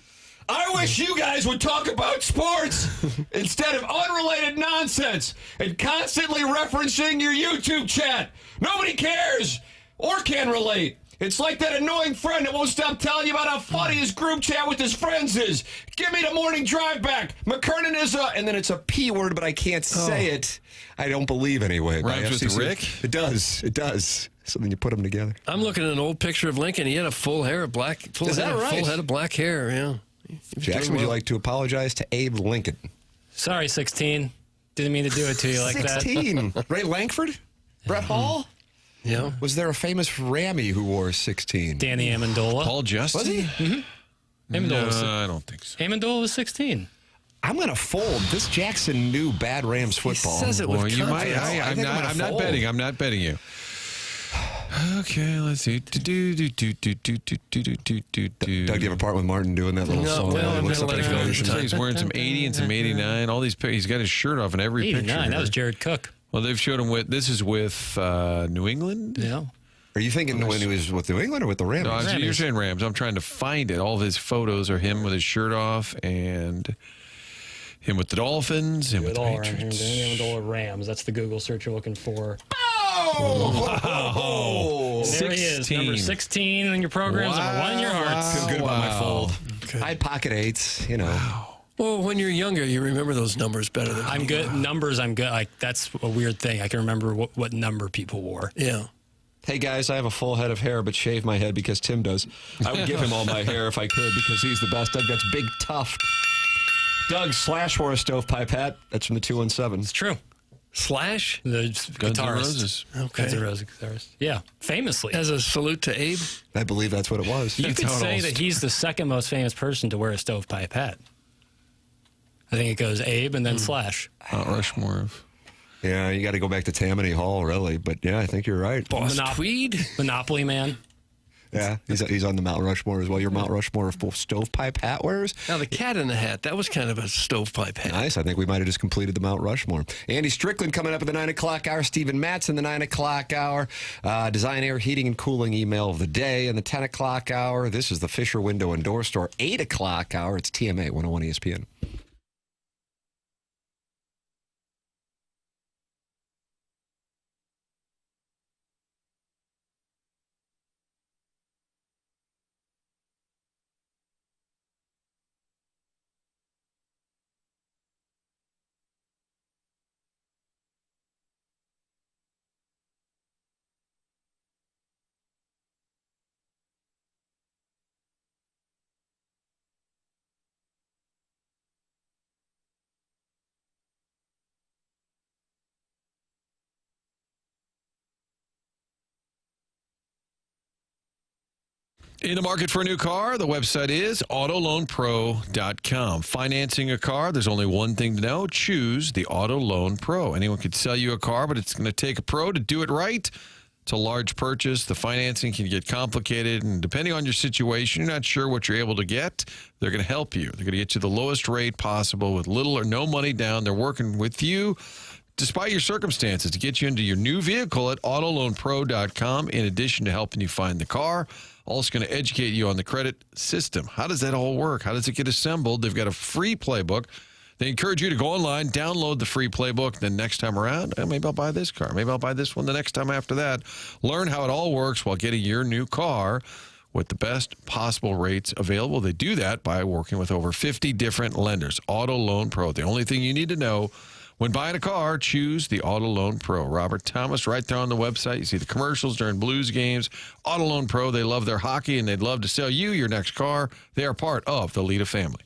I wish you guys would talk about sports instead of unrelated nonsense and constantly referencing your YouTube chat. Nobody cares or can relate. It's like that annoying friend that won't stop telling you about how funny his group chat with his friends is. Give me the morning drive back. McKernan is a... And then it's a P word, but I can't say it. I don't believe anyway. Rhymes with Rick? It does. It does. So then you put them together. I'm looking at an old picture of Lincoln. He had a full head of black hair, yeah. Jackson, would you like to apologize to Abe Lincoln? Sorry, 16. Didn't mean to do it to you like 16. Ray Langford? Brett Hall? Yeah. Was there a famous Rammy who wore 16? Danny Amendola. Paul Justin? Was he? Mm-hmm. Amendola I don't think so. Amendola was 16. I'm going to fold. This Jackson knew bad Rams football. He says it with you might. confidence. I'm not betting. I'm not betting you. Okay, let's see. Doug, do you have a part with Martin doing that little song? well, I'm Looks gonna up let at it go the this version. time. He's wearing some 80 and some 89. All these pictures. He's got his shirt off in every 89. picture. That was Jared Cook. Well, they've showed him with. This is with New England. Yeah. Are you thinking when he was with New England or with the Rams? No, you're saying Rams. I'm trying to find it. All of his photos are him with his shirt off and him with the Dolphins, him with the Patriots. Danny Amendola Rams. That's the Google search you're looking for. Oh! And there he is, number 16 in your programs, number 1 in your hearts. Feel good about my fold. I had pocket eights, you know. Well, when you're younger, you remember those numbers better than I'm good. Numbers, I'm good. Like, that's a weird thing. I can remember what number people wore. Yeah. Hey, guys, I have a full head of hair, but shave my head because Tim does. I would give him all my hair if I could because he's the best. Doug, that's big tuft. Doug / wore a stovepipe hat. That's from the 217. It's true. Slash? The Guns N' guitarist. Roses. Okay. Guns N' Roses guitarist. Yeah, famously. As a salute to Abe? I believe that's what it was. You could say that he's the second most famous person to wear a stovepipe hat. I think it goes Abe and then Slash. Mount Rushmore of. Yeah, you got to go back to Tammany Hall, really. But yeah, I think you're right. Boss Tweed? Monopoly Man. Yeah, he's on the Mount Rushmore as well. Your Mount Rushmore of full stovepipe hat wearers. Now, the cat in the hat, that was kind of a stovepipe hat. Nice. I think we might have just completed the Mount Rushmore. Andy Strickland coming up at the 9 o'clock hour. Stephen Matz in the 9 o'clock hour. Design, Air, Heating, and Cooling email of the day in the 10 o'clock hour. This is the Fisher Window and Door Store. 8 o'clock hour. It's TMA 101 ESPN. In the market for a new car, the website is autoloanpro.com. Financing a car, there's only one thing to know. Choose the Auto Loan Pro. Anyone could sell you a car, but it's going to take a pro to do it right. It's a large purchase. The financing can get complicated, and depending on your situation, you're not sure what you're able to get. They're going to help you. They're going to get you the lowest rate possible with little or no money down. They're working with you despite your circumstances to get you into your new vehicle at autoloanpro.com. In addition to helping you find the car, also going to educate you on the credit system. How does that all work? How does it get assembled? They've got a free playbook. They encourage you to go online, download the free playbook. Then next time around, maybe I'll buy this car. Maybe I'll buy this one the next time after that. Learn how it all works while getting your new car with the best possible rates available. They do that by working with over 50 different lenders. Auto Loan Pro. The only thing you need to know when buying a car, choose the Auto Loan Pro. Robert Thomas, right there on the website. You see the commercials during Blues games. Auto Loan Pro, they love their hockey, and they'd love to sell you your next car. They are part of the Lita family.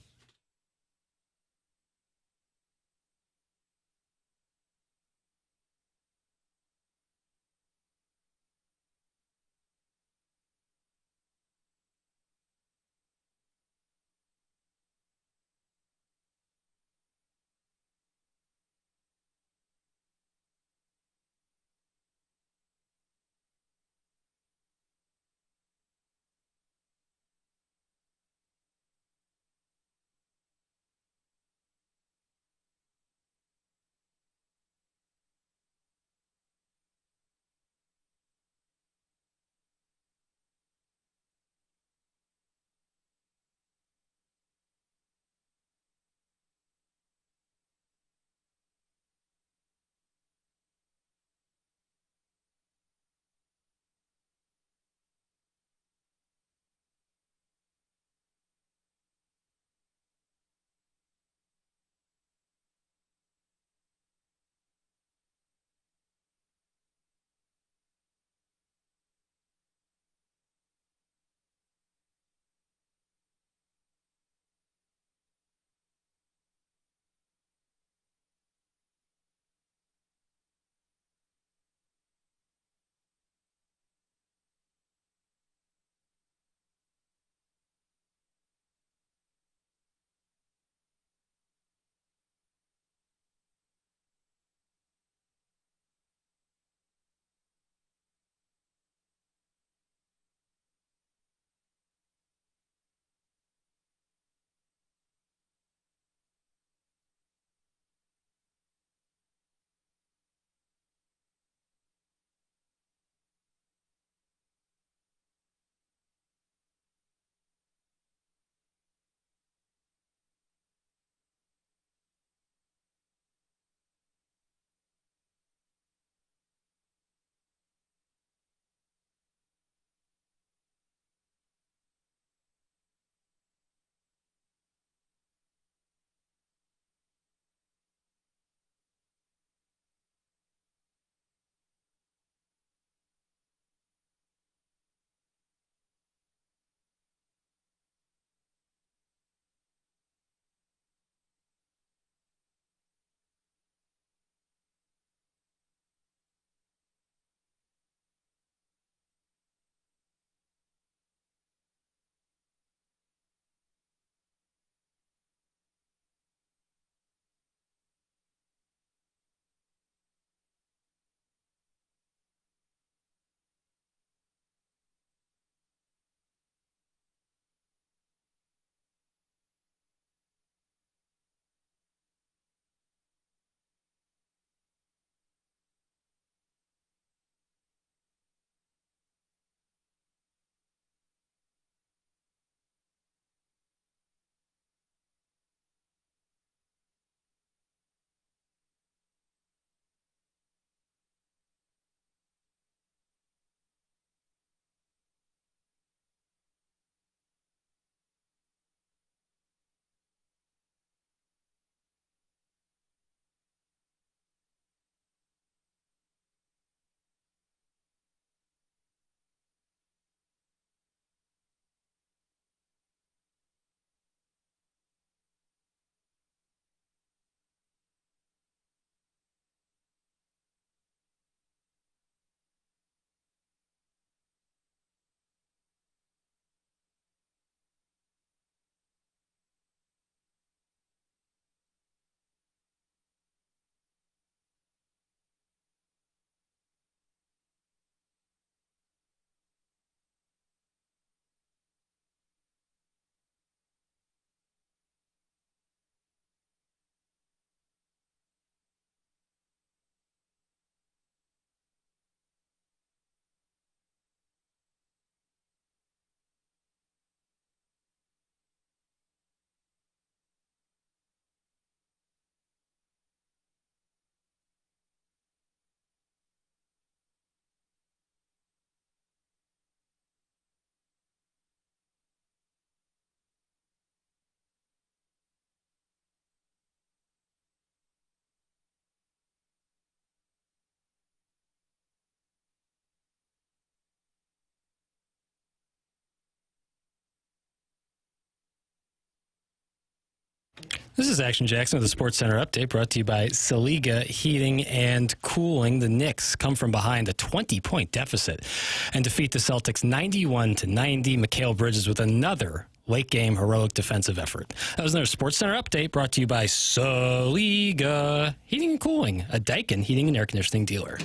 This is Action Jackson with the Sports Center update brought to you by Saliga Heating and Cooling. The Knicks come from behind a 20-point deficit and defeat the Celtics 91-90. Mikal Bridges with another late-game heroic defensive effort. That was another Sports Center update brought to you by Saliga Heating and Cooling, a Daikin heating and air conditioning dealer.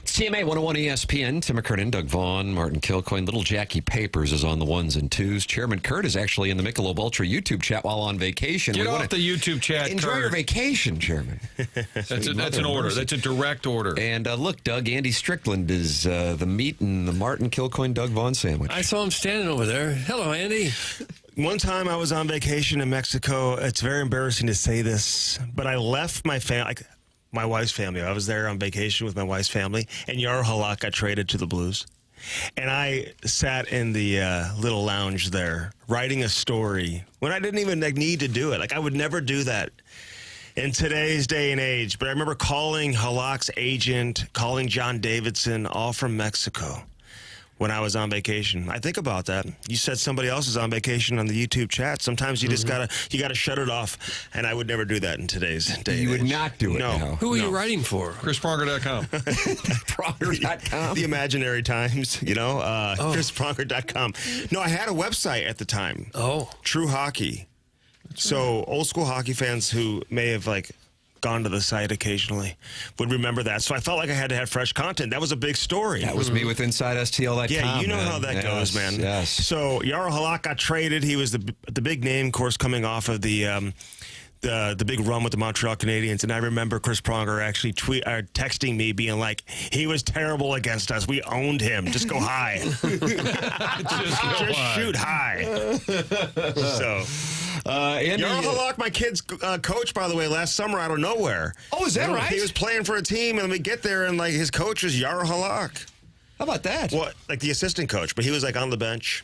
TMA 101 ESPN, Tim McKernan, Doug Vaughn, Martin Kilcoyne. Little Jackie Papers is on the ones and twos. Chairman Kurt is actually in the Michelob Ultra YouTube chat while on vacation. Get off the YouTube chat, Enjoy Kurt. your vacation, Chairman. That's an order. That's a direct order. And look, Doug, Andy Strickland is the meat and the Martin Kilcoyne, Doug Vaughn sandwich. I saw him standing over there. Hello, Andy. One time I was on vacation in Mexico. It's very embarrassing to say this, but I left my family. My wife's family. I was there on vacation with my wife's family, and Yaro Halak got traded to the Blues. And I sat in the little lounge there writing a story when I didn't even need to do it. Like, I would never do that in today's day and age. But I remember calling Halak's agent, calling John Davidson, all from Mexico, when I was on vacation. I think about that. You said somebody else is on vacation on the YouTube chat. Sometimes you just gotta shut it off, and I would never do that in today's day. You would not do it. No. Now. Who are you writing for? ChrisPronger.com. Pronger.com. The Imaginary Times, ChrisPronger.com. No, I had a website at the time. Oh. True Hockey. So old school hockey fans who may have gone to the site occasionally would remember that. So I felt like I had to have fresh content. That was a big story. That was me with InsideSTL.com. Yeah, you know how that goes, man. Yes. So Yaro Halak got traded. He was the big name, of course, coming off of the big run with the Montreal Canadiens. And I remember Chris Pronger actually texting me being like, he was terrible against us. We owned him. Just go high. Just shoot high. So... Andy, Yaro Halak, my kid's coach, by the way, last summer out of nowhere. Oh, is that right? He was playing for a team, and we get there, and his coach was Yaro Halak. How about that? Well, the assistant coach, but he was on the bench.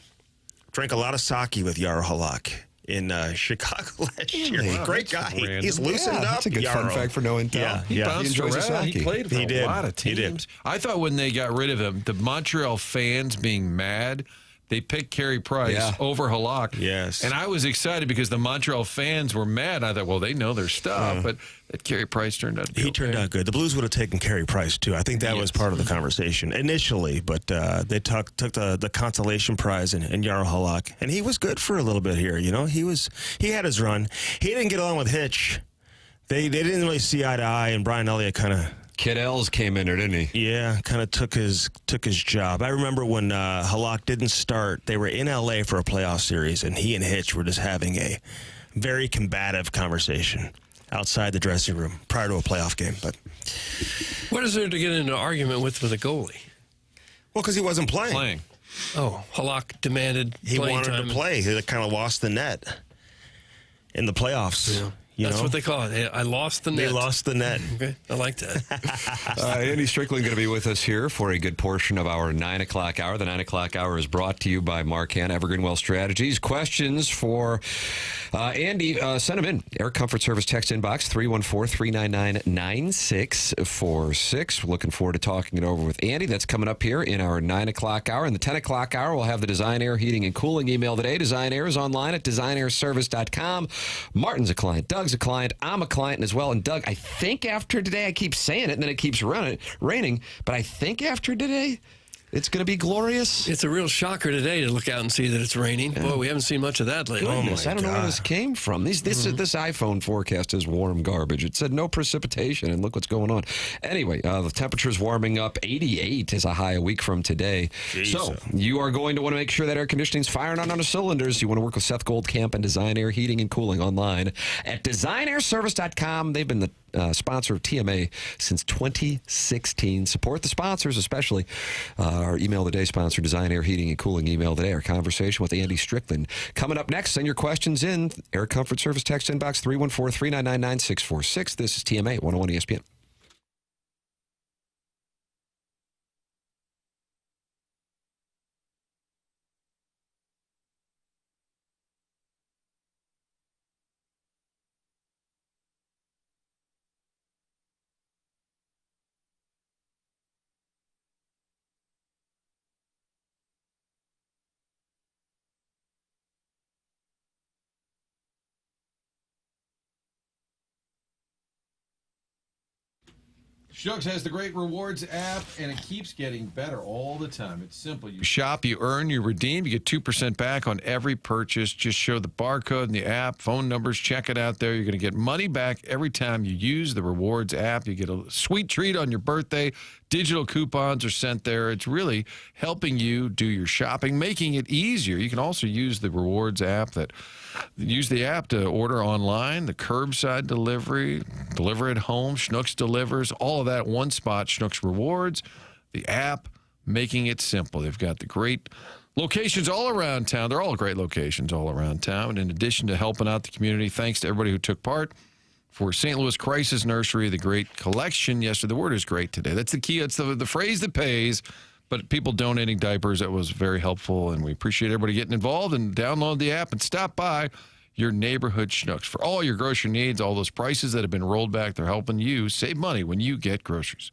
Drank a lot of sake with Yaro Halak in Chicago last year. Wow, Great guy. random. He's loosened up. That's a good fun fact for no intel. Yeah, He bounced enjoys his around. hockey. He played for He a did. lot of He teams. did. I thought when they got rid of him, the Montreal fans being mad, they picked Carey Price over Halak. Yes. And I was excited because the Montreal fans were mad. I thought, well, they know their stuff, but that Carey Price turned out to be He okay. turned out good. The Blues would have taken Carey Price, too. I think that was part of the conversation initially, but they took the consolation prize in Yaro Halak, and he was good for a little bit here. He had his run. He didn't get along with Hitch. They didn't really see eye to eye, and Brian Elliott kind of... Kid Els came in there, didn't he? Yeah, kind of took his job. I remember when Halak didn't start, they were in L.A. for a playoff series, and he and Hitch were just having a very combative conversation outside the dressing room prior to a playoff game. But What is there to get into an argument with a goalie? well, because he wasn't playing. Oh, Halak demanded He playing wanted time. to play. He kind of lost the net in the playoffs. Yeah. That's what they call it. I lost the net. They lost the net. Okay, I like that. Andy Strickland going to be with us here for a good portion of our 9 o'clock hour. The 9 o'clock hour is brought to you by Mark Han, Evergreen Wealth Strategies. Questions for Andy, send them in. Air Comfort Service text inbox, 314-399-9646. We're looking forward to talking it over with Andy. That's coming up here in our 9 o'clock hour. In the 10 o'clock hour, we'll have the Design Air Heating and Cooling email today. Design Air is online at designairservice.com. Martin's a client. Doug's a client. I'm a client as well. And Doug, I think after today, I keep saying it, and then it keeps raining, but I think after today, it's going to be glorious. It's a real shocker today to look out and see that it's raining. Boy, we haven't seen much of that lately. Goodness, I don't know where this came from. This iPhone forecast is warm garbage. It said no precipitation, and look what's going on. Anyway, the temperature's warming up. 88 is a high a week from today. Jeez. So you are going to want to make sure that air conditioning's firing on cylinders. You want to work with Seth Goldcamp and Design Air Heating and Cooling online at designairservice.com. They've been the sponsor of TMA since 2016. Support the sponsors, especially our email today sponsor, Design Air Heating and Cooling email today. Our conversation with Andy Strickland. Coming up next, send your questions in. Air Comfort Service text inbox 314-399-9646. This is TMA 101 ESPN. Schnucks has the great rewards app, and it keeps getting better all the time. It's simple. You shop, you earn, you redeem, you get 2% back on every purchase. Just show the barcode in the app, phone numbers, check it out there. You're going to get money back every time you use the rewards app. You get a sweet treat on your birthday. Digital coupons are sent there. It's really helping you do your shopping, making it easier. You can also use the rewards app use the app to order online, the curbside delivery, deliver at home, Schnucks delivers, all of that one spot, Schnucks Rewards, the app, making it simple. They've got the great locations all around town. They're all great locations all around town. And in addition to helping out the community, thanks to everybody who took part for St. Louis Crisis Nursery, the great collection. Yesterday, the word is great today. That's the key. It's the phrase that pays. But people donating diapers, that was very helpful, and we appreciate everybody getting involved. And download the app and stop by your neighborhood Schnucks. For all your grocery needs, all those prices that have been rolled back, they're helping you save money when you get groceries.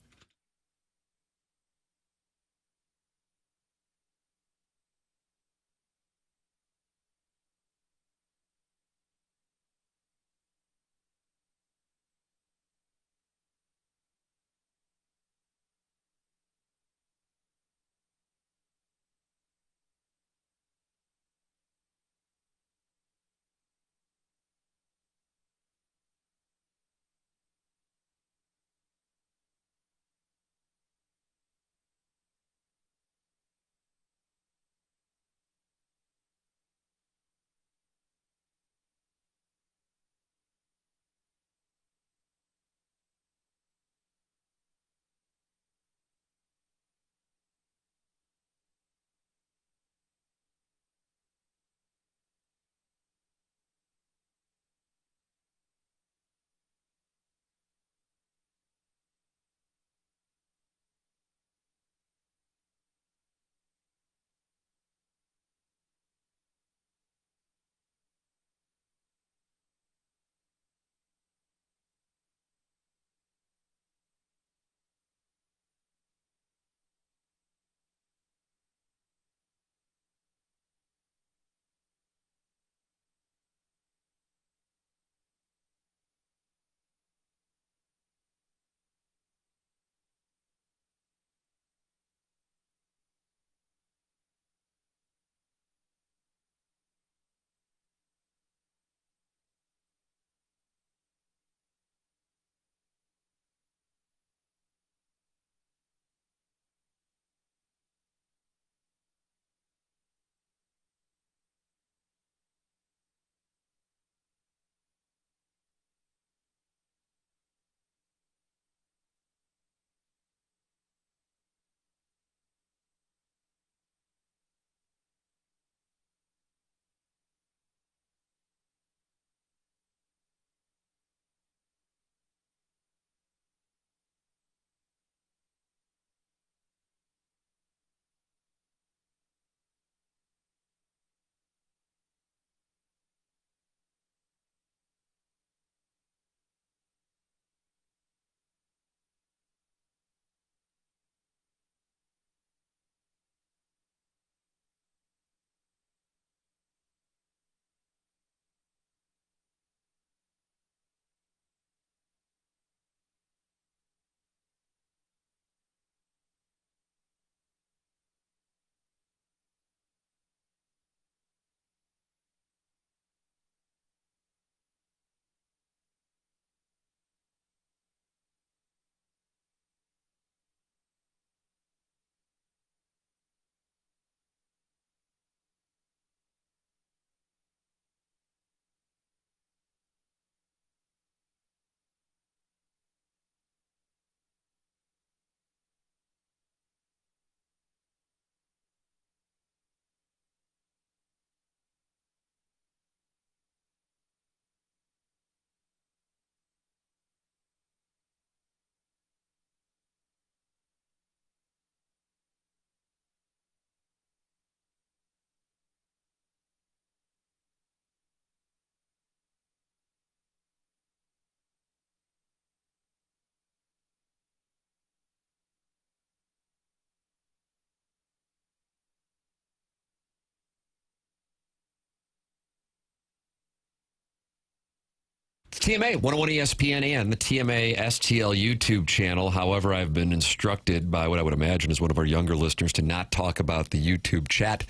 TMA, 101 ESPN and the TMA STL YouTube channel. However, I've been instructed by what I would imagine is one of our younger listeners to not talk about the YouTube chat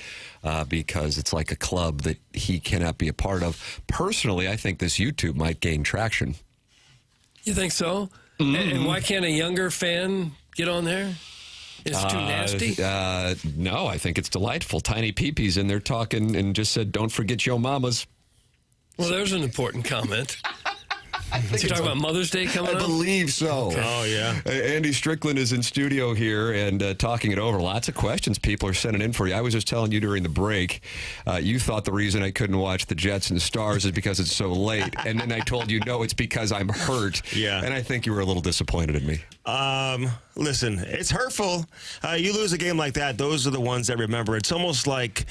because it's like a club that he cannot be a part of. Personally, I think this YouTube might gain traction. You think so? And why can't a younger fan get on there? It's too nasty? No, I think it's delightful. Tiny Peepee's in there talking and just said, don't forget your mamas. Well, there's an important comment. Is he talking about Mother's Day coming up? I believe so. Okay. Oh, yeah. Andy Strickland is in studio here and talking it over. Lots of questions people are sending in for you. I was just telling you during the break, you thought the reason I couldn't watch the Jets and Stars is because it's so late. And then I told you, no, it's because I'm hurt. Yeah. And I think you were a little disappointed in me. Listen, it's hurtful. You lose a game like that, those are the ones that remember. It's almost like...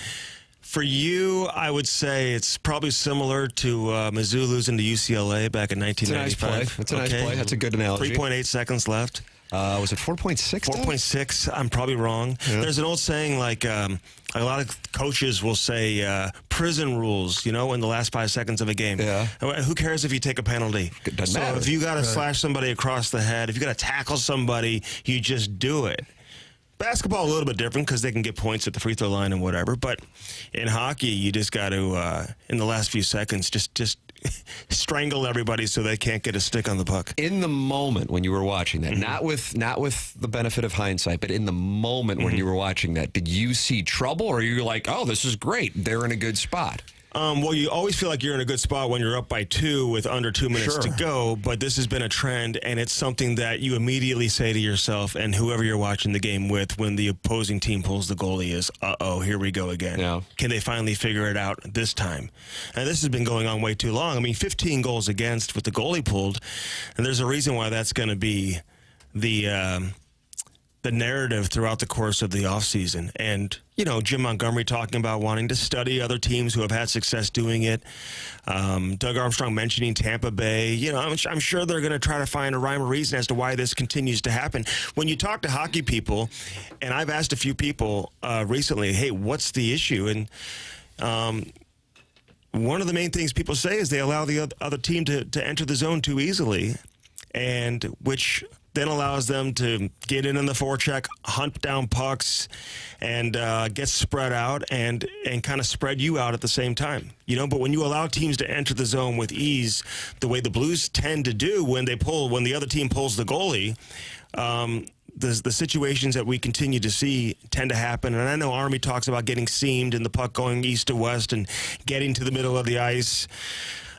For you, I would say it's probably similar to Mizzou losing to UCLA back in 1995. That's a nice play. That's a good analogy. 3.8 seconds left. Was it 4.6? 4.6. I'm probably wrong. Yeah. There's an old saying like a lot of coaches will say prison rules, in the last 5 seconds of a game. Yeah. Who cares if you take a penalty? It doesn't so matter. if you got to slash somebody across the head, if you got to tackle somebody, you just do it. Basketball a little bit different because they can get points at the free throw line and whatever. But in hockey, you just got to, in the last few seconds, just strangle everybody so they can't get a stick on the puck. In the moment when you were watching that, not with the benefit of hindsight, but in the moment when you were watching that, did you see trouble or you were like, oh, this is great, they're in a good spot? Well, you always feel like you're in a good spot when you're up by 2 with under 2 minutes to go, but this has been a trend, and it's something that you immediately say to yourself and whoever you're watching the game with when the opposing team pulls the goalie is, uh-oh, here we go again. Yeah. Can they finally figure it out this time? And this has been going on way too long. I mean, 15 goals against with the goalie pulled, and there's a reason why that's going to be the narrative throughout the course of the offseason. And, Jim Montgomery talking about wanting to study other teams who have had success doing it. Doug Armstrong mentioning Tampa Bay. I'm sure they're going to try to find a rhyme or reason as to why this continues to happen. When you talk to hockey people, and I've asked a few people recently, hey, what's the issue? And one of the main things people say is they allow the other team to enter the zone too easily, and which then allows them to get in the forecheck, hunt down pucks, and get spread out and kind of spread you out at the same time. But when you allow teams to enter the zone with ease, the way the Blues tend to do when the other team pulls the goalie, the situations that we continue to see tend to happen. And I know Army talks about getting seamed and the puck going east to west and getting to the middle of the ice.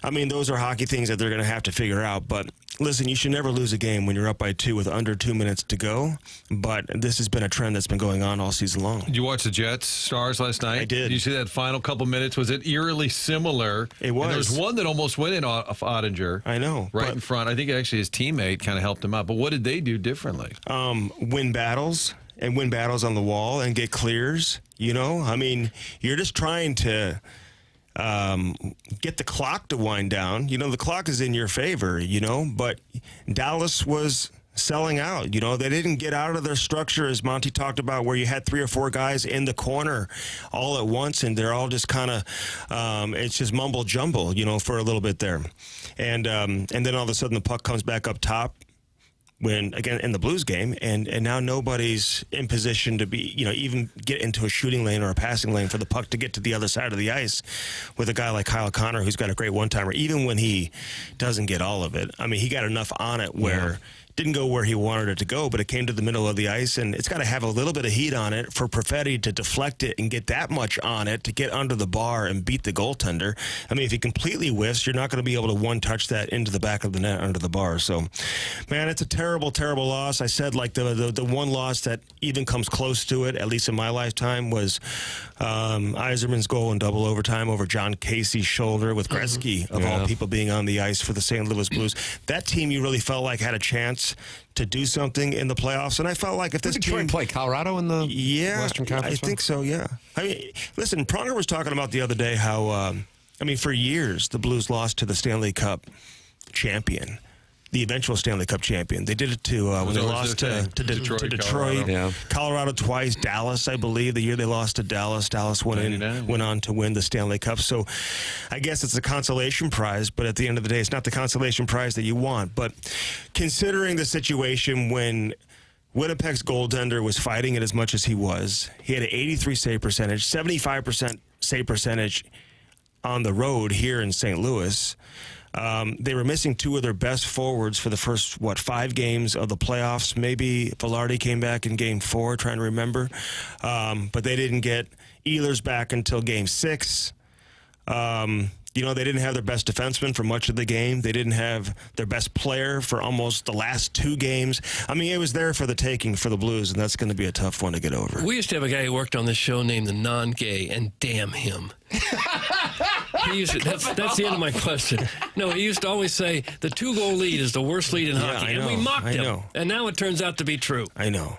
I mean, those are hockey things that they're going to have to figure out. But listen, you should never lose a game when you're up by 2 with under 2 minutes to go. But this has been a trend that's been going on all season long. Did you watch the Jets Stars last night? I did. Did you see that final couple minutes? Was it eerily similar? It was. And there was one that almost went in off Ottinger. I know. Right in front. I think actually his teammate kind of helped him out. But what did they do differently? Win battles and win battles on the wall and get clears. I mean, you're just trying to get the clock to wind down. The clock is in your favor, but Dallas was selling out. They didn't get out of their structure, as Monty talked about, where you had 3 or 4 guys in the corner all at once, and they're all just kind of, it's just mumble jumble, for a little bit there. And then all of a sudden the puck comes back up top. When again in the Blues game, and now nobody's in position to be, even get into a shooting lane or a passing lane for the puck to get to the other side of the ice with a guy like Kyle Connor, who's got a great one-timer, even when he doesn't get all of it. I mean, he got enough on it where didn't go where he wanted it to go, but it came to the middle of the ice, and it's got to have a little bit of heat on it for Perfetti to deflect it and get that much on it to get under the bar and beat the goaltender. I mean, if he completely whiffs, you're not going to be able to one-touch that into the back of the net under the bar. So, man, it's a terrible, terrible loss. I said, like, the one loss that even comes close to it, at least in my lifetime, was Yzerman's goal in double overtime over John Casey's shoulder with Gretzky, of all people, being on the ice for the St. Louis Blues. That team you really felt like had a chance to do something in the playoffs, and I felt like if this team play Colorado in the Western Conference, I think so. Yeah, I mean, listen, Pronger was talking about the other day how for years the Blues lost to the Stanley Cup champion. the eventual Stanley Cup champion. They did it to when they lost to Detroit. Colorado. Colorado twice, Dallas, I believe, the year they lost to Dallas. Dallas went on to win the Stanley Cup. So I guess it's a consolation prize, but at the end of the day, it's not the consolation prize that you want. But considering the situation when Winnipeg's goaltender was fighting it as much as he was, he had an 83 save percentage, 75% save percentage on the road here in St. Louis. They were missing two of their best forwards for the first, 5 games of the playoffs. Maybe Velarde came back in game 4, trying to remember. But they didn't get Ehlers back until game 6. They didn't have their best defenseman for much of the game. They didn't have their best player for almost the last 2 games. I mean, it was there for the taking for the Blues, and that's going to be a tough one to get over. We used to have a guy who worked on this show named the Non-Gay, and damn him. That's the end of my question. No, he used to always say the 2-goal lead is the worst lead in hockey, and we mocked him. And now it turns out to be true. I know.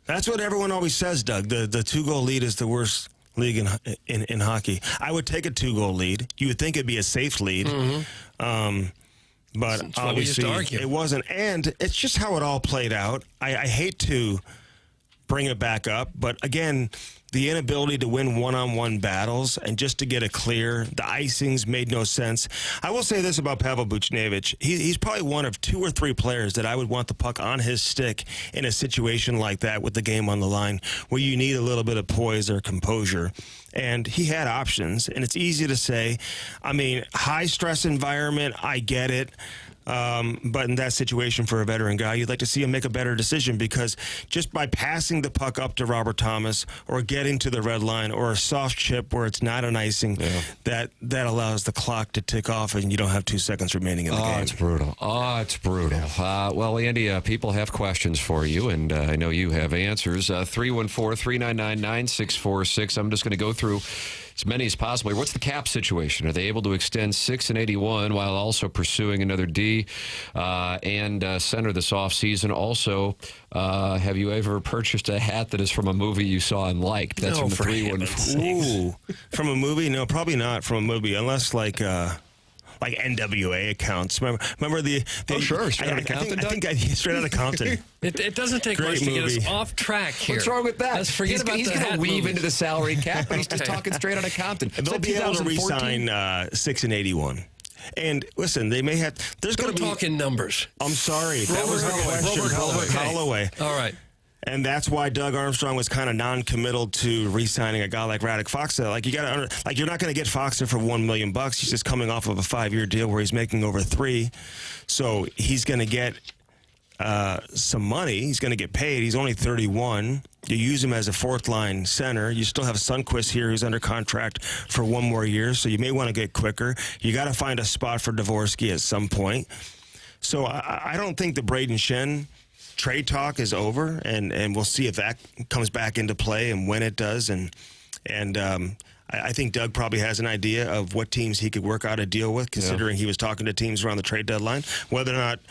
That's what everyone always says, Doug. The 2-goal lead is the worst league in hockey. I would take a 2-goal lead. You would think it'd be a safe lead. Mm-hmm. But obviously it wasn't. And it's just how it all played out. I hate to bring it back up, but again, the inability to win one-on-one battles and just to get it clear, the icings made no sense. I will say this about Pavel Buchnevich. He's probably one of 2 or 3 players that I would want the puck on his stick in a situation like that with the game on the line where you need a little bit of poise or composure. And he had options, and it's easy to say. I mean, high-stress environment, I get it. But in that situation for a veteran guy, you'd like to see him make a better decision, because just by passing the puck up to Robert Thomas or getting to the red line or a soft chip where it's not an icing, that allows the clock to tick off and you don't have 2 seconds remaining in the game. It's brutal. It's brutal. Well, Andy, people have questions for you, and I know you have answers. 314-399-9646. I'm just going to go through as many as possible. What's the cap situation? Are they able to extend $6 and $81 while also pursuing another D and center this offseason? Also, have you ever purchased a hat that is from a movie you saw and liked? That's from the 314. From a movie? No, probably not from a movie, unless like NWA accounts. Remember the sure, Straight Outta Compton. I think Straight Outta Compton. It doesn't take much to get us off track here. What's wrong with that? Let's forget about he's the going to weave movies. into the salary cap, but he's just talking Straight Outta Compton. They'll be able to re-sign 6 and 81. And listen, they may have. There's going to be talking numbers. I'm sorry, that was the question. Robert Holloway. All right. And that's why Doug Armstrong was kind of non-committal to re-signing a guy like Radek Faksa. Like you're not going to get Faksa for $1 million. He's just coming off of a 5-year deal where he's making over 3, so he's going to get some money. He's going to get paid. He's only 31. You use him as a 4th-line center. You still have Sundqvist here who's under contract for 1 more year, so you may want to get quicker. You got to find a spot for Dvorsky at some point. So I don't think the Braden Shen trade talk is over, and we'll see if that comes back into play and when it does. And I think Doug probably has an idea of what teams he could work out a deal with, considering he was talking to teams around the trade deadline. Whether or not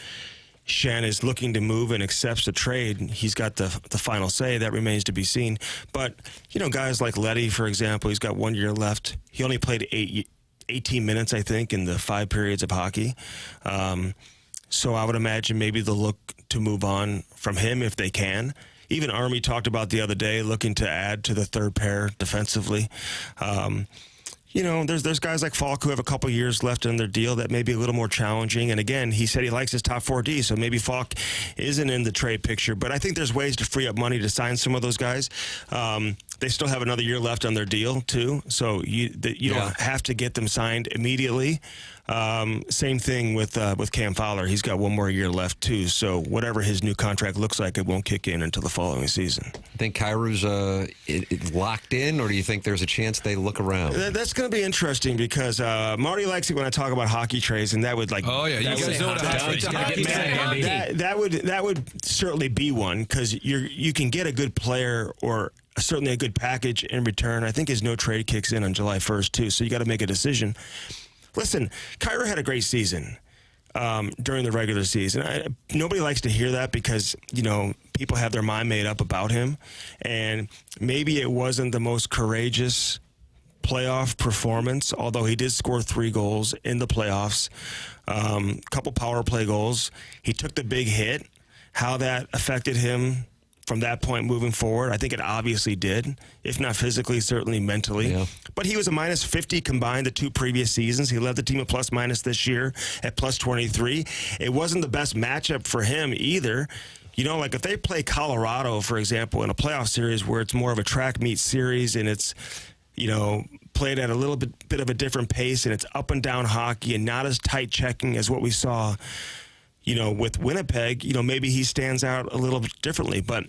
Shen is looking to move and accepts the trade, he's got the final say. That remains to be seen. But, guys like Leddy, for example, he's got 1 year left. He only played 18 minutes, I think, in the 5 periods of hockey. So I would imagine maybe they'll look to move on from him if they can. Even Army talked about the other day looking to add to the 3rd pair defensively. There's guys like Falk who have a couple years left in their deal that may be a little more challenging. And again, he said he likes his top 4D, so maybe Falk isn't in the trade picture. But I think there's ways to free up money to sign some of those guys. They still have another year left on their deal, too. So you don't have to get them signed immediately. Same thing with Cam Fowler. He's got 1 more year left, too. So whatever his new contract looks like, it won't kick in until the following season. Think Kairu's locked in, or do you think there's a chance they look around? That's going to be interesting, because Marty likes it when I talk about hockey trades, and that would like. Oh yeah, you guys know what that would certainly be one, because you can get a good player or certainly a good package in return. I think his no trade kicks in on July 1st too, so you got to make a decision. Listen, Kairu had a great season during the regular season. Nobody likes to hear that, because people have their mind made up about him, and maybe it wasn't the most courageous playoff performance, although he did score 3 goals in the playoffs, couple power play goals. He took the big hit. How that affected him from that point moving forward, I think it obviously did, if not physically, certainly mentally. Yeah. But he was a minus 50 combined the 2 previous seasons. He led the team at plus minus this year at plus 23. It wasn't the best matchup for him either. You know, like if they play Colorado, for example, in a playoff series where it's more of a track meet series and it's, you know, played at a little bit of a different pace and it's up and down hockey and not as tight checking as what we saw, you know, with Winnipeg, you know, maybe he stands out a little bit differently. But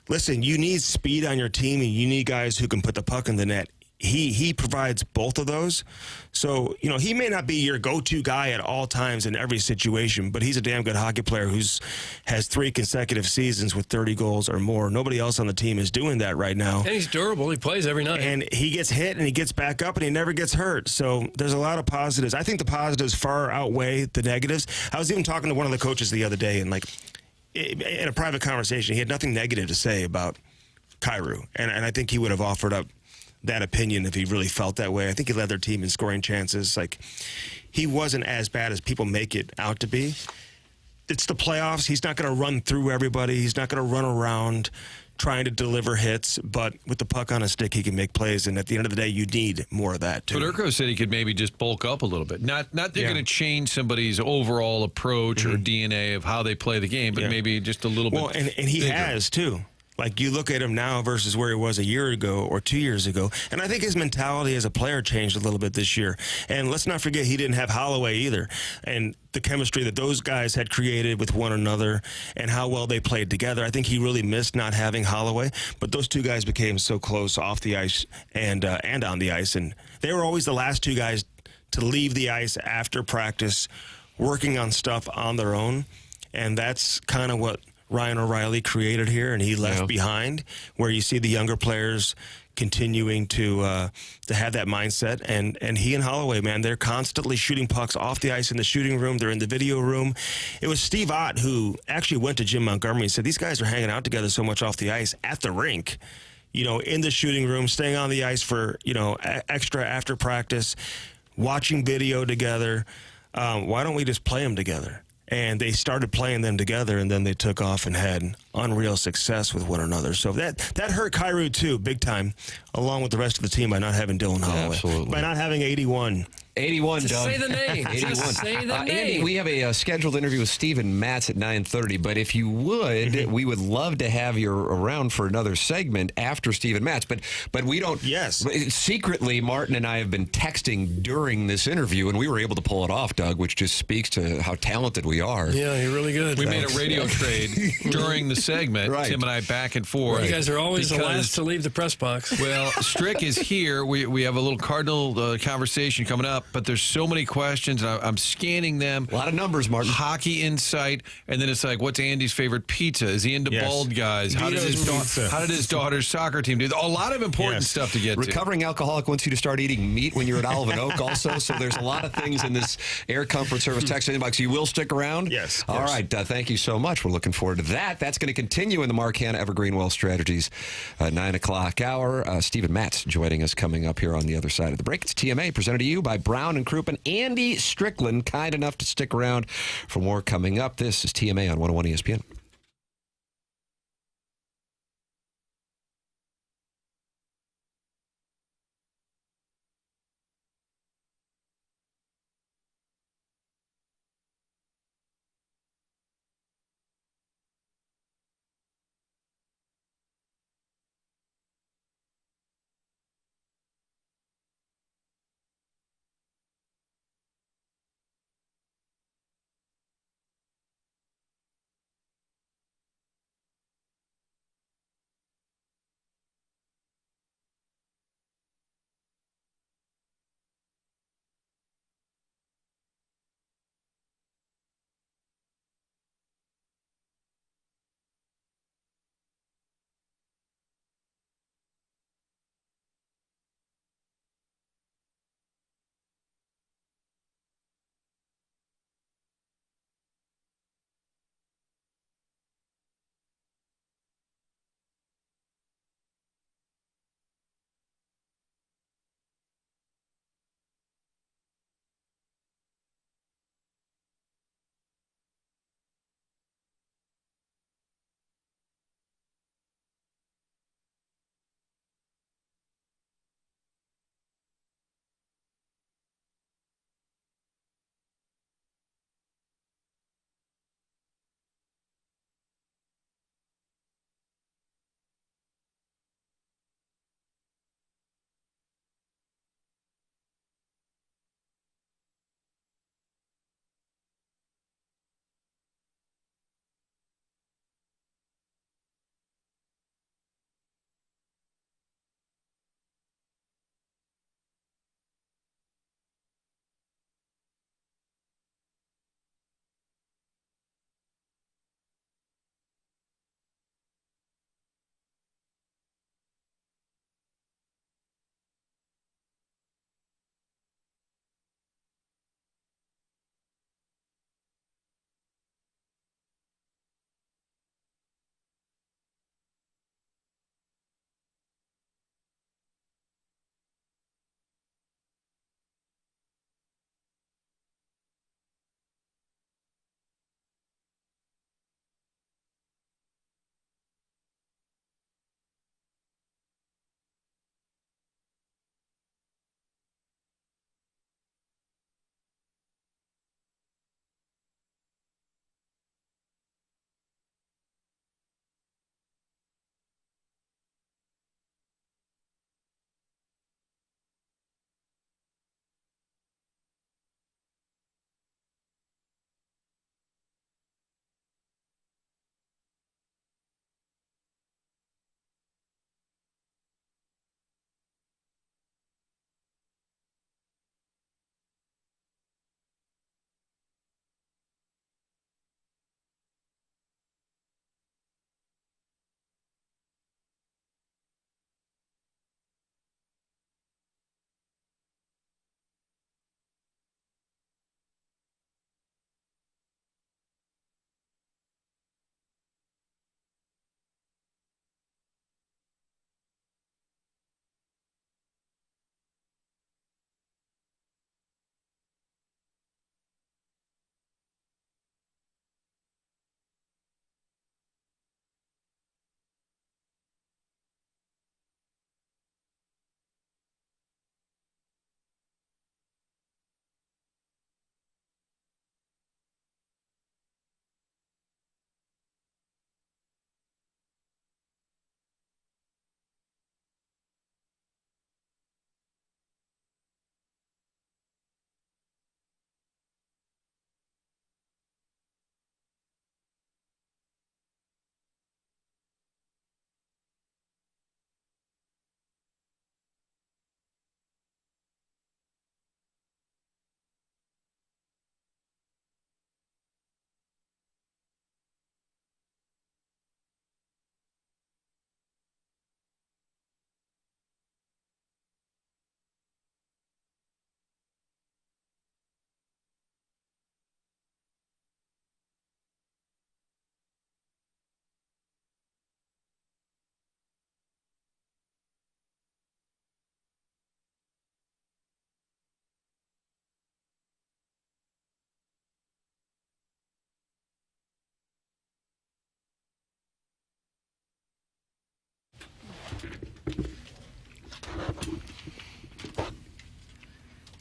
listen, you need speed on your team and you need guys who can put the puck in the net. He provides both of those. So, you know, he may not be your go-to guy at all times in every situation, but he's a damn good hockey player who's has 3 consecutive seasons with 30 goals or more. Nobody else on the team is doing that right now. And he's durable. He plays every night. And he gets hit and he gets back up and he never gets hurt. So there's a lot of positives. I think the positives far outweigh the negatives. I was even talking to one of the coaches the other day and, like, in a private conversation, he had nothing negative to say about Kyrou. And I think he would have offered up that opinion if he really felt that way. I think he led their team in scoring chances. Like, he wasn't as bad as people make it out to be. It's the playoffs. He's not going to run through everybody. He's not going to run around trying to deliver hits, but with the puck on a stick, he can make plays. And at the end of the day, you need more of that, too. Federko said he could maybe just bulk up a little bit. Not they're going to change somebody's overall approach or DNA of how they play the game, but maybe just a little bit. Well, and he bigger. has, too. Like, you look at him now versus where he was a year ago or 2 years ago, and I think his mentality as a player changed a little bit this year. And let's not forget, he didn't have Holloway either. And the chemistry that those guys had created with one another and how well they played together, I think he really missed not having Holloway. But those 2 guys became so close off the ice and on the ice. And they were always the last 2 guys to leave the ice after practice, working on stuff on their own. And that's kind of what Ryan O'Reilly created here, and he left behind, where you see the younger players continuing to have that mindset. And he and Holloway, man, they're constantly shooting pucks off the ice in the shooting room. They're in the video room. It was Steve Ott who actually went to Jim Montgomery and said, these guys are hanging out together so much off the ice at the rink, you know, in the shooting room, staying on the ice for, you know, extra after practice, watching video together. Why don't we just play them together? And they started playing them together, and then they took off and had unreal success with one another. So that hurt Kyrou, too, big time, along with the rest of the team by not having Dylan Holloway. Absolutely. By not having 81. 81, Just Doug. say the name. 81. Just say the name. Andy, we have a scheduled interview with Stephen Matz at 9:30, but if you would, we would love to have you around for another segment after Stephen Matz. But we don't. Yes. Secretly, Martin and I have been texting during this interview, and we were able to pull it off, Doug, which just speaks to how talented we are. Yeah, you're really good. We made a radio trade during the segment, Right. Tim and I back and forth. You guys are always the last to leave the press box. Well, Strick is here. We have a little Cardinal conversation coming up, but there's so many questions. And I'm scanning them. A lot of numbers, Martin. Hockey insight, and then it's like, what's Andy's favorite pizza? Is he into bald guys? How did his daughter's soccer team do? A lot of important stuff to get to. Recovering alcoholic wants you to start eating meat when you're at Olive and Oak also, so there's a lot of things in this Air Comfort Service text inbox. You will stick around? Yes. All right. Thank you so much. We're looking forward to that. That's going to continue in the Mark Hanna Evergreen Wealth Strategies 9 o'clock hour. Stephen Matz joining us coming up here on the other side of the break. It's TMA presented to you by Brown and Crouppen. Andy Strickland, kind enough to stick around for more coming up. This is TMA on 101 ESPN.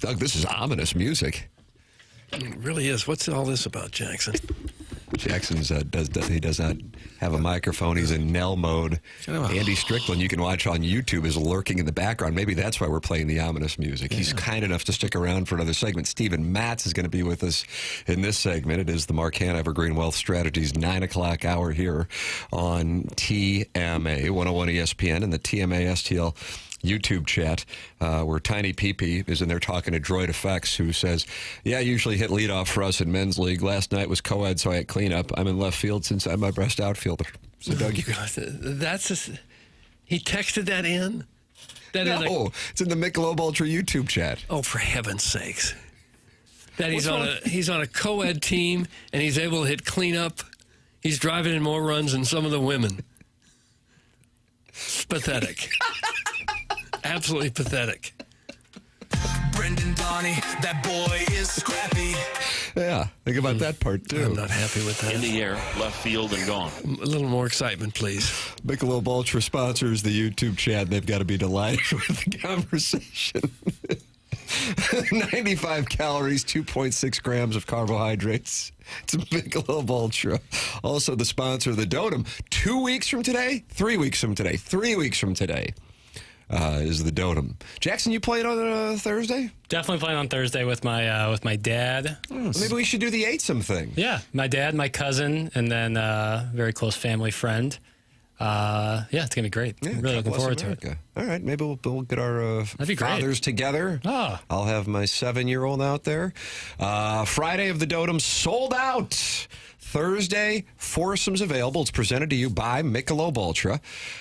Doug, this is ominous music. It really is. What's all this about, Jackson? Jackson's does not have a microphone. He's in Nell mode. Andy Strickland, you can watch on YouTube, is lurking in the background. Maybe that's why we're playing the ominous music. He's kind enough to stick around for another segment. Stephen Matz is going to be with us in this segment. It is the Marcan Evergreen Wealth Strategies 9 o'clock hour here on TMA 101 ESPN and the TMA STL YouTube chat, where Tiny PP is in there talking to Droid Effects, who says, yeah, I usually hit leadoff for us in men's league. Last night was co-ed, so I had cleanup. I'm in left field since I'm my best outfielder. So, Doug, you he texted that in? It's in the Michelob Ultra YouTube chat. Oh, for heaven's sakes. That he's on a co-ed team, and he's able to hit cleanup. He's driving in more runs than some of the women. It's pathetic. Absolutely pathetic. Brendan Donnie, that boy is scrappy. Yeah, think about that part, too. I'm not happy with that. In the air, left field, and gone. A little more excitement, please. Michelob Ultra sponsors the YouTube chat. They've got to be delighted with the conversation. 95 calories, 2.6 grams of carbohydrates. It's Michelob Ultra. Also the sponsor of the Dotem. 2 weeks from today? 3 weeks from today. 3 weeks from today. Is the Dotem. Jackson, you playing on Thursday? Definitely playing on Thursday with my dad. Maybe we should do the eightsome thing. Yeah, my dad, my cousin, and then a very close family friend. Yeah, it's going to be great. Yeah, I'm really looking forward to it. All right, maybe we'll get our fathers together. Oh. I'll have my 7-year-old out there. Friday of the Dotem sold out. Thursday, foursomes available. It's presented to you by Michelob Ultra.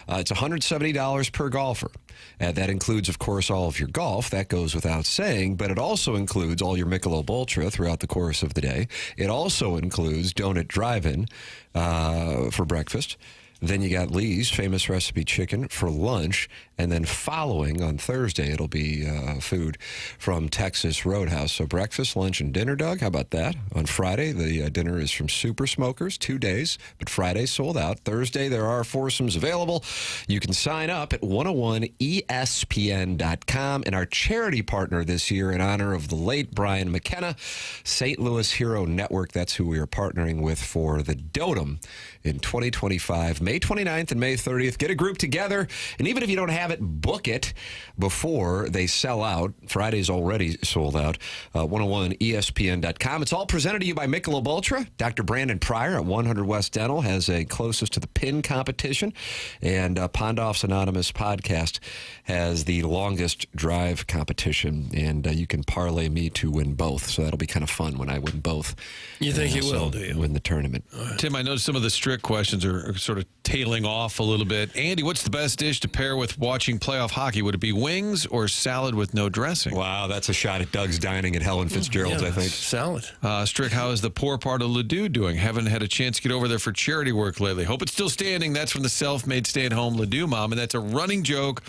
It's $170 per golfer. That includes, of course, all of your golf. That goes without saying, but it also includes all your Michelob Ultra throughout the course of the day. It also includes Donut Drive-In for breakfast. Then you got Lee's Famous Recipe Chicken for lunch. And then following on Thursday, it'll be food from Texas Roadhouse. So breakfast, lunch, and dinner, Doug. How about that? On Friday, the dinner is from Super Smokers, 2 days. But Friday sold out. Thursday, there are foursomes available. You can sign up at 101ESPN.com. And our charity partner this year, in honor of the late Brian McKenna, St. Louis Hero Network. That's who we are partnering with for the Dotem in 2025. May 29th and May 30th. Get a group together. And even if you don't have it, book it before they sell out. Friday's already sold out. 101ESPN.com. It's all presented to you by Michelob Ultra. Dr. Brandon Pryor at 100 West Dental has a closest to the pin competition. And Pondoff's Anonymous podcast has the longest drive competition. And you can parlay me to win both. So that'll be kind of fun when I win both. You think you will, do you? Win the tournament. Right. Tim, I noticed some of the strict questions are sort of tailing off a little bit. Andy, what's the best dish to pair with watching playoff hockey? Would it be wings or salad with no dressing? Wow, that's a shot at Doug's Dining at Helen Fitzgerald's, I think. Salad. Strick, how is the poor part of Ladue doing? Haven't had a chance to get over there for charity work lately. Hope it's still standing. That's from the self-made stay-at-home Ladue mom, and that's a running joke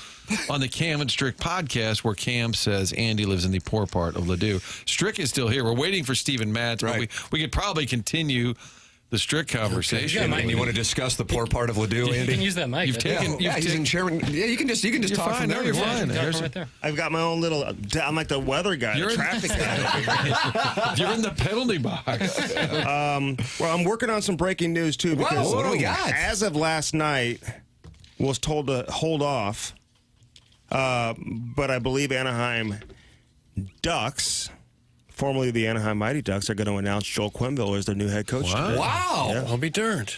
on the Cam and Strick podcast where Cam says Andy lives in the poor part of Ladue. Strick is still here. We're waiting for Stephen Matz, but we could probably continue the Strick conversation. And you want to discuss the poor part of Ladue, Andy? You can use that mic. He's in chairman. Yeah, you can just talk from there. You're fine. Right there. I've got my own little. I'm like the weather guy, the traffic guy. You're in the penalty box. Well, I'm working on some breaking news too because what do we got? As of last night, was told to hold off, but I believe Anaheim Ducks, formerly the Anaheim Mighty Ducks, are going to announce Joel Quenneville as their new head coach. Wow. Yeah. I'll be darned.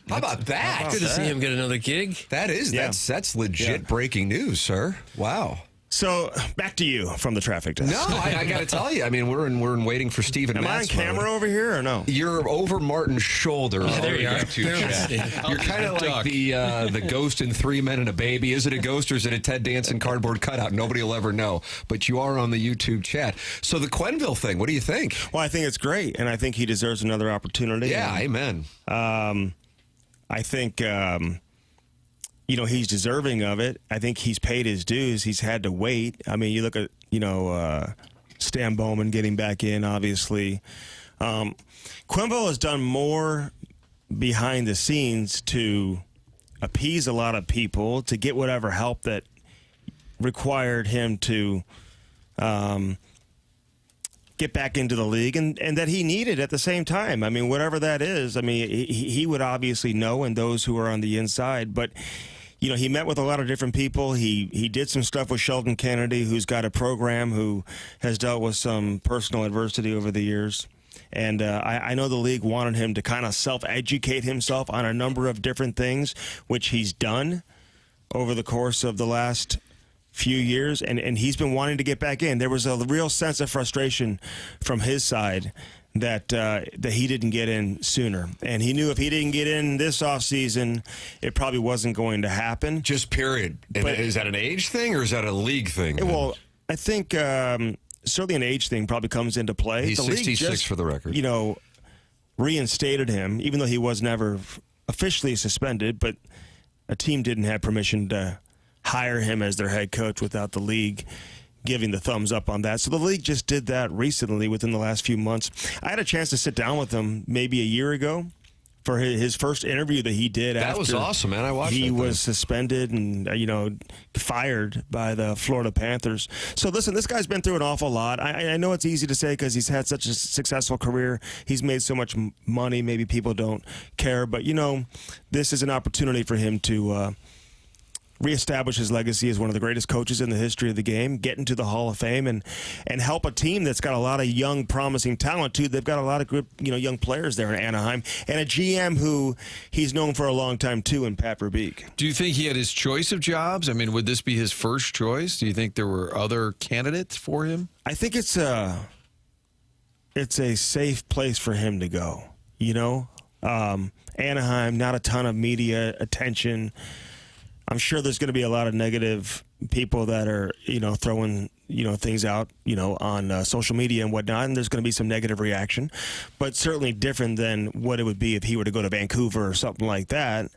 How about that? Good to see him get another gig. That's legit breaking news, sir. Wow. So back to you from the traffic desk. No, I got to tell you. I mean, we're in waiting for Stephen. Am I on camera over here or no? You're over Martin's shoulder. There you are. You're kind of like the ghost in 3 Men and a Baby. Is it a ghost or is it a Ted Danson cardboard cutout? Nobody will ever know. But you are on the YouTube chat. So the Quenneville thing, what do you think? Well, I think it's great, and I think he deserves another opportunity. Yeah, amen. I think. He's deserving of it. I think he's paid his dues. He's had to wait. I mean, you look at, Stan Bowman getting back in, obviously. Quenneville has done more behind the scenes to appease a lot of people, to get whatever help that required him to get back into the league and that he needed at the same time. I mean, whatever that is, I mean, he would obviously know, and those who are on the inside. But, you know, he met with a lot of different people. He did some stuff with Sheldon Kennedy, who's got a program, who has dealt with some personal adversity over the years. And I know the league wanted him to kind of self-educate himself on a number of different things, which he's done over the course of the last few years, and he's been wanting to get back in. There was a real sense of frustration from his side that he didn't get in sooner. And he knew if he didn't get in this offseason, it probably wasn't going to happen. Just period. But, is that an age thing or is that a league thing? Well, I think certainly an age thing probably comes into play. He's the 66 just, for the record. You know, reinstated him, even though he was never officially suspended, but a team didn't have permission to hire him as their head coach without the league giving the thumbs up on that. So the league just did that recently within the last few months. I had a chance to sit down with him maybe a year ago for his first interview that he did. That was awesome, man. I watched it. He was suspended and, fired by the Florida Panthers. So listen, this guy's been through an awful lot. I know it's easy to say because he's had such a successful career. He's made so much money. Maybe people don't care. But, this is an opportunity for him to reestablish his legacy as one of the greatest coaches in the history of the game, get into the Hall of Fame, and help a team that's got a lot of young, promising talent, too. They've got a lot of good, young players there in Anaheim, and a GM who he's known for a long time, too, in Pat Verbeek. Do you think he had his choice of jobs? I mean, would this be his first choice? Do you think there were other candidates for him? I think it's a safe place for him to go, Anaheim, not a ton of media attention. I'm sure there's going to be a lot of negative people that are, throwing, things out, on social media and whatnot, and there's going to be some negative reaction, but certainly different than what it would be if he were to go to Vancouver or something like that,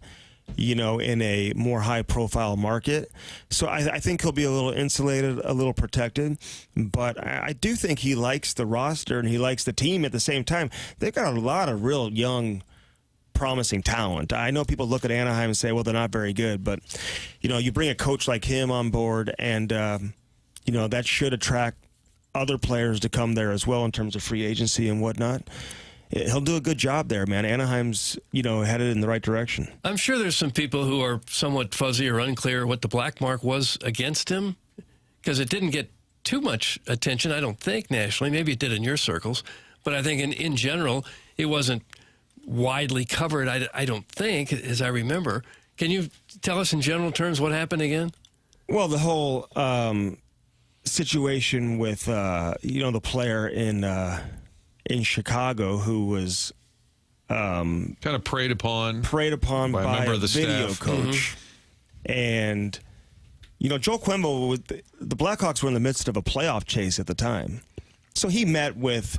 in a more high-profile market. So I think he'll be a little insulated, a little protected, but I do think he likes the roster and he likes the team at the same time. They've got a lot of real young, promising talent. I know people look at Anaheim and say, well, they're not very good, but you bring a coach like him on board, and that should attract other players to come there as well in terms of free agency and whatnot. He'll do a good job there, man. Anaheim's headed in the right direction. I'm sure there's some people who are somewhat fuzzy or unclear what the black mark was against him, because it didn't get too much attention, I don't think, nationally. Maybe it did in your circles, but I think in general it wasn't widely covered, I don't think, as I remember. Can you tell us in general terms what happened again? Well, the whole situation with the player in Chicago who was kind of preyed upon by a member of the video staff. coach. Mm-hmm. And Joel Quenneville, the Blackhawks were in the midst of a playoff chase at the time, so he met with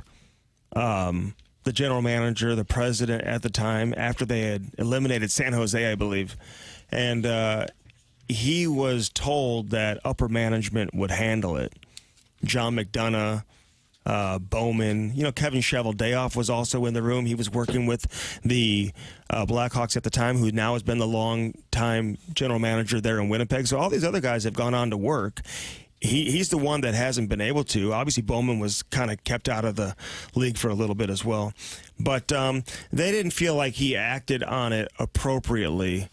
the general manager, the president at the time, after they had eliminated San Jose, I believe. And he was told that upper management would handle it. John McDonough, Bowman, Kevin Cheveldayoff was also in the room. He was working with the Blackhawks at the time, who now has been the long-time general manager there in Winnipeg. So all these other guys have gone on to work. He's the one that hasn't been able to. Obviously, Bowman was kind of kept out of the league for a little bit as well. But they didn't feel like he acted on it appropriately,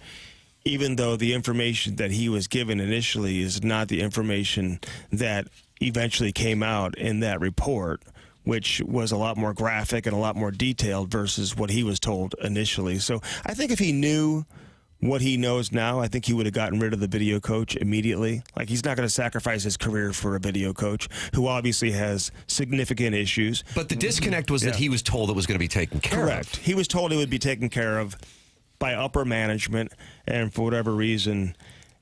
even though the information that he was given initially is not the information that eventually came out in that report, which was a lot more graphic and a lot more detailed versus what he was told initially. So I think if he knew what he knows now, I think he would have gotten rid of the video coach immediately. Like, he's not going to sacrifice his career for a video coach who obviously has significant issues. But the disconnect was that he was told it was going to be taken care of. Correct. He was told it would be taken care of by upper management, and for whatever reason,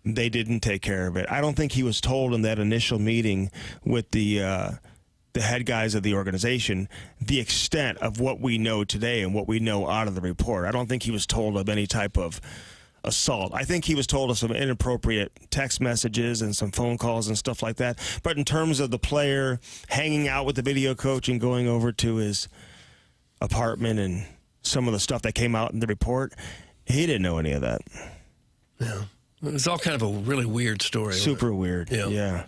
they didn't take care of it. I don't think he was told in that initial meeting with the head guys of the organization the extent of what we know today and what we know out of the report. I don't think he was told of any type of assault. I think he was told of some inappropriate text messages and some phone calls and stuff like that. But in terms of the player hanging out with the video coach and going over to his apartment and some of the stuff that came out in the report, he didn't know any of that. Yeah. It was all kind of a really weird story. Super weird. Yeah.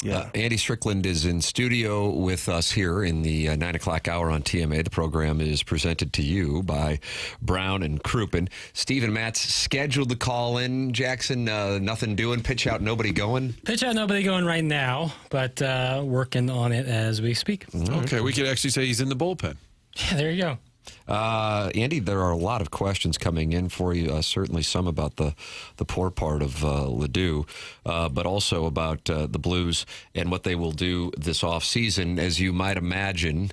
Yeah. Andy Strickland is in studio with us here in the 9 o'clock hour on TMA. The program is presented to you by Brown and Crouppen. Steve and Matz scheduled the call in. Jackson, nothing doing. Pitch out, nobody going. Pitch out, nobody going right now, but working on it as we speak. Okay, we could actually say he's in the bullpen. Yeah, there you go. Andy, there are a lot of questions coming in for you, certainly some about the poor part of Ledoux, but also about the Blues and what they will do this offseason. As you might imagine,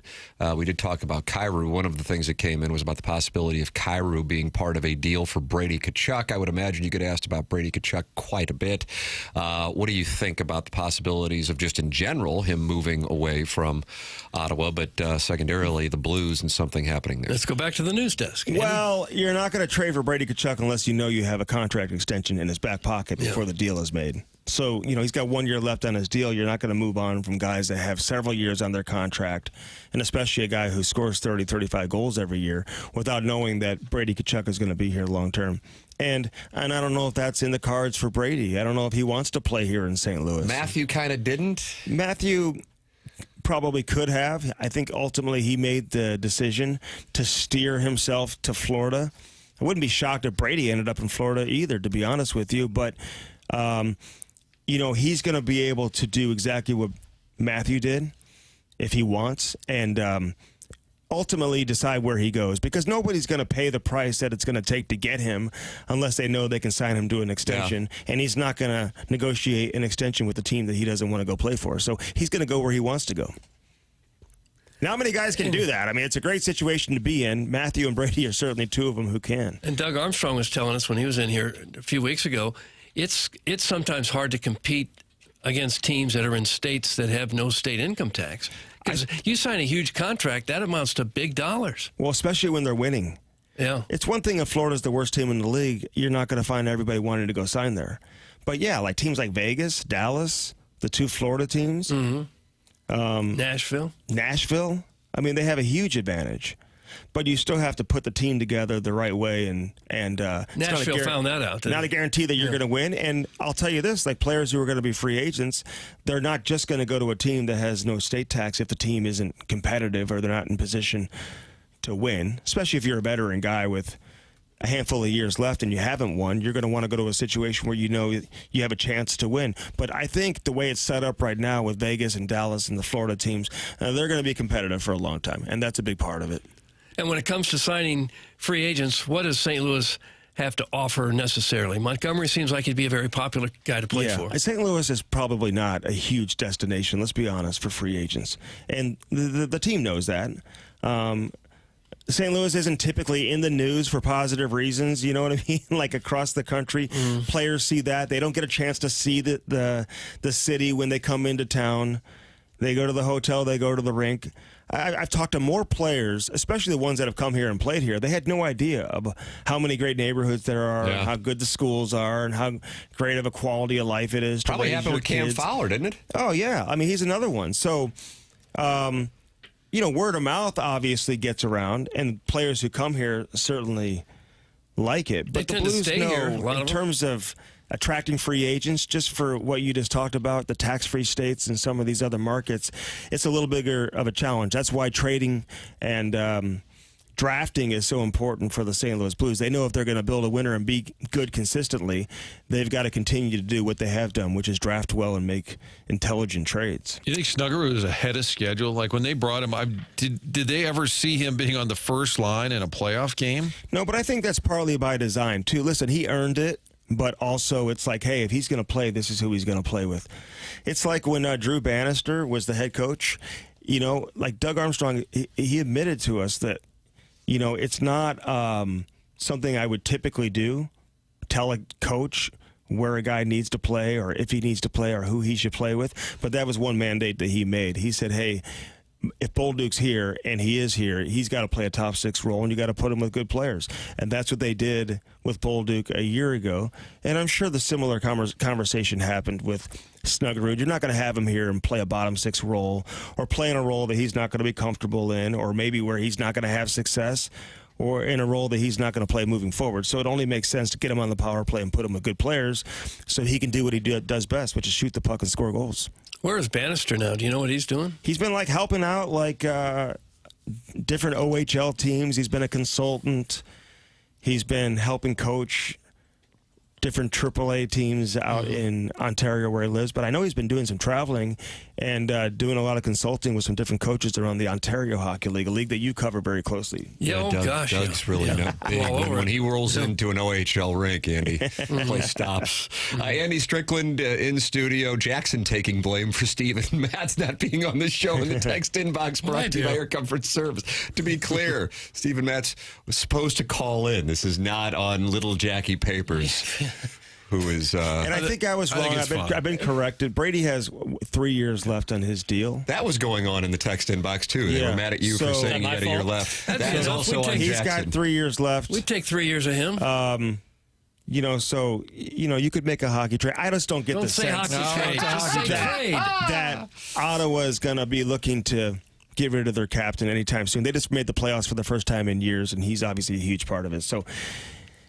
we did talk about Kyrou. One of the things that came in was about the possibility of Kyrou being part of a deal for Brady Tkachuk. I would imagine you get asked about Brady Tkachuk quite a bit. What do you think about the possibilities of just in general him moving away from Ottawa, but secondarily the Blues and something happening there? Let's go back to the news desk. Andy? Well, you're not going to trade for Brady Tkachuk unless you know you have a contract extension in his back pocket before the deal is made. So, he's got 1 year left on his deal. You're not going to move on from guys that have several years on their contract, and especially a guy who scores 30, 35 goals every year without knowing that Brady Tkachuk is going to be here long term. And I don't know if that's in the cards for Brady. I don't know if he wants to play here in St. Louis. Matthew kind of didn't. Matthew probably could have. I think ultimately he made the decision to steer himself to Florida. I wouldn't be shocked if Brady ended up in Florida either, to be honest with you. But, he's going to be able to do exactly what Matthew did if he wants and ultimately decide where he goes, because nobody's going to pay the price that it's going to take to get him unless they know they can sign him to an extension. Yeah. And he's not going to negotiate an extension with the team that he doesn't want to go play for. So he's going to go where he wants to go. Not many guys can do that. I mean, it's a great situation to be in. Matthew and Brady are certainly two of them who can. And Doug Armstrong was telling us when he was in here a few weeks ago, it's sometimes hard to compete against teams that are in states that have no state income tax. Because you sign a huge contract, that amounts to big dollars. Well, especially when they're winning. Yeah. It's one thing if Florida's the worst team in the league, you're not going to find everybody wanting to go sign there. But yeah, like teams like Vegas, Dallas, the two Florida teams. Mm-hmm. Nashville. I mean, they have a huge advantage. But you still have to put the team together the right way, and Nashville found that out. Not a guarantee that you're going to win. And I'll tell you this: like players who are going to be free agents, they're not just going to go to a team that has no state tax if the team isn't competitive or they're not in position to win. Especially if you're a veteran guy with a handful of years left and you haven't won, you're going to want to go to a situation where you know you have a chance to win. But I think the way it's set up right now with Vegas and Dallas and the Florida teams, they're going to be competitive for a long time, and that's a big part of it. And when it comes to signing free agents, what does St. Louis have to offer necessarily? Montgomery seems like he'd be a very popular guy to play for. St. Louis is probably not a huge destination, let's be honest, for free agents. And the team knows that. St. Louis isn't typically in the news for positive reasons, you know what I mean? Like across the country, players see that. They don't get a chance to see the city when they come into town. They go to the hotel, they go to the rink. I've talked to more players, especially the ones that have come here and played here. They had no idea of how many great neighborhoods there are, and how good the schools are, and how great of a quality of life it is. Probably happened with Cam Fowler, didn't it? Oh, yeah. I mean, he's another one. So, word of mouth obviously gets around, and players who come here certainly like it. But the Blues know, in terms of attracting free agents, just for what you just talked about, the tax-free states and some of these other markets, it's a little bigger of a challenge. That's why trading and drafting is so important for the St. Louis Blues. They know if they're going to build a winner and be good consistently, they've got to continue to do what they have done, which is draft well and make intelligent trades. You think Snuggerud was ahead of schedule? Like when they brought him, did they ever see him being on the first line in a playoff game? No, but I think that's partly by design, too. Listen, he earned it. But also, it's like, hey, if he's going to play, this is who he's going to play with. It's like when Drew Bannister was the head coach, like Doug Armstrong, he admitted to us that, it's not something I would typically do, tell a coach where a guy needs to play or if he needs to play or who he should play with. But that was one mandate that he made. He said, hey, if Bolduc's here, and he is here, he's got to play a top six role, and you got to put him with good players. And that's what they did with Bolduc a year ago. And I'm sure the similar conversation happened with Snuggerud. You're not going to have him here and play a bottom six role or play in a role that he's not going to be comfortable in or maybe where he's not going to have success. or in a role that he's not going to play moving forward. So it only makes sense to get him on the power play and put him with good players so he can do what he does best, which is shoot the puck and score goals. Where is Bannister now? Do you know what he's doing? He's been like helping out like different OHL teams. He's been a consultant. He's been helping coach different AAA teams out in Ontario where he lives. But I know he's been doing some traveling and doing a lot of consulting with some different coaches around the Ontario Hockey League, a league that you cover very closely. Yeah, Doug's really not big. When he rolls into an OHL rink, Andy, the place stops. Andy Strickland in studio. Jackson taking blame for Stephen Matz not being on the show in the text inbox brought to you by Air Comfort Service. To be clear, Stephen Matz was supposed to call in. This is not on Little Jackie Papers. Who is? And I think I was wrong. I've been corrected. Brady has 3 years left on his deal. That was going on in the text inbox too. They were mad at you for saying you had a year left. That is also on He's Jackson. got 3 years left. We'd take 3 years of him. So you could make a hockey trade. I just don't get the sense that Ottawa is going to be looking to get rid of their captain anytime soon. They just made the playoffs for the first time in years, and he's obviously a huge part of it. So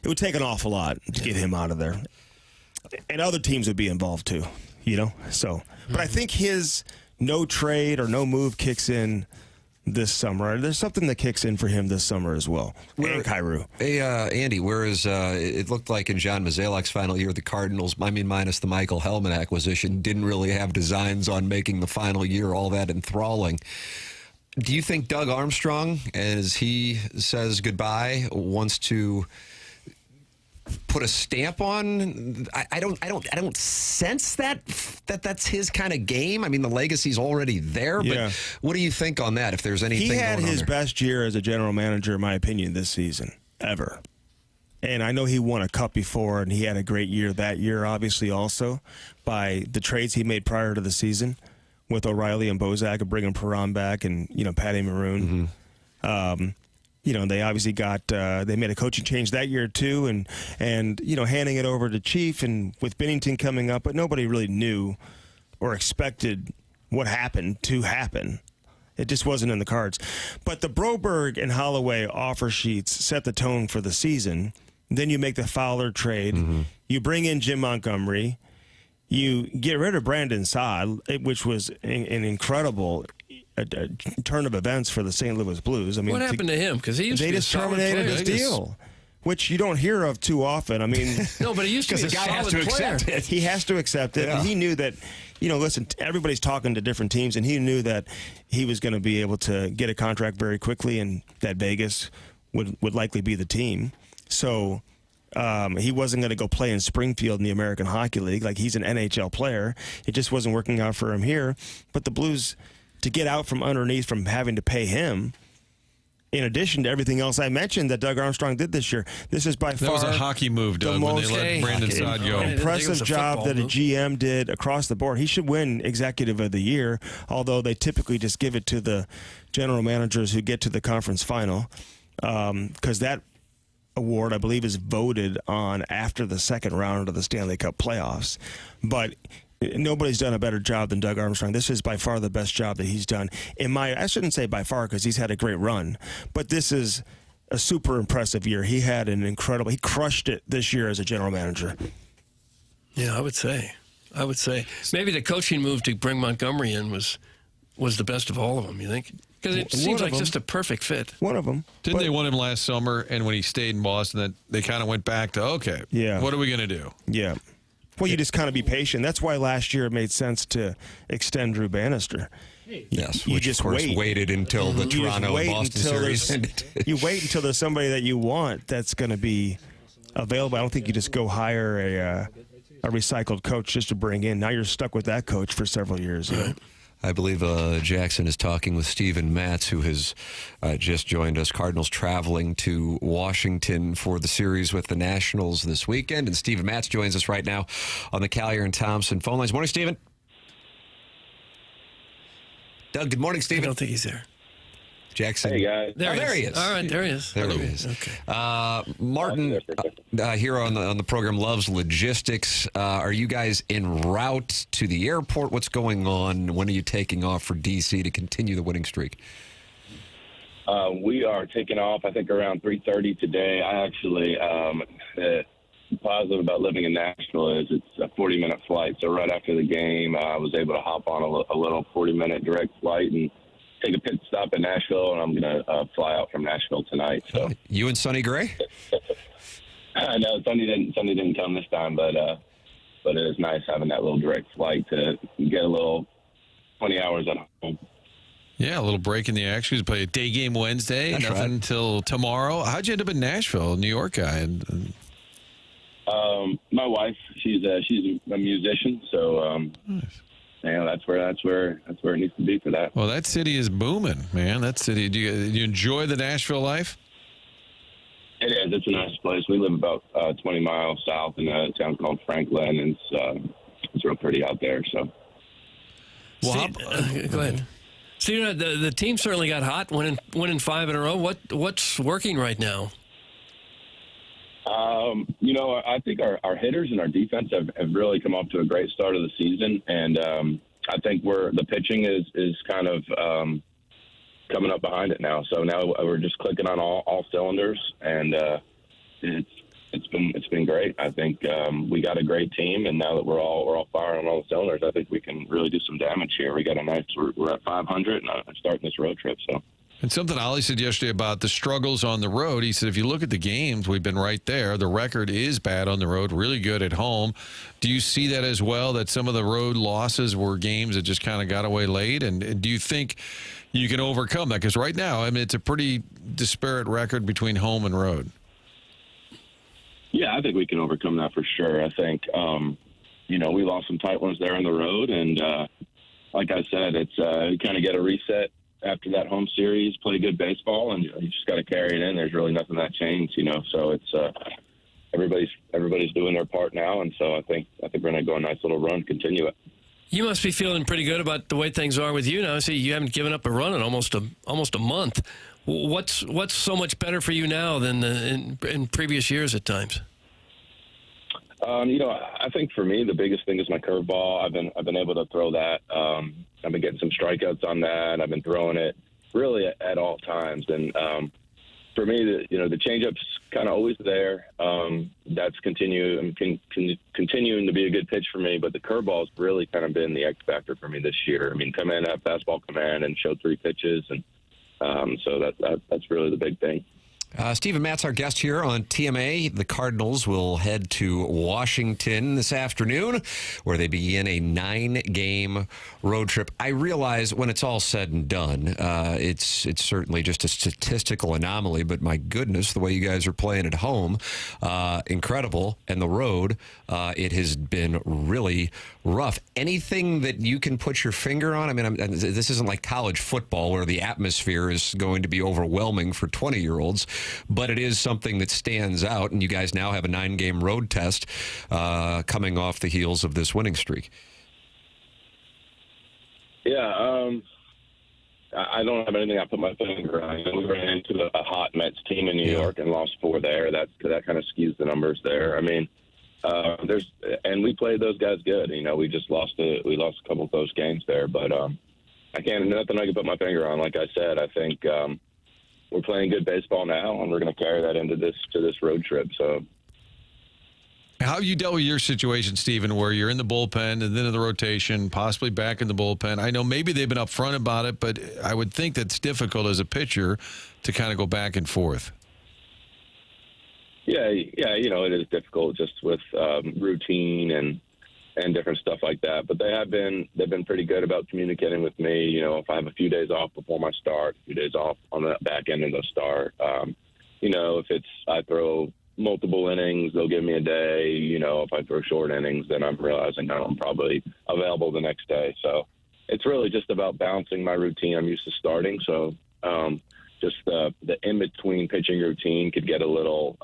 it would take an awful lot to get him out of there. And other teams would be involved too, So, but I think his no trade or no move kicks in this summer. There's something that kicks in for him this summer as well. And Kyrou. Hey, Andy, whereas it looked like in John Mozeliak's final year, the Cardinals, minus the Michael Hellman acquisition, didn't really have designs on making the final year all that enthralling. Do you think Doug Armstrong, as he says goodbye, wants to put a stamp on? I don't sense that's his kind of game. I mean, the legacy's already there, but what do you think on that? If there's anything, he had going on his there? best year as a general manager, in my opinion, this season ever. And I know he won a cup before, and he had a great year that year, obviously, also by the trades he made prior to the season with O'Reilly and Bozak, and bringing Perron back, and Patty Maroon. They obviously got they made a coaching change that year too, and handing it over to Chief, and with Binnington coming up, but nobody really knew or expected what happened to happen. It just wasn't in the cards. But the Broberg and Holloway offer sheets set the tone for the season. Then you make the Fowler trade. You bring in Jim Montgomery. You get rid of Brandon Saad, which was an incredible turn of events for the St. Louis Blues. I mean, what happened to him? Because he used to be a solid terminated player. his deal, which you don't hear of too often. I mean, no, but he used to be a solid player. has to accept it. He has to accept it. And he knew that, listen, everybody's talking to different teams, and he knew that he was going to be able to get a contract very quickly, and that Vegas would likely be the team. So he wasn't going to go play in Springfield in the American Hockey League. Like, he's an NHL player. It just wasn't working out for him here. But the Blues, to get out from underneath from having to pay him, in addition to everything else I mentioned that Doug Armstrong did this year, this is by far that was a hockey move, Doug, when they let Brandon Saad go. Impressive job that a GM did across the board. He should win Executive of the Year, although they typically just give it to the general managers who get to the conference final, because that award, I believe, is voted on after the second round of the Stanley Cup playoffs. But nobody's done a better job than Doug Armstrong. This is by far the best job that he's done. I shouldn't say by far, because he's had a great run, but this is a super impressive year. He had he crushed it this year as a general manager. Yeah, I would say. Maybe the coaching move to bring Montgomery in was the best of all of them, you think? Because it seems like just a perfect fit. One of them. Didn't they want him last summer, and when he stayed in Boston, that they kind of went back to, what are we going to do? Yeah. Well, you just kind of be patient. That's why last year it made sense to extend Drew Bannister. Yes, you which just of course wait. waited until the Toronto-Boston series ended. You wait until there's somebody that you want that's going to be available. I don't think you just go hire a recycled coach just to bring in. Now you're stuck with that coach for several years. I believe Jackson is talking with Stephen Matz, who has just joined us. Cardinals traveling to Washington for the series with the Nationals this weekend. And Stephen Matz joins us right now on the Callier and Thompson phone lines. Morning, Stephen. Doug, good morning, Stephen. I don't think he's there. Jackson. Hey, guys. There he is. All right, there he is. There he is. Okay. Martin here on the program loves logistics. Are you guys en route to the airport? What's going on? When are you taking off for D.C. to continue the winning streak? We are taking off, I think, around 3:30 today. I actually, positive about living in Nashville is it's a 40-minute flight. So right after the game, I was able to hop on a little 40-minute direct flight and take a pit stop in Nashville, and I'm going to fly out from Nashville tonight. So you and Sonny Gray? No, Sonny didn't come this time, but it is nice having that little direct flight to get a little 20 hours at home. Yeah, a little break in the action. You play a day game Wednesday, nothing until tomorrow. How'd you end up in Nashville, New York guy? My wife, she's a musician, so nice. That's where it needs to be for that. Well, that city is booming, man. That city. Do you enjoy the Nashville life? It is. It's a nice place. We live about 20 miles south in a town called Franklin, and it's real pretty out there. So, well, go ahead. So the team certainly got hot, winning 5 in a row. What's working right now? I think our hitters and our defense have really come off to a great start of the season, and I think the pitching is kind of coming up behind it now. So now we're just clicking on all cylinders, and it's been great. I think we got a great team, and now that we're all firing on all cylinders, I think we can really do some damage here. We're at 500 and I'm starting this road trip. So. And something Ollie said yesterday about the struggles on the road, he said, if you look at the games, we've been right there. The record is bad on the road, really good at home. Do you see that as well, that some of the road losses were games that just kind of got away late? And do you think you can overcome that? Because right now, I mean, it's a pretty disparate record between home and road. Yeah, I think we can overcome that for sure. I think, we lost some tight ones there on the road. And like I said, it's you kind of get a reset after that home series, play good baseball, and you just got to carry it in. There's really nothing that changed, So it's everybody's doing their part now, and so I think we're going to go a nice little run, continue it. You must be feeling pretty good about the way things are with you now. See, you haven't given up a run in almost a month. What's so much better for you now than in previous years at times? I think for me the biggest thing is my curveball. I've been able to throw that. I've been getting some strikeouts on that. I've been throwing it really at all times. And for me, the changeup's kind of always there. That's continuing to be a good pitch for me. But the curveball's really kind of been the X factor for me this year. I mean, come in, have fastball come in, and show 3 pitches, and so that's really the big thing. Stephen Matz, our guest here on TMA. The Cardinals will head to Washington this afternoon, where they begin a 9-game road trip. I realize when it's all said and done, it's certainly just a statistical anomaly, but my goodness, the way you guys are playing at home, incredible. And the road, it has been really rough. Anything that you can put your finger on? I mean, this isn't like college football where the atmosphere is going to be overwhelming for 20-year-olds. But it is something that stands out, and you guys now have a 9-game road test coming off the heels of this winning streak. Yeah, I don't have anything I put my finger on. We ran into a hot Mets team in New York and lost 4 there. That kind of skews the numbers there. I mean, and we played those guys good. We just lost a couple of those games there, but nothing I can put my finger on. Like I said, I think. We're playing good baseball now, and we're going to carry that into this road trip. So, how have you dealt with your situation, Stephen, where you're in the bullpen and then in the rotation, possibly back in the bullpen? I know maybe they've been upfront about it, but I would think that's difficult as a pitcher to kind of go back and forth. Yeah, it is difficult just with routine and different stuff like that. But they've been pretty good about communicating with me. If I have a few days off before my start, a few days off on the back end of the start. If I throw multiple innings, they'll give me a day. If I throw short innings, then I'm realizing I'm probably available the next day. So it's really just about balancing my routine. I'm used to starting, so just the in-between pitching routine could get a little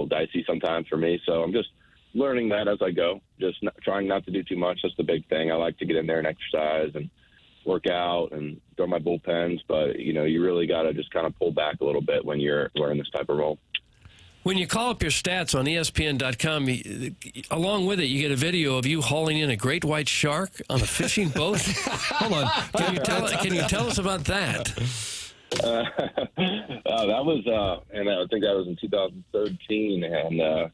dicey sometimes for me. So I'm just learning that as I go, just trying not to do too much. That's the big thing. I like to get in there and exercise and work out and throw my bullpens, but you really got to just kind of pull back a little bit when you're in this type of role. When you call up your stats on ESPN.com, along with it, you get a video of you hauling in a great white shark on a fishing boat. Hold on, can you tell us about that? That was, and I think that was in 2013, and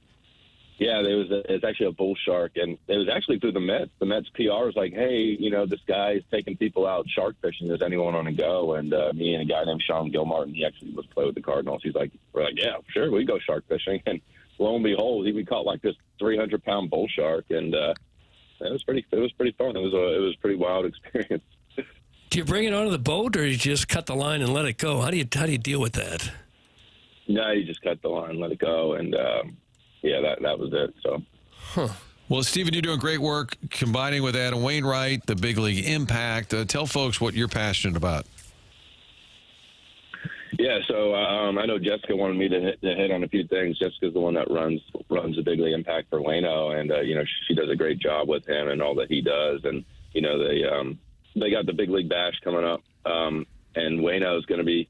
it's actually a bull shark, and it was actually through the Mets. The Mets PR was like, "Hey, this guy's taking people out shark fishing. Does anyone want to go?" And me and a guy named Sean Gilmartin, he actually was play with the Cardinals. We're like, "Yeah, sure, we go shark fishing." And lo and behold, we caught like this 300-pound bull shark, and it was pretty fun. It was a pretty wild experience. Do you bring it onto the boat, or you just cut the line and let it go? How do you deal with that? No, you just cut the line, let it go, and that was it. So, Well, Stephen, you're doing great work combining with Adam Wainwright, the big league impact. Tell folks what you're passionate about. Yeah, so I know Jessica wanted me to hit on a few things. Jessica's the one that runs the big league impact for Waino, and she does a great job with him and all that he does. And they got the big league bash coming up, and Waino's going to be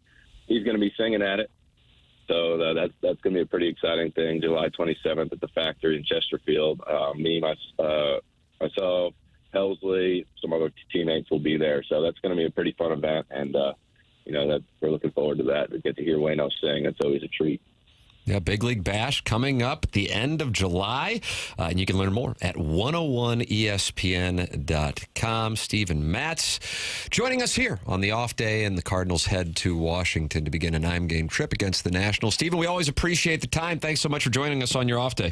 singing at it. So that's going to be a pretty exciting thing. July 27th at the Factory in Chesterfield. Myself, Helsley, some other teammates will be there. So that's going to be a pretty fun event, and we're looking forward to that. We get to hear Waino sing. That's always a treat. Yeah, Big League Bash coming up at the end of July. And you can learn more at 101ESPN.com. Stephen Matz joining us here on the off day, and the Cardinals head to Washington to begin a 9-game trip against the Nationals. Stephen, we always appreciate the time. Thanks so much for joining us on your off day.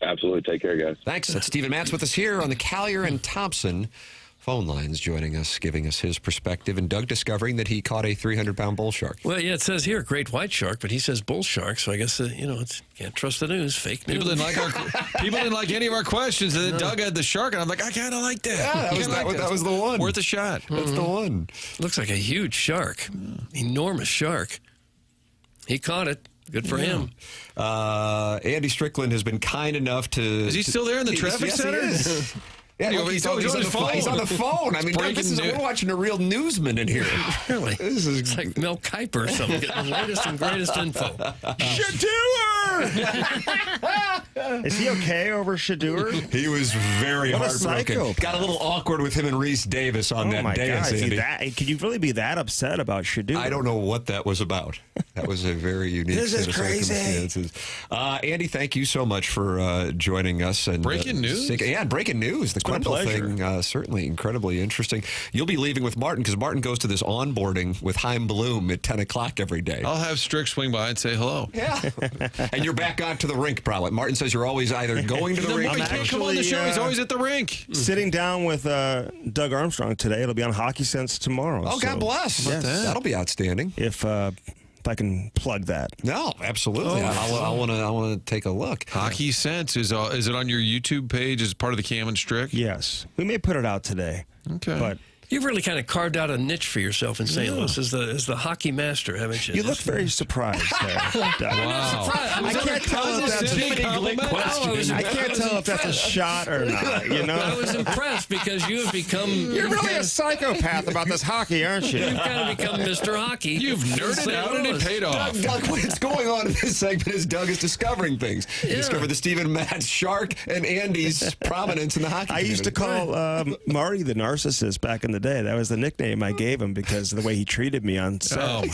Absolutely. Take care, guys. Thanks. That's Stephen Matz with us here on the Callier and Thompson phone lines, joining us, giving us his perspective, and Doug discovering that he caught a 300-pound bull shark. Well, yeah, it says here great white shark, but he says bull shark, so I guess can't trust the news. Fake news. People didn't like any of our questions, and then Doug had the shark, and I'm like, I kind of like that. Yeah, that was the one. Worth a shot. That's the one. Looks like a huge shark, enormous shark. He caught it. Good for him. Andy Strickland has been kind enough to. Is he still there in the traffic center? He is. Yeah, he's on the phone. I mean, we're watching a real newsman in here. Really? It's like Mel Kiper or something, getting the latest and greatest info. Shadeur! Is he okay over Shadeur? He was very heartbroken. Got a little awkward with him and Reese Davis on that dais, Andy. Can you really be that upset about Shadeur? I don't know what that was about. That was a very unique set of circumstances. Andy, thank you so much for joining us. And breaking news? Yeah, breaking news. The Quindle thing, certainly incredibly interesting. You'll be leaving with Martin, because Martin goes to this onboarding with Chaim Bloom at 10 o'clock every day. I'll have Strick swing by and say hello. Yeah. And you're back out to the rink, probably. Martin says you're always either going to the rink. He can't come on the show. He's always at the rink. Sitting down with Doug Armstrong today. It'll be on Hockey Sense tomorrow. Oh, God bless. Yes. That'll be outstanding. If I can plug that. No, absolutely. I want to take a look. Hockey Sense, is it on your YouTube page as part of the Cam and Strick? Yes. We may put it out today. Okay. But you've really kind of carved out a niche for yourself in St. Louis as the hockey master, haven't you? You look very surprised there. Wow. I can't tell if that's I can't tell if that's a shot or not. I was impressed because you have become. You're really a psychopath about this hockey, aren't you? You've kind of become Mr. Hockey. You've nerded out and it paid off. Doug, what's going on in this segment is Doug is discovering things. He discovered the Stephen Matz shark and Andy's prominence in the hockey community. I used to call Marty the narcissist back in the day. That was the nickname I gave him because of the way he treated me on set. Oh,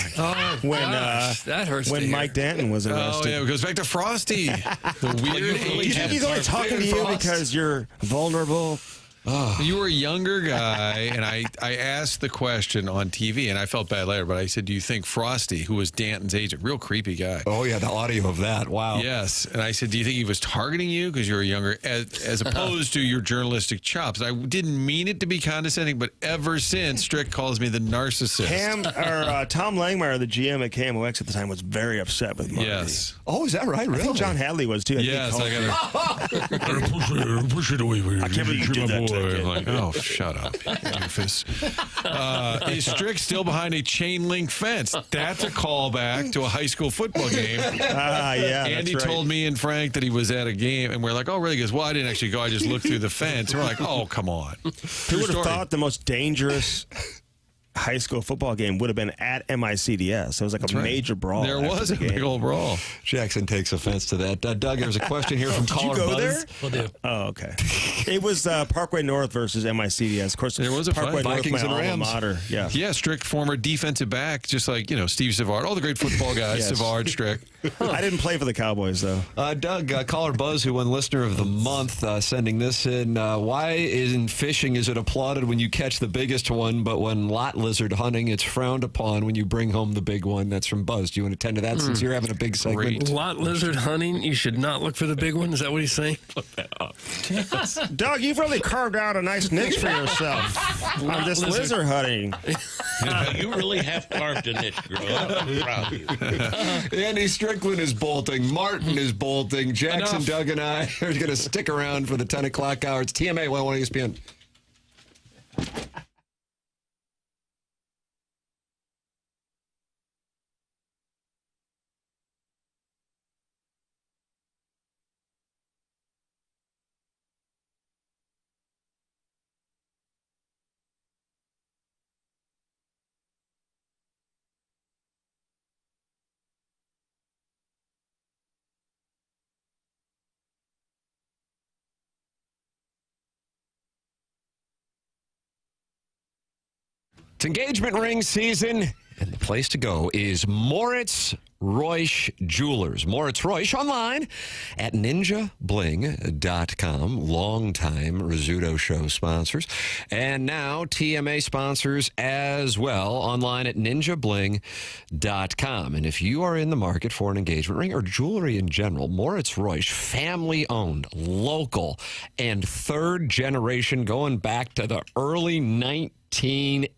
my God. That hurts. When Mike Danton was arrested. Oh, yeah, it goes back to Frosty. The weird Do you think he's only talking to you because you're vulnerable? You were a younger guy, and I asked the question on TV, and I felt bad later, but I said, do you think Frosty, who was Danton's agent, real creepy guy. Oh, yeah, the audio of that. Wow. Yes. And I said, do you think he was targeting you because you were younger, as opposed to your journalistic chops? I didn't mean it to be condescending, but ever since, Strick calls me the narcissist. Tom Langmeyer, the GM at KMOX at the time, was very upset with Marty. Yes. Oh, is that right? Really? I think John Hadley was, too. Yes. Push it away. I can't believe you did that. I'm like, oh, shut up, doofus. Is Strick still behind a chain link fence? That's a callback to a high school football game. Yeah. Andy told me and Frank that he was at a game, and we're like, oh, really? He goes, well, I didn't actually go. I just looked through the fence. And we're like, oh, come on. Who would have thought the most dangerous high school football game would have been at MICDS. It was like a major brawl. There was a big old brawl. Jackson takes offense to that. Doug, there's a question here from Did caller you go Buzz. there? We'll do. Oh, okay. It was Parkway North versus MICDS. Of course, There was a Parkway fight. North, Vikings my and alma Rams. mater. Yeah. Yeah, Strick, former defensive back, just like, Steve Savard, all the great football guys, Yes. Savard, Strick. I didn't play for the Cowboys, though. Doug, caller Buzz, who won Listener of the Month, sending this in. Why in fishing is it applauded when you catch the biggest one, but when lot lizard hunting, it's frowned upon when you bring home the big one? That's from Buzz. Do you want to attend to that since you're having a big segment? Lot lizard hunting, you should not look for the big one. Is that what he's saying? Doug, you've really carved out a nice niche for yourself on this lizard hunting. You really have carved a niche, girl. I'm proud of you. Andy Strickland is bolting. Martin is bolting. Jackson, Enough. Doug, and I are going to stick around for the 10 o'clock hour. It's TMA 101 ESPN. It's engagement ring season, and the place to go is Moritz Reusch Jewelers. Moritz Reusch online at ninjabling.com. Longtime Rizzuto Show sponsors. And now TMA sponsors as well, online at ninjabling.com. And if you are in the market for an engagement ring or jewelry in general, Moritz Reusch, family-owned, local, and third generation, going back to the early 1980s.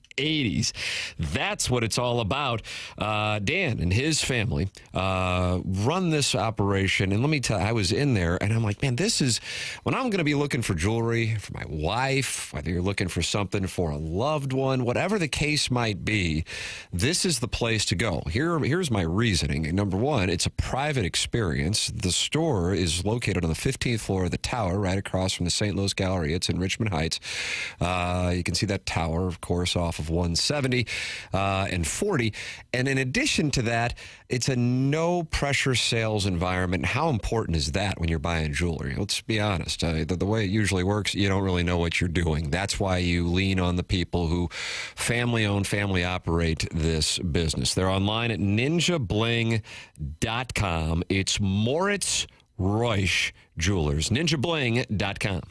That's what it's all about. Dan and his family run this operation. And let me tell you, I was in there and I'm like, man, this is when I'm going to be looking for jewelry for my wife, whether you're looking for something for a loved one, whatever the case might be, this is the place to go. Here's my reasoning. Number one, it's a private experience. The store is located on the 15th floor of the tower, right across from the St. Louis Gallery. It's in Richmond Heights. You can see that tower, of course, off of 170 and 40. And in addition to that, it's a no-pressure sales environment. How important is that when you're buying jewelry? Let's be honest. The way it usually works, you don't really know what you're doing. That's why you lean on the people who family-own, family-operate this business. They're online at ninjabling.com. It's Moritz Reusch Jewelers. ninjabling.com.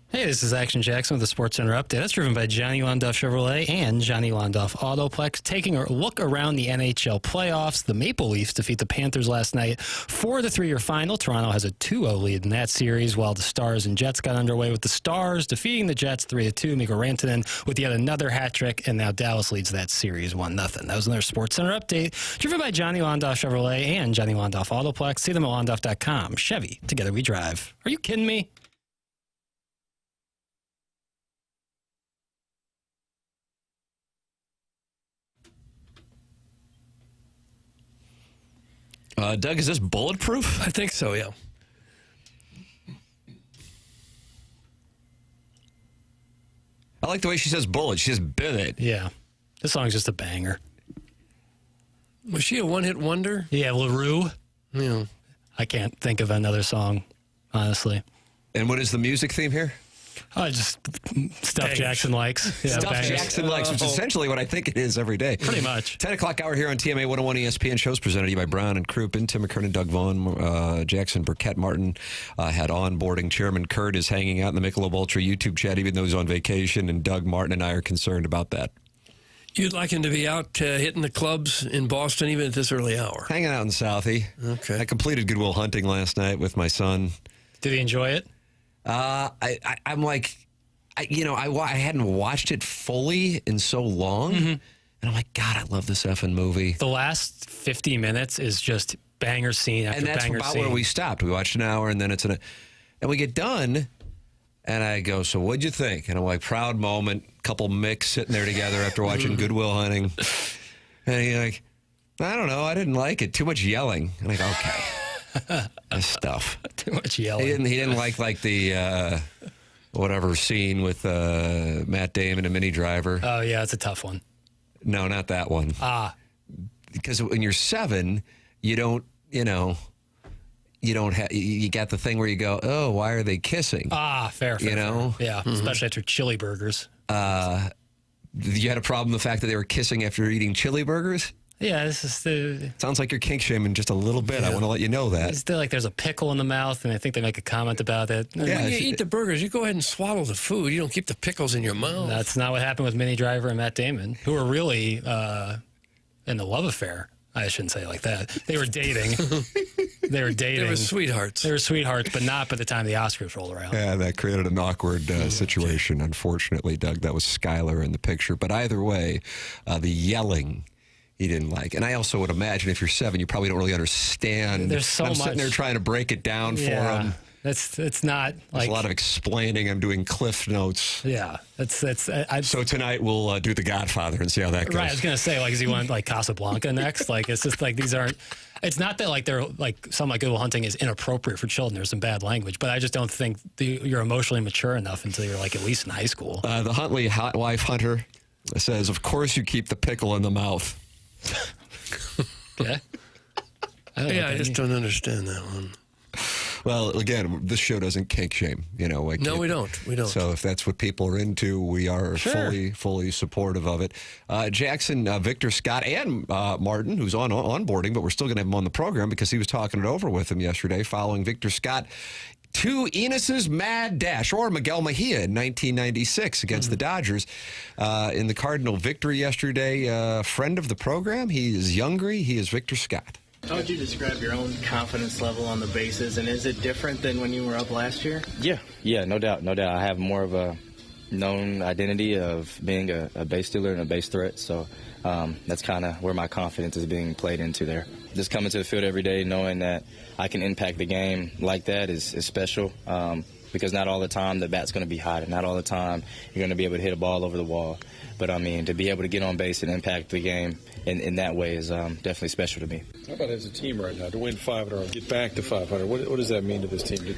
Hey, this is Action Jackson with the Sports Center Update. That's driven by Johnny Londoff Chevrolet and Johnny Londoff Autoplex. Taking a look around the NHL playoffs, the Maple Leafs defeat the Panthers last night for the 3-year final. Toronto has a 2-0 lead in that series, while the Stars and Jets got underway with the Stars defeating the Jets 3-2. Mikko Rantanen with yet another hat trick, and now Dallas leads that series 1-0. That was another Sports Center Update, driven by Johnny Londoff Chevrolet and Johnny Londoff Autoplex. See them at Londoff.com. Chevy, together we drive. Are you kidding me? Doug, is this bulletproof? I think so, yeah. I like the way she says bullet. She says billet. Yeah. This song's just a banger. Was she a one-hit wonder? Yeah, LaRue. Yeah. I can't think of another song, honestly. And what is the music theme here? Just stuff Jackson likes. Yeah, Stuff bangers. Jackson likes, which is essentially what I think it is every day. Pretty much. 10 o'clock hour here on TMA 101 ESPN. Shows presented to you by Brown and Crouppen. Tim McKernan, Doug Vaughn, Jackson Burkett, Martin had onboarding. Chairman Kurt is hanging out in the Michelob Ultra YouTube chat, even though he's on vacation, and Doug, Martin, and I are concerned about that. You'd like him to be out hitting the clubs in Boston even at this early hour? Hanging out in Southie. Okay. I completed Goodwill Hunting last night with my son. Did he enjoy it? I'm like... I hadn't watched it fully in so long, and I'm like, God, I love this effing movie. The last 50 minutes is just banger scene after banger scene. And that's about where we stopped. We watched an hour, and then and we get done, and I go, so what'd you think? And I'm like, proud moment, couple micks sitting there together after watching Goodwill Hunting. And he's like, I don't know, I didn't like it. Too much yelling. And I go, okay, this stuff. Too much yelling. He didn't like the... whatever scene with Matt Damon and Minnie Driver. Oh, yeah, it's a tough one. No, not that one. Because when you're 7, you don't, you got the thing where you go, oh, why are they kissing? Fair. know? Fair. Yeah, especially after chili burgers. You had a problem with the fact that they were kissing after eating chili burgers? Yeah, this is the... Sounds like you're kink shaming just a little bit. Yeah. I want to let you know that. It's still like there's a pickle in the mouth, and I think they make a comment about it. Yeah, when you eat the burgers, you go ahead and swallow the food. You don't keep the pickles in your mouth. That's not what happened with Minnie Driver and Matt Damon, who were really in the love affair. I shouldn't say it like that. They were dating. They were dating. They were sweethearts. They were sweethearts, but not by the time the Oscars rolled around. Yeah, that created an awkward situation, unfortunately, Doug. That was Skylar in the picture. But either way, the yelling... he didn't like. And I also would imagine if you're 7, you probably don't really understand. There's so I'm much. sitting there trying to break it down for him. It's not like... There's a lot of explaining. I'm doing cliff notes. Yeah. So tonight we'll do The Godfather and see how that goes. Right. I was going to say, like, is he want like Casablanca next? Like, it's just like these aren't... It's not that like they're like something like Goodwill Hunting is inappropriate for children. There's some bad language, but I just don't think you're emotionally mature enough until you're like at least in high school. The Huntley hot wife Hunter says, of course you keep the pickle in the mouth. Okay. I just don't understand that one. Well, again, this show doesn't kink shame, Like no, we don't. We don't. So if that's what people are into, we are fully supportive of it. Jackson, Victor Scott, and Martin, who's on onboarding, but we're still going to have him on the program because he was talking it over with him yesterday, following Victor Scott to Enos's mad dash, or Miguel Mejia in 1996 against the Dodgers in the Cardinal victory yesterday. Friend of the program, he is younger. He is Victor Scott. How would you describe your own confidence level on the bases, and is it different than when you were up last year? Yeah, no doubt. I have more of a known identity of being a base stealer and a base threat, so that's kind of where my confidence is being played into there. Just coming to the field every day knowing that I can impact the game like that is special, because not all the time the bat's going to be hot, and not all the time you're going to be able to hit a ball over the wall. But, I mean, to be able to get on base and impact the game in that way is definitely special to me. How about as a team right now, to win 500 or get back to 500? What does that mean to this team?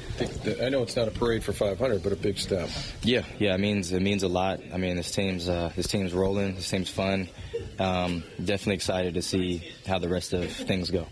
I know it's not a parade for 500, but a big step. Yeah, it means a lot. I mean, this team's rolling. This team's fun. Definitely excited to see how the rest of things go.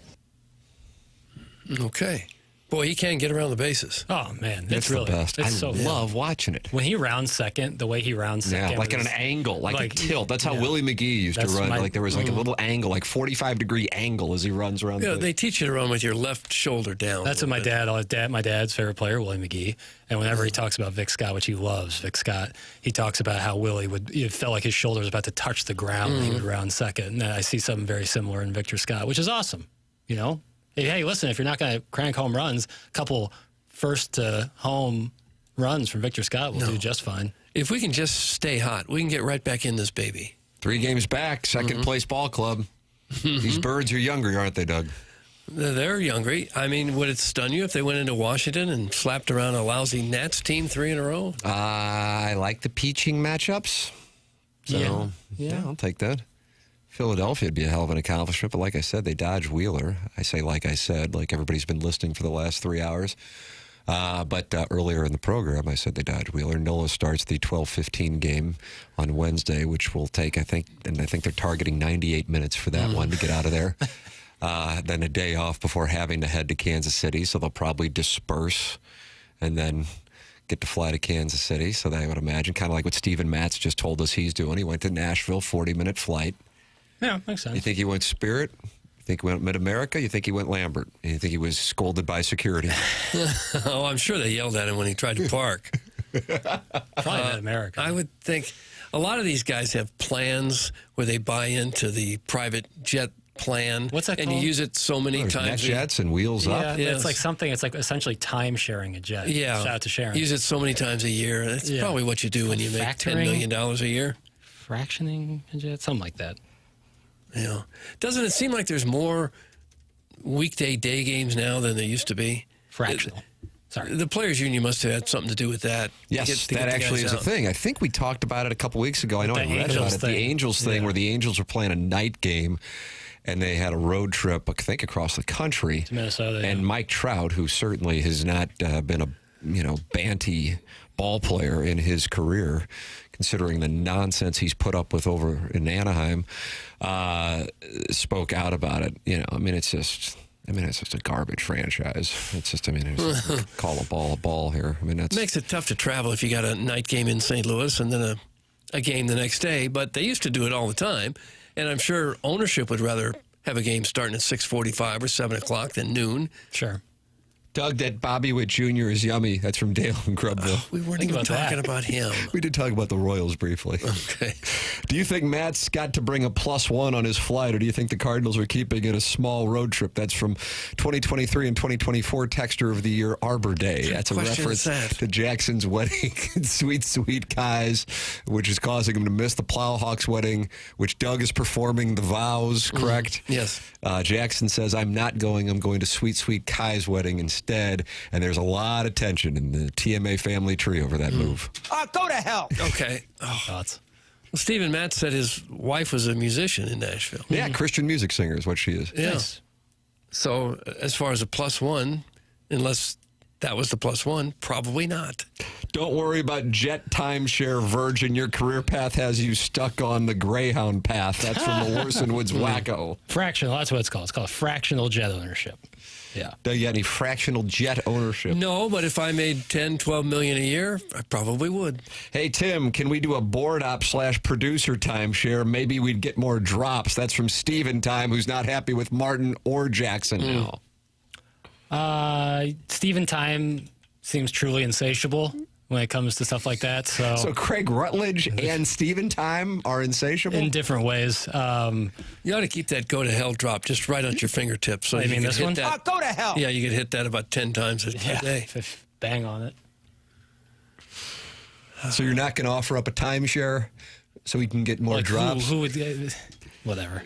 Okay. Boy, he can get around the bases. Oh, man. That's really the best. I so love watching it. When he rounds second, the way he rounds second. Yeah, like at an angle, like a tilt. That's how Willie McGee used to run. Like there was like a little angle, like 45-degree angle as he runs around. Yeah, they teach you to run with your left shoulder down. That's what my dad's favorite player, Willie McGee. And whenever he talks about Vic Scott, which he loves, Vic Scott, he talks about how Willie it felt like his shoulder was about to touch the ground when he would round second. And I see something very similar in Victor Scott, which is awesome. You know? Hey, listen, if you're not going to crank home runs, a couple first-to-home runs from Victor Scott will do just fine. If we can just stay hot, we can get right back in this baby. 3 games back, second-place ball club. These birds are younger, aren't they, Doug? They're younger. I mean, would it stun you if they went into Washington and slapped around a lousy Nats team 3 in a row? I like the pitching matchups. So, yeah, I'll take that. Philadelphia would be a hell of an accomplishment, but like I said, they dodged Wheeler. I say like I said, like everybody's been listening for the last 3 hours. But earlier in the program, I said they dodged Wheeler. Nola starts the 12:15 game on Wednesday, which will take, I think they're targeting 98 minutes for that one to get out of there. Then a day off before having to head to Kansas City, so they'll probably disperse and then get to fly to Kansas City. So I would imagine, kind of like what Steven Matz just told us he's doing. He went to Nashville, 40-minute flight. Yeah, makes sense. You think he went Spirit? You think he went Mid-America? You think he went Lambert? You think he was scolded by security? Oh, I'm sure they yelled at him when he tried to park. Probably Mid-America. I would think a lot of these guys have plans where they buy into the private jet plan. What's that and called? you use it so many times. NetJets and Wheels Up. Yeah, it's like something. It's like essentially time sharing a jet. Yeah. Shout out to Sharon. Use it so many times a year. That's probably what you do when you make $10 million a year. Fractioning a jet, something like that. Yeah. Doesn't it seem like there's more weekday day games now than there used to be? Fractional. Sorry. The Players Union must have had something to do with that. Yes, that actually is a thing. I think we talked about it a couple weeks ago. I know I read about it. The Angels thing, where the Angels were playing a night game, and they had a road trip, I think, across the country. To Minnesota. And Mike Trout, who certainly has not been a banty ball player in his career, considering the nonsense he's put up with over in Anaheim, spoke out about it. It's just a garbage franchise. It's just, call a ball here. It makes it tough to travel if you got a night game in St. Louis and then a game the next day. But they used to do it all the time. And I'm sure ownership would rather have a game starting at 6:45 or 7 o'clock than noon. Sure. Doug, that Bobby Witt Jr. is yummy. That's from Dale and Grubville. We weren't even talking about him. We did talk about the Royals briefly. Okay. Do you think Matz got to bring a +1 on his flight, or do you think the Cardinals are keeping it a small road trip? That's from 2023 and 2024 Texter of the Year Arbor Day. That's a reference to Jackson's wedding, Sweet Sweet Kai's, which is causing him to miss the Plowhawks wedding, which Doug is performing the vows, correct? Yes. Jackson says, I'm not going. I'm going to Sweet Sweet Kai's wedding instead. And there's a lot of tension in the TMA family tree over that move. Go to hell. Okay. Well, Steven Matz said his wife was a musician in Nashville. Yeah, Christian music singer is what she is. Yeah. Nice. So as far as a +1, unless that was the +1, probably not. Don't worry about jet timeshare, Virgin. Your career path has you stuck on the Greyhound path. That's from the Warson Woods Wacko. Fractional, that's what it's called. It's called fractional jet ownership. Yeah. Do you got any fractional jet ownership? No, but if I made $10, $12 million a year, I probably would. Hey, Tim, can we do a board op / producer timeshare? Maybe we'd get more drops. That's from Steven Time, who's not happy with Martin or Jackson now. Steven Time seems truly insatiable when it comes to stuff like that. So Craig Rutledge and Steven Time are insatiable? In different ways. You ought to keep that go to hell drop just right on your fingertips. So I mean, this one? Go to hell. Yeah, you could hit that about 10 times a day. Bang on it. So you're not going to offer up a timeshare so we can get more drops? Who would... whatever.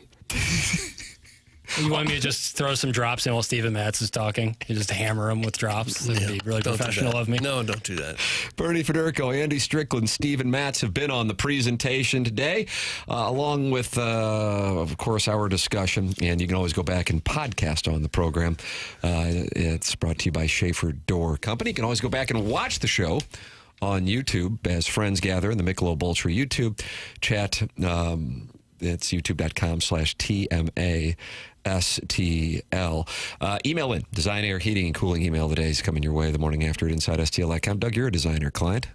You want me to just throw some drops in while Steven Matz is talking? You just hammer him with drops? That would be really professional of me. No, don't do that. Bernie Federko, Andy Strickland, Steven Matz have been on the presentation today, along with, of course, our discussion. And you can always go back and podcast on the program. It's brought to you by Schaefer Door Company. You can always go back and watch the show on YouTube as friends gather in the Michelob Ultra YouTube chat. It's youtube.com/TMASTL. Email in. Design Air Heating and Cooling email today is coming your way the morning after at InsideSTL.com. Doug, you're a designer, client.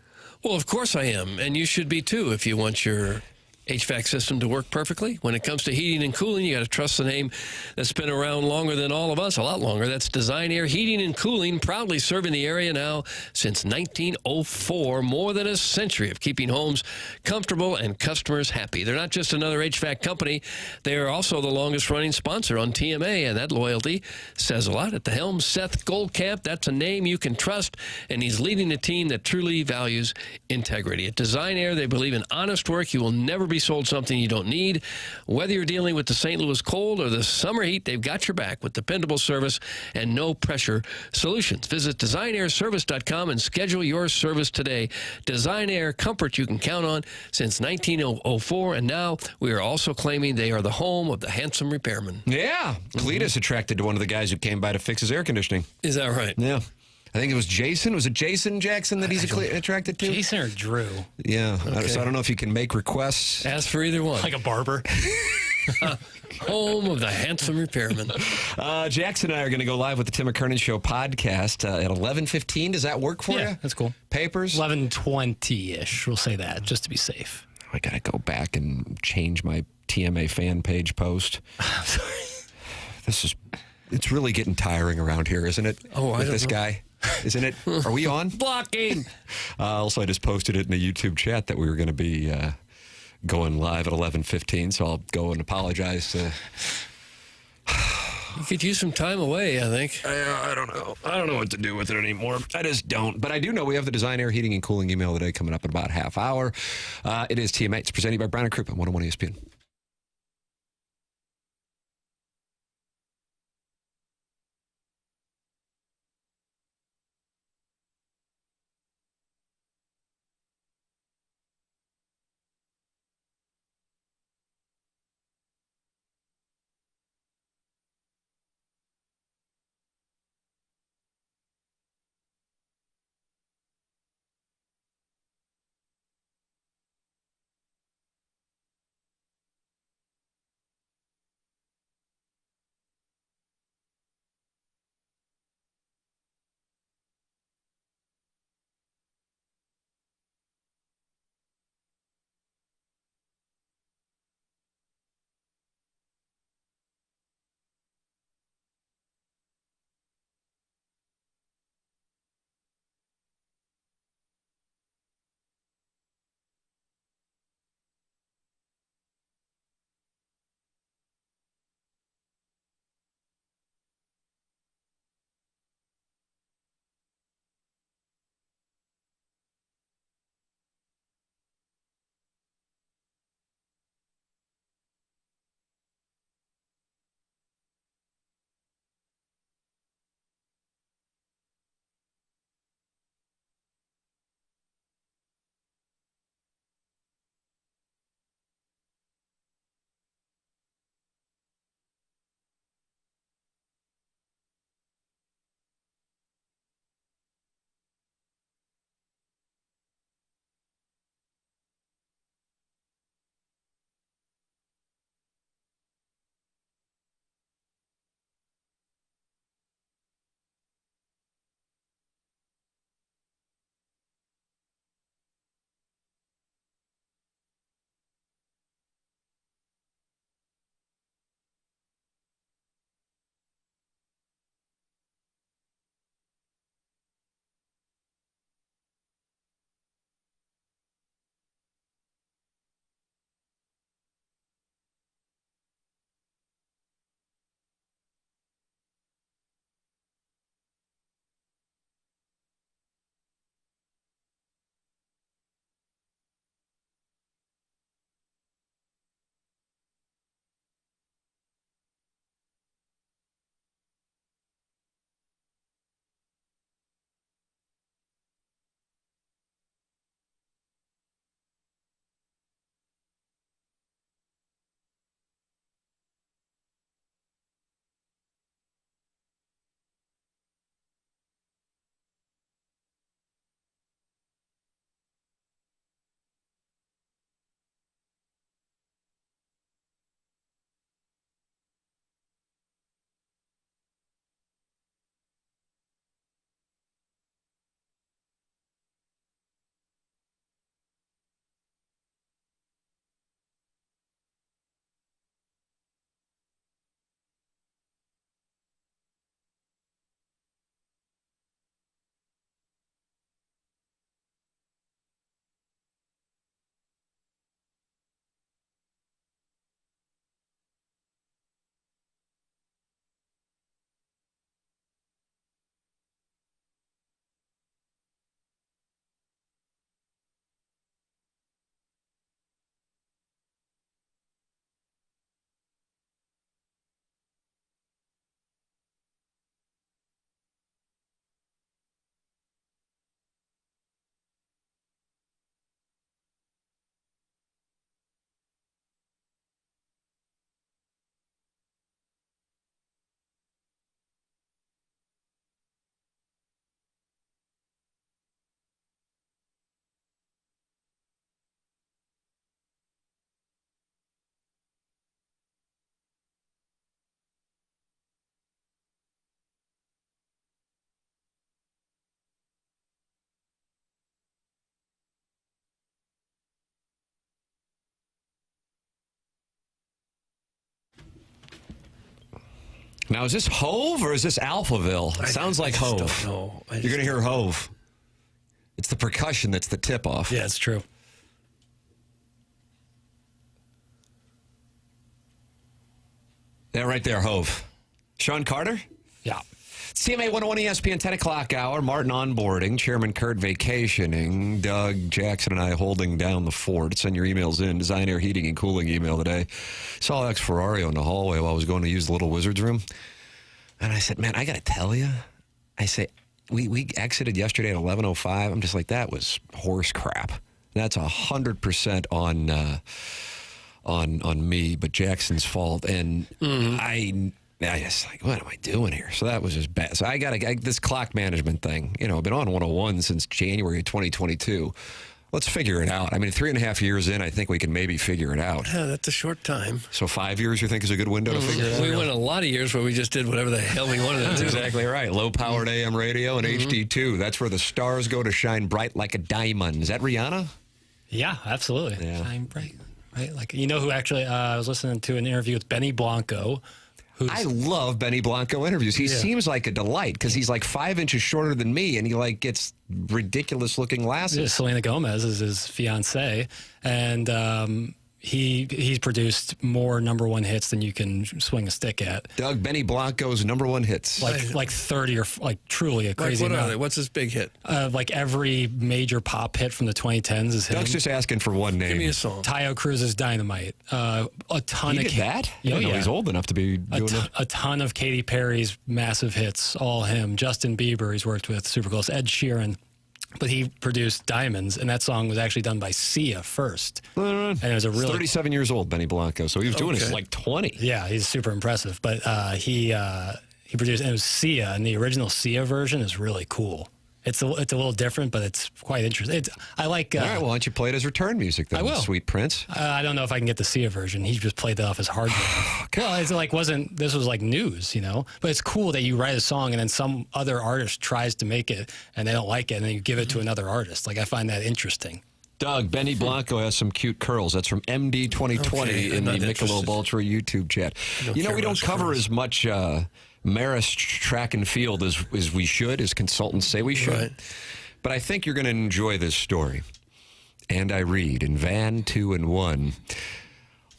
Well, of course I am, and you should be too if you want your HVAC system to work perfectly. When it comes to heating and cooling, you got to trust the name that's been around longer than all of us, a lot longer. That's Design Air Heating and Cooling, proudly serving the area now since 1904. More than a century of keeping homes comfortable and customers happy. They're not just another HVAC company. They are also the longest-running sponsor on TMA, and that loyalty says a lot. At the helm, Seth Goldcamp. That's a name you can trust, and he's leading a team that truly values integrity. At Design Air, they believe in honest work. You will never be sold something you don't need. Whether you're dealing with the St. Louis cold or the summer heat, they've got your back with dependable service and no-pressure solutions. Visit DesignAirService.com and schedule your service today. Design Air, comfort you can count on since 1904, and now we are also claiming they are the home of the handsome repairman. Yeah. Cletus attracted to one of the guys who came by to fix his air conditioning. Is that right? Yeah. I think it was Jason. Was it Jason Jackson that he's attracted to? Jason or Drew? Yeah. Okay. So I don't know if you can make requests. Ask for either one. Like a barber. Home of the handsome repairman. Jackson and I are going to go live with the Tim McKernan Show podcast at 11:15. Does that work for you? Yeah, that's cool. Papers? 11:20-ish. We'll say that, just to be safe. I got to go back and change my TMA fan page post. I'm sorry. It's really getting tiring around here, isn't it? Oh, I with don't this know. guy. Isn't it? Are we on? Blocking. Also, I just posted it in the YouTube chat that we were going to be going live at 11:15, so I'll go and apologize to... You could use some time away, I think. I don't know. I don't know what to do with it anymore. I just don't. But I do know we have the Design Air Heating and Cooling email today coming up in about half hour. It is TMA. It's presented by Brown and Crouppen, 101 ESPN. Now, is this Hove or is this Alphaville? It sounds like Hove. Don't know. You're going to hear Hove. It's the percussion that's the tip-off. Yeah, it's true. Yeah, right there, Hove. Sean Carter? Yeah. CMA 101 ESPN 10 o'clock hour. Martin onboarding. Chairman Kurt vacationing. Doug, Jackson, and I holding down the fort. Send your emails in. Design Air Heating and Cooling email today. Saw Alex Ferrario in the hallway while I was going to use the little Wizards room. And I said, man, I got to tell you. I say, we exited yesterday at 11:05. I'm just like, that was horse crap. That's 100% on me, but Jackson's fault. And I just like, what am I doing here? So that was just bad. So I got this clock management thing. I've been on 101 since January of 2022. Let's figure it out. I mean, 3.5 years in, I think we can maybe figure it out. Yeah, that's a short time. So 5 years, you think, is a good window to figure it out? We went a lot of years where we just did whatever the hell we wanted to That's do. exactly right. Low-powered AM radio and HD2. That's where the stars go to shine bright like a diamond. Is that Rihanna? Yeah, absolutely. Yeah. Shine bright. Right? Like, who actually, I was listening to an interview with Benny Blanco. I love Benny Blanco interviews. He seems like a delight because he's like 5 inches shorter than me, and he like gets ridiculous looking glasses. Selena Gomez is his fiance, and he's produced more number one hits than you can swing a stick at. Doug, Benny Blanco's number one hits, like 30 or like truly a crazy what amount. are they? What's his big hit? Like every major pop hit from the 2010s is him. Doug's just asking for one name. Give me a song. Tayo Cruz's Dynamite. A ton He of did that? Oh, I know yeah. he's old enough to be doing that. A ton of Katy Perry's massive hits, all him. Justin Bieber, he's worked with super close. Ed Sheeran. But he produced Diamonds, and that song was actually done by Sia first. And it was a He's really 37 years old, Benny Blanco, so he was doing it at like 20. Yeah, he's super impressive. But he produced, and it was Sia, and the original Sia version is really cool. It's a little different, but it's quite interesting. I like. All right, well, why don't you play it as return music then, I will. Sweet Prince? I don't know if I can get the Sia version. He just played that off his hard drive. Well, it's like this was like news, But it's cool that you write a song and then some other artist tries to make it and they don't like it, and then you give it to another artist. Like, I find that interesting. Doug, Benny Blanco has some cute curls. That's from MD 2020 in the Michelob Ultra YouTube chat. We don't cover as much Marist track and field as we should, as consultants say we should. Right. But I think you're going to enjoy this story. And I read in Van 2 and 1.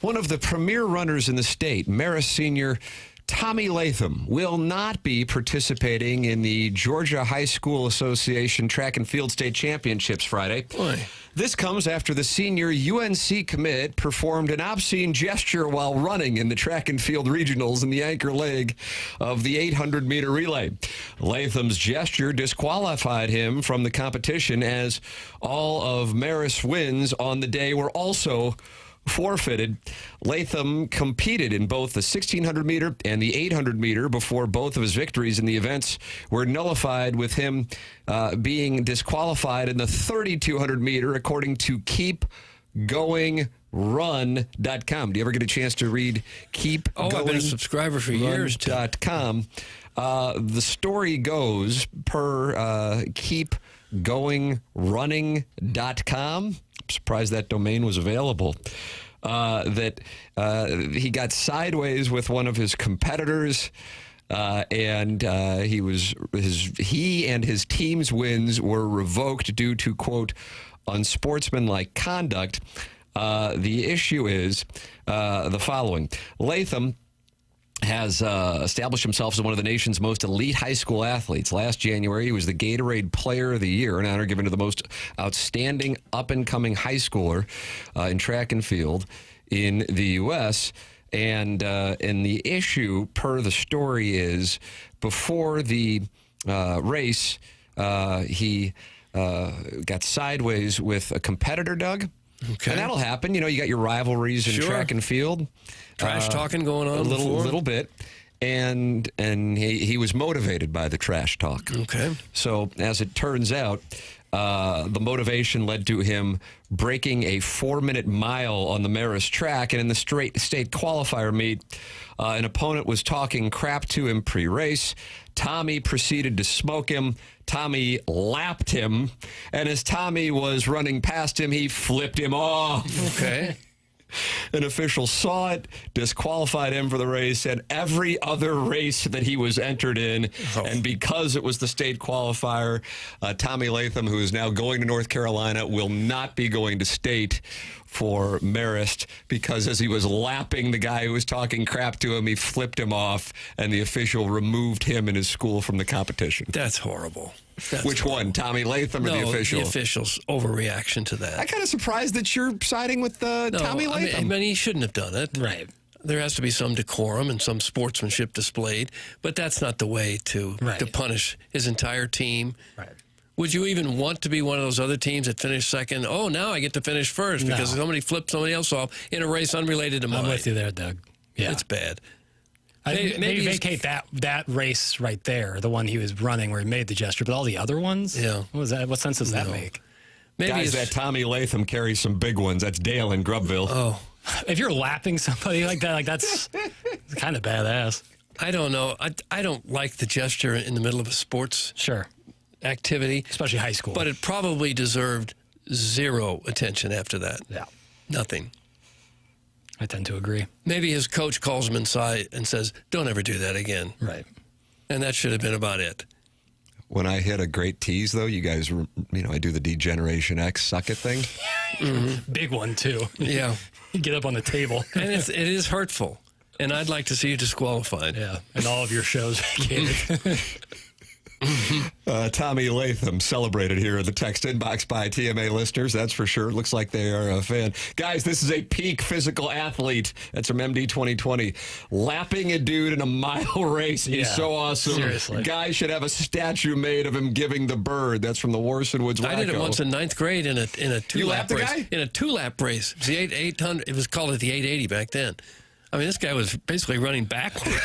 One of the premier runners in the state, Marist senior Tommy Latham, will not be participating in the Georgia High School Association Track and Field State Championships Friday. Boy. This comes after the senior UNC commit performed an obscene gesture while running in the track and field regionals in the anchor leg of the 800-meter relay. Latham's gesture disqualified him from the competition, as all of Marist's wins on the day were also forfeited. Latham competed in both the 1600-meter and the 800-meter before both of his victories in the events were nullified, with him being disqualified in the 3200-meter, according to KeepGoingRun.com. Do you ever get a chance to read I've been a subscriber for years. .com? The story goes, per KeepGoingRunning.com. I'm surprised that domain was available. That he got sideways with one of his competitors, and he and his team's wins were revoked due to, quote, unsportsmanlike conduct. The issue is the following. Latham has established himself as one of the nation's most elite high school athletes. Last January, he was the Gatorade Player of the Year, an honor given to the most outstanding up-and-coming high schooler in track and field in the U.S. And the issue, per the story, is before the race, he got sideways with a competitor, Doug. Okay. And that'll happen. You got your rivalries in track and field. Trash talking going on a little bit, and he was motivated by the trash talk. Okay. So as it turns out, the motivation led to him breaking a 4-minute mile on the Marist track, and in the state qualifier meet, an opponent was talking crap to him pre-race. Tommy proceeded to smoke him. Tommy lapped him, and as Tommy was running past him, he flipped him off. Okay. An official saw it, disqualified him for the race and every other race that he was entered in. And because it was the state qualifier, Tommy Latham, who is now going to North Carolina, will not be going to state for Marist because as he was lapping the guy who was talking crap to him, he flipped him off, and the official removed him and his school from the competition. That's horrible. Which one, Tommy Latham or the official? The official's overreaction to that. I'm kind of surprised that you're siding with Tommy Latham. I mean, he shouldn't have done it. Right. There has to be some decorum and some sportsmanship displayed, but that's not the way to punish his entire team. Right. Would you even want to be one of those other teams that finished second? Oh, now I get to finish first because somebody flipped somebody else off in a race unrelated to mine. I'm with you there, Doug. Yeah. It's bad. Maybe vacate that race right there, the one he was running where he made the gesture, but all the other ones? Yeah. What sense does that make? Maybe Guys, that Tommy Latham carries some big ones. That's Dale in Grubville. Oh. If you're lapping somebody like that, that's kind of badass. I don't know. I don't like the gesture in the middle of a sports activity. Especially high school. But it probably deserved zero attention after that. Yeah. Nothing. I tend to agree. Maybe his coach calls him inside and says, don't ever do that again. Right. And that should have been about it. When I hit a great tease, though, you guys, I do the D-Generation X suck it thing. Big one, too. Yeah. You get up on the table. And it is hurtful. And I'd like to see you disqualified. Yeah. And all of your shows vacated. Tommy Latham celebrated here in the text inbox by TMA listeners. That's for sure. Looks like they are a fan. Guys, this is a peak physical athlete. That's from MD 2020. Lapping a dude in a mile race. He's so awesome. Seriously. Guy should have a statue made of him giving the bird. That's from the Warson Woods Wacko. I did it once in ninth grade in a two-lap race. Guy? In a two-lap race. It was the 800. It was called the 880 back then. I mean, this guy was basically running backwards.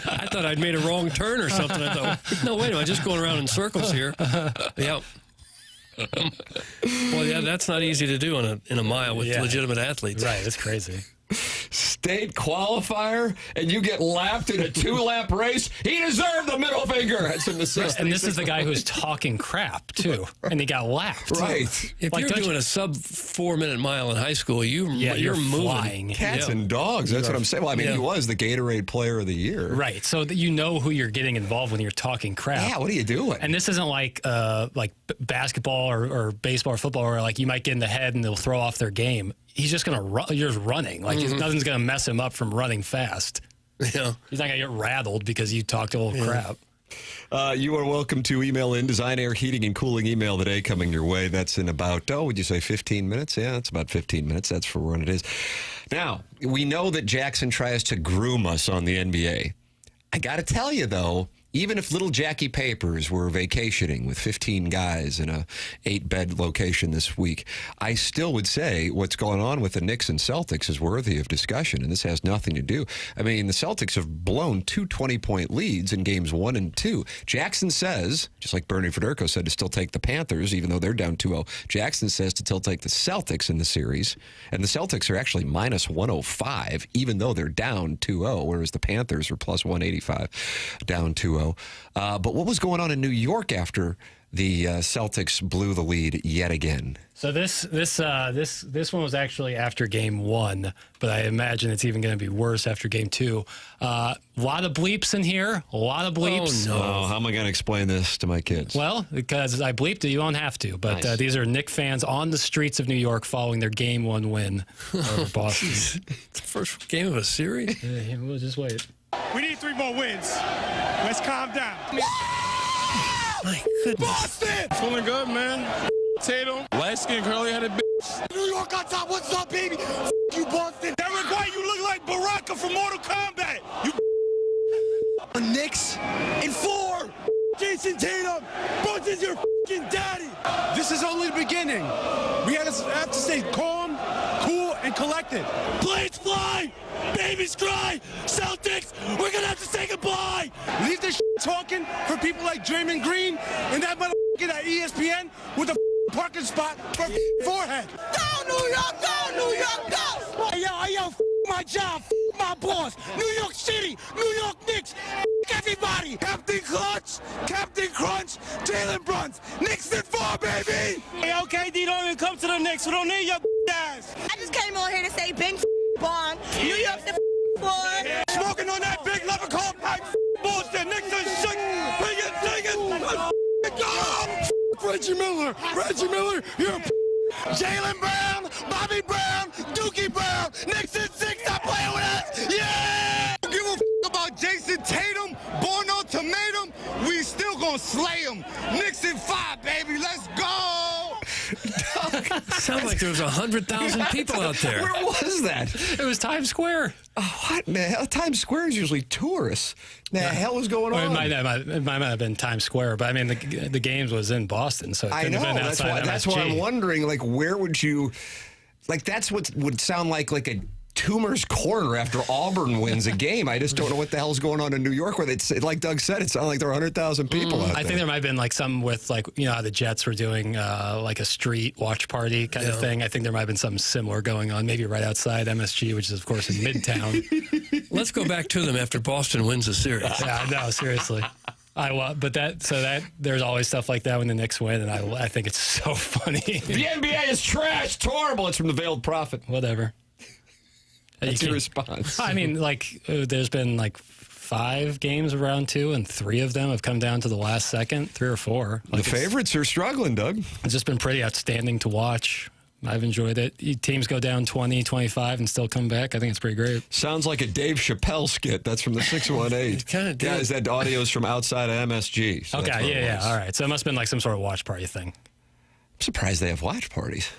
I thought I'd made a wrong turn or something. I thought, no, wait a minute, I'm just going around in circles here. Yep. Well, yeah, that's not easy to do in a mile with legitimate athletes. Right, it's crazy. State qualifier, and you get lapped in a two-lap race. He deserved the middle finger. That's from the 60s. And this is the guy who's talking crap, too. And he got lapped. Right. If you're doing a sub 4-minute mile in high school, you're moving. Flying. Cats and dogs. That's what I'm saying. Well, I mean, he was the Gatorade Player of the Year. Right. So that you know who you're getting involved when you're talking crap. Yeah, what are you doing? And this isn't like basketball or baseball or football where like you might get in the head and they'll throw off their game. He's just going to run. You're just running. Like nothing's going to mess him up from running fast. Yeah. He's not going to get rattled because you talked a little crap. You are welcome to email in Design Air Heating and Cooling email today coming your way. That's in about, would you say 15 minutes? Yeah, it's about 15 minutes. That's for when it is. Now, we know that Jackson tries to groom us on the NBA. I got to tell you, though, even if little Jackie Papers were vacationing with 15 guys in a 8-bed location this week, I still would say what's going on with the Knicks and Celtics is worthy of discussion, and this has nothing to do. I mean, the Celtics have blown 2 20-point leads in games 1 and 2. Jackson says, just like Bernie Federko said, to still take the Panthers, even though they're down 2-0. Jackson says to still take the Celtics in the series, and the Celtics are actually minus 105, even though they're down 2-0, whereas the Panthers are plus 185, down 2-0. But what was going on in New York after the Celtics blew the lead yet again? So this one was actually after game 1, but I imagine it's even going to be worse after game 2. A lot of bleeps in here. A lot of bleeps. Oh, no. How am I going to explain this to my kids? Well, because I bleeped it, you don't have to. But Nice. these are Knick fans on the streets of New York following their game 1 win over Boston. It's the first game of a series? Yeah, we'll just wait. We need 3 more wins. Let's calm down. My goodness. Boston! Feeling good, man. Tatum. Light skin curly headed bitch. New York on top. What's up, baby? You, Boston. Derek White, you look like Baraka from Mortal Kombat. You Knicks in 4. Jason Tatum. Boston's your daddy. This is only the beginning. We have to stay calm, cool, and collected. Blades fly. Babies cry. Celtics, we're going to have to say goodbye. Leave this talking for people like Draymond Green and that motherfucker at ESPN with a parking spot for forehead. Go, New York, go, New York, go. Hey, yo, my job, my boss, New York City, New York Knicks, everybody. Captain Clutch, Captain Crunch, Jalen Brunson, Knicks in 4, baby. Hey, OKD don't even come to the Knicks. We don't need your ass. I just came on here to say bing Vaughn. New York's the boy. Smoking on that big leprechaun pipe bullshit. Knicks are shit. Bring it, take it. Let's go. Reggie Miller, you're a Jalen Brown, Bobby Brown, Dookie Brown, Knicks in 6, stop playing with us. Yeah! Don't give a about Jason Tatum, born on tomato. We still gonna slay him. Knicks in 5, baby. Let's go. Sounds like there was 100,000 people out there. Where was that? It was Times Square. Oh, what in the hell? Times Square is usually tourists. The hell is going on? It might have been Times Square, but I mean, the games was in Boston, so it I couldn't know. have been outside That's why I'm wondering, like, where would you, like, that's what would sound like a Toomer's Corner after Auburn wins a game. I just don't know what the hell's going on in New York where it's, like Doug said, it sounded like there were 100,000 people out there. I think there might have been like some with like, you know, how the Jets were doing like a street watch party kind of thing. I think there might have been something similar going on, maybe right outside MSG, which is of course in Midtown. Let's go back to them after Boston wins the series. Yeah, no, seriously. But there's always stuff like that when the Knicks win, and I think it's so funny. The NBA is trash. It's horrible. It's from the Veiled Prophet. Whatever. That's your response. I mean, like, there's been like 5 games of round 2, and 3 of them have come down to the last second, 3 or 4. Like, the favorites are struggling, Doug. It's just been pretty outstanding to watch. I've enjoyed it. Teams go down 20, 25 and still come back. I think it's pretty great. Sounds like a Dave Chappelle skit. That's from the 618. Kind of did. Guys, that audio is from outside of MSG. So Okay, yeah. All right. So it must have been like some sort of watch party thing. I'm surprised they have watch parties.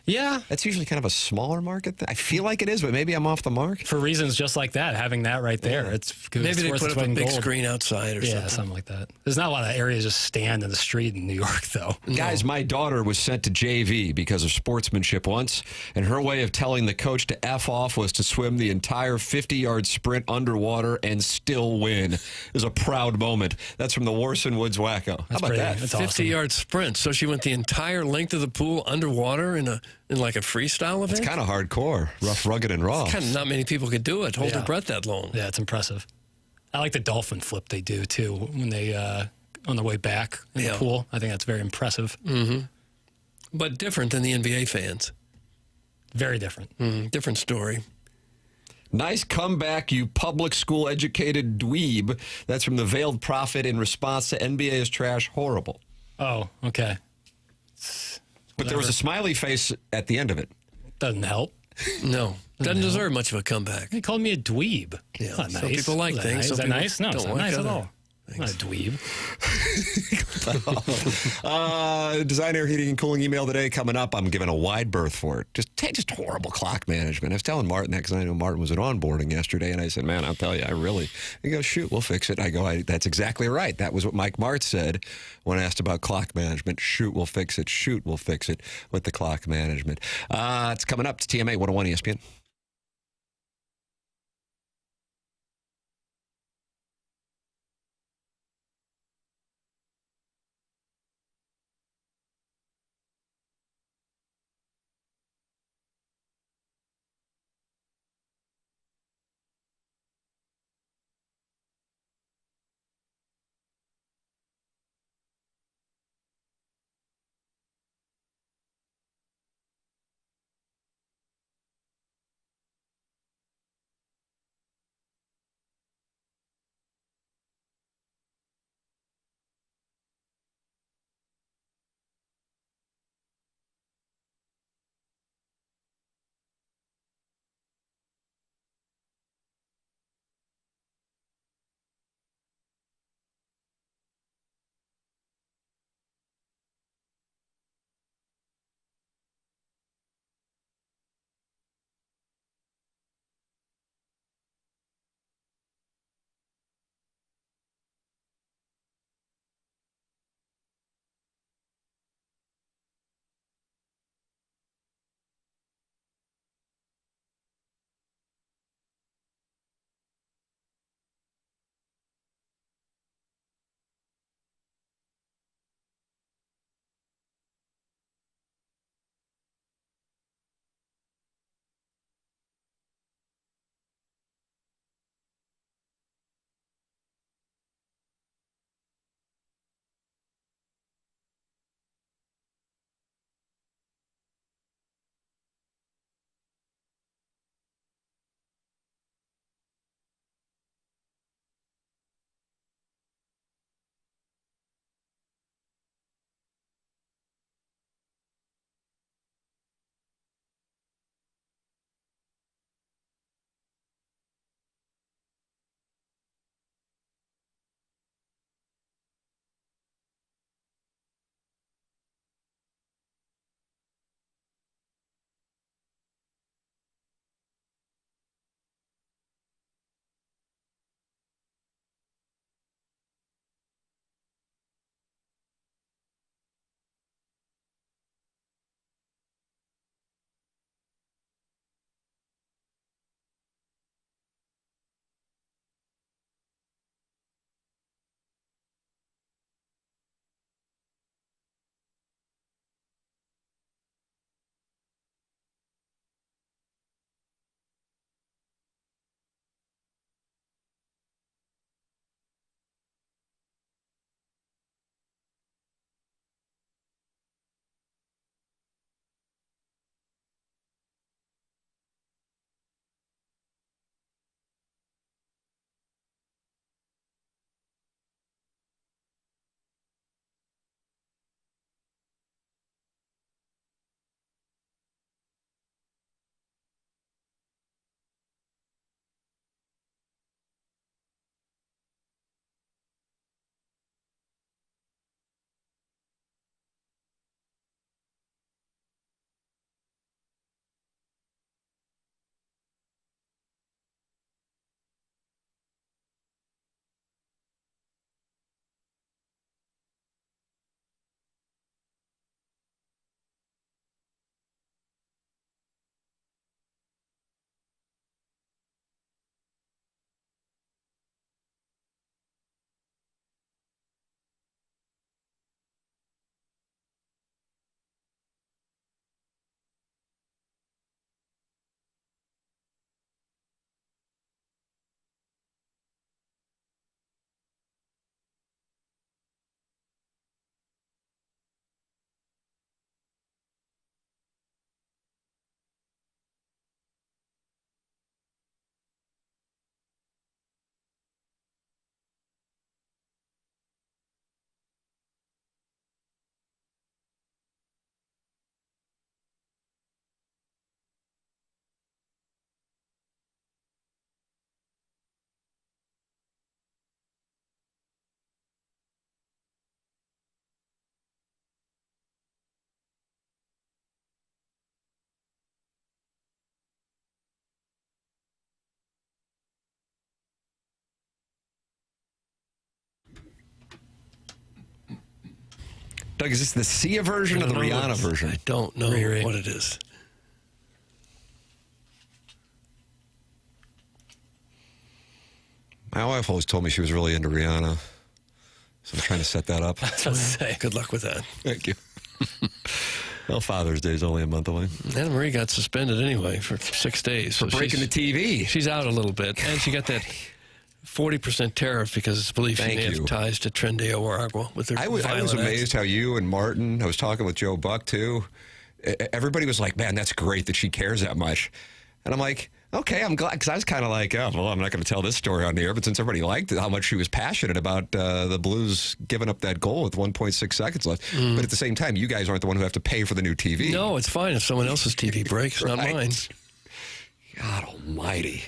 Yeah. That's usually kind of a smaller market thing. I feel like it is, but maybe I'm off the mark. For reasons just like that, having that right there, it's Maybe it's they worth put its up a weight in big gold. screen outside or something like that. There's not a lot of areas just stand in the street in New York, though. Guys, my daughter was sent to JV because of sportsmanship once, and her way of telling the coach to F off was to swim the entire 50-yard sprint underwater and still win. It was a proud moment. That's from the Warson Woods Wacko. How about that? 50-yard sprint. So she went the entire length of the pool underwater in like a freestyle event? It's kind of hardcore, rough, rugged, and raw. Kind of not many people could do it, hold their breath that long. Yeah, it's impressive. I like the dolphin flip they do, too, when they, on their way back in the pool. I think that's very impressive. Mm-hmm. But different than the NBA fans. Very different. Different story. Nice comeback, you public school educated dweeb. That's from the Veiled Prophet in response to NBA is trash, horrible. Oh, okay. But there was a smiley face at the end of it. Doesn't help. No. Doesn't deserve much of a comeback. He called me a dweeb. Yeah, That's not some nice. people like Is that things. nice? Some Is that people nice? No, it's don't not like nice at other all. I'm not a dweeb. Design Air Heating and Cooling email today coming up. I'm giving a wide berth for it. Just horrible clock management. I was telling Martin that because I know Martin was at onboarding yesterday, and I said, man, I'll tell you, he goes, shoot, we'll fix it. I go, that's exactly right. That was what Mike Martz said when asked about clock management. Shoot, we'll fix it. Shoot, we'll fix it with the clock management. It's coming up to TMA 101 ESPN. Doug, is this the Sia version or the Rihanna version? I don't know what it is. My wife always told me she was really into Rihanna, so I'm trying to set that up. Good luck with that. Thank you. Well, Father's Day is only a month away. Anna Marie got suspended anyway for 6 days. For breaking the TV. She's out a little bit. And she got that 40% tariff because it's believed she may have ties to Trendy or Agua with her I was amazed how you and Martin, I was talking with Joe Buck too. Everybody was like, man, that's great that she cares that much. And I'm like, okay, I'm glad, because I was kind of like, oh, well, I'm not going to tell this story on the air, but since everybody liked how much she was passionate about the Blues giving up that goal with 1.6 seconds left. But at the same time, you guys aren't the one who have to pay for the new TV. No, it's fine if someone else's TV breaks, not mine. God almighty.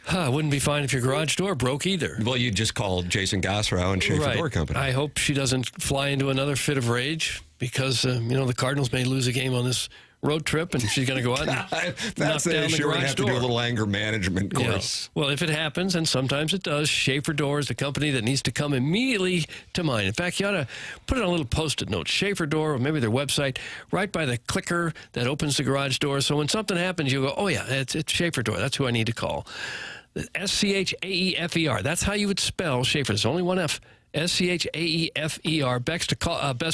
It wouldn't be fine if your garage door broke either. Well, you'd just call Jason Gossrow and Schaefer Door Company. I hope she doesn't fly into another fit of rage because, the Cardinals may lose a game on this road trip, and she's going to go out and knock down the garage have door. to do a little anger management course. Well, if it happens, and sometimes it does, Schaefer Door is the company that needs to come immediately to mind. In fact, you ought to put it on a little Post-it note. Schaefer Door, or maybe their website, right by the clicker that opens the garage door. So when something happens, you go, oh, yeah, it's Schaefer Door. That's who I need to call. SCHAEFER. That's how you would spell Schaefer. There's only one F. SCHAEFER. Best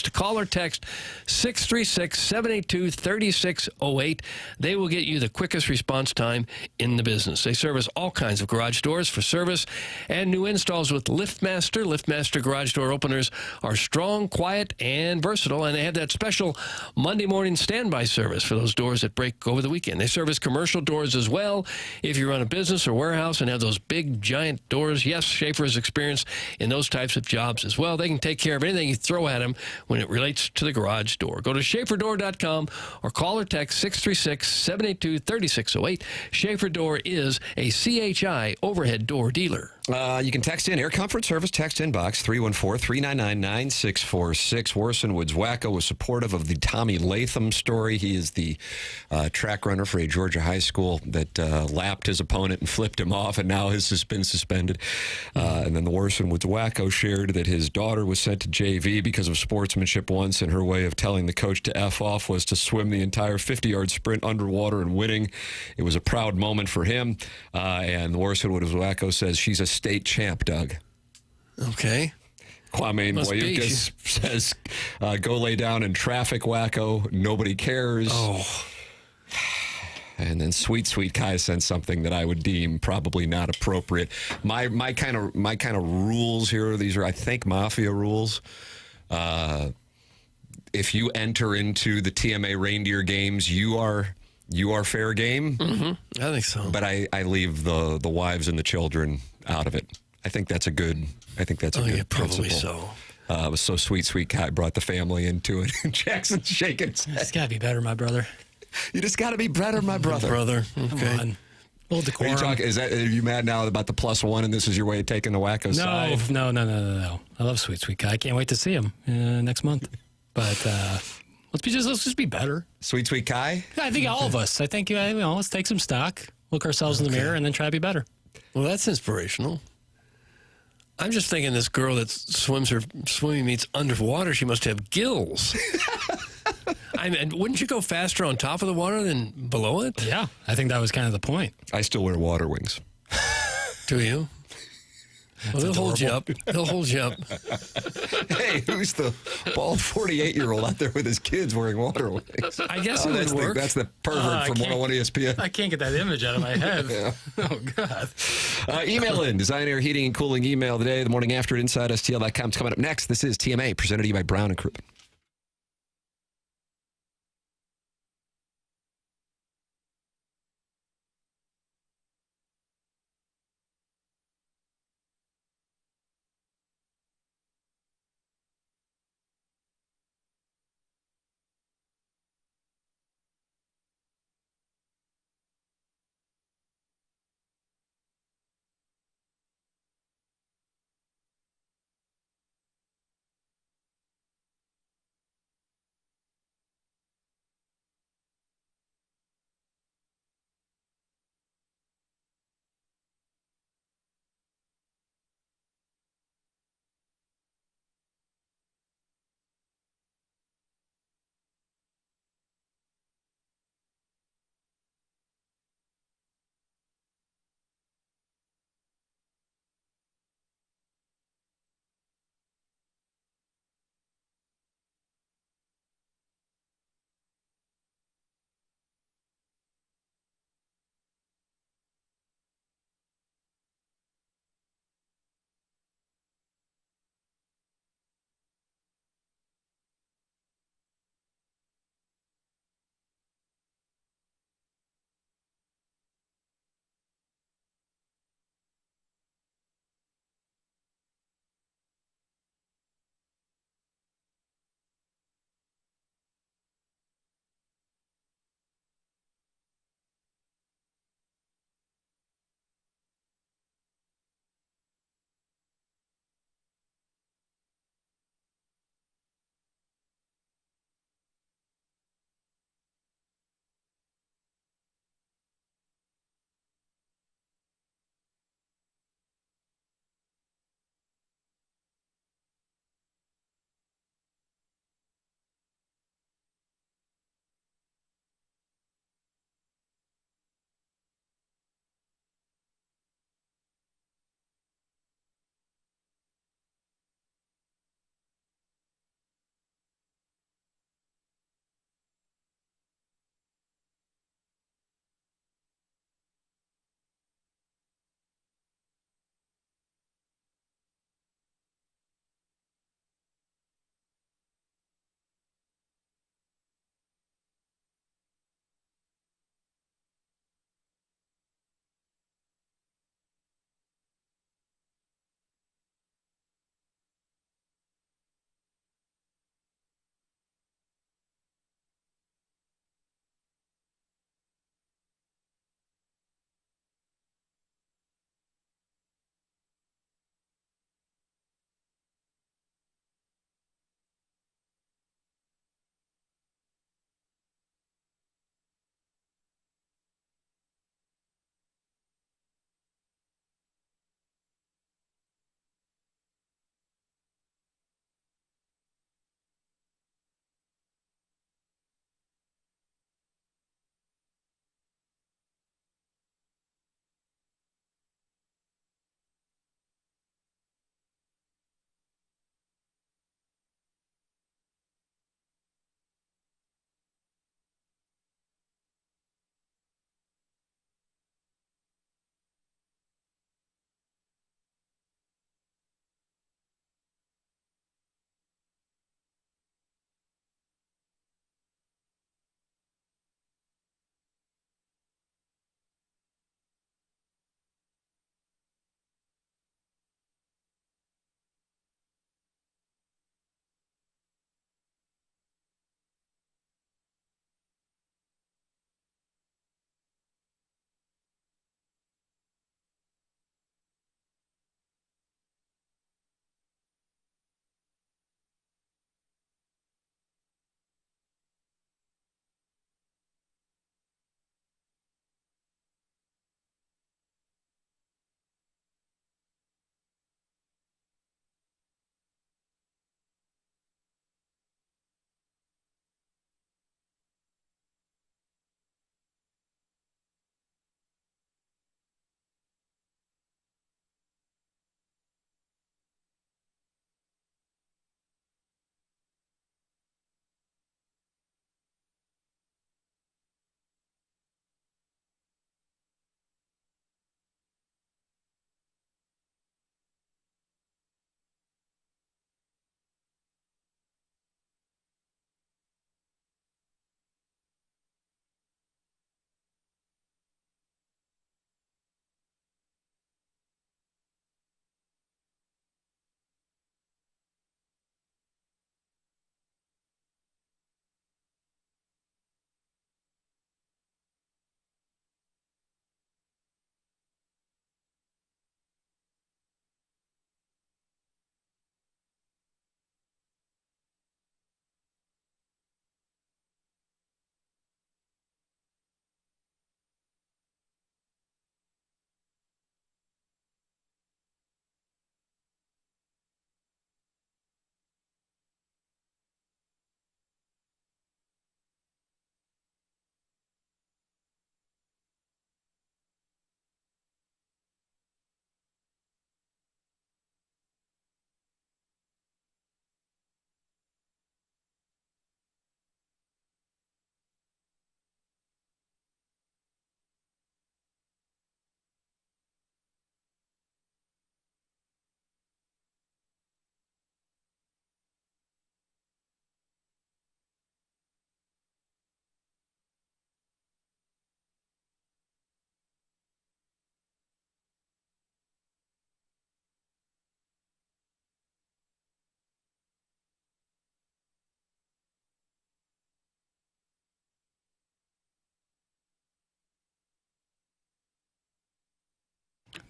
to call or text 636-782-3608. They will get you the quickest response time in the business. They service all kinds of garage doors for service and new installs with LiftMaster. LiftMaster garage door openers are strong, quiet, and versatile, and they have that special Monday morning standby service for those doors that break over the weekend. They service commercial doors as well. If you run a business or warehouse and have those big, giant doors, yes, Schaefer is experienced in those types of jobs as well. They can take care of anything you throw at them when it relates to the garage door. Go to SchaeferDoor.com or call or text 636-782-3608. Schaefer Door is a CHI overhead door dealer. You can text in Air Comfort Service text inbox 314-399-9646. Warson Woods Wacko was supportive of the Tommy Latham story. He is the track runner for a Georgia high school that lapped his opponent and flipped him off, and now has been suspended. And then the Warson Woods Wacko shared that his daughter was sent to JV because of sportsmanship once, and her way of telling the coach to F off was to swim the entire 50-yard sprint underwater and winning. It was a proud moment for him. And the Warson Woods Wacko says she's a state champ, Doug. Okay. Kwame Boyukas says, go lay down in traffic, Wacko. Nobody cares. Oh. And then Sweet Kai sent something that I would deem probably not appropriate. My kind of rules here. These are, I think, mafia rules. If you enter into the TMA reindeer games, you are fair game. Mm-hmm. I think so. But I leave the wives and the children out of it. I think that's a good. Good probably principle. so. It was so Sweet Kai brought the family into it. Jackson's shaking his head. It's got to be better, my brother. You just got to be better, my brother. Okay. Come on. A little decorum. Are you mad now about the +1 and this is your way of taking the Wacko side? No. I love Sweet Kai. I can't wait to see him next month. But let's just be better. Sweet Kai? I think all of us. I think let's take some stock, look ourselves in the mirror, and then try to be better. Well, that's inspirational. I'm just thinking this girl that swims her swimming meets underwater, she must have gills. I mean, wouldn't you go faster on top of the water than below it? Yeah, I think that was kind of the point. I still wear water wings. Do you? Well, they'll hold you up. They'll hold you up. Hey, who's the bald 48-year-old out there with his kids wearing water wings? I guess it would work. That's the pervert from 101 ESPN. I can't get that image out of my head. Yeah. Oh, God. Email in. Design Air Heating and Cooling email today. The morning after at InsideSTL.com. Coming up next, this is TMA, presented to you by Brown and Crouppen.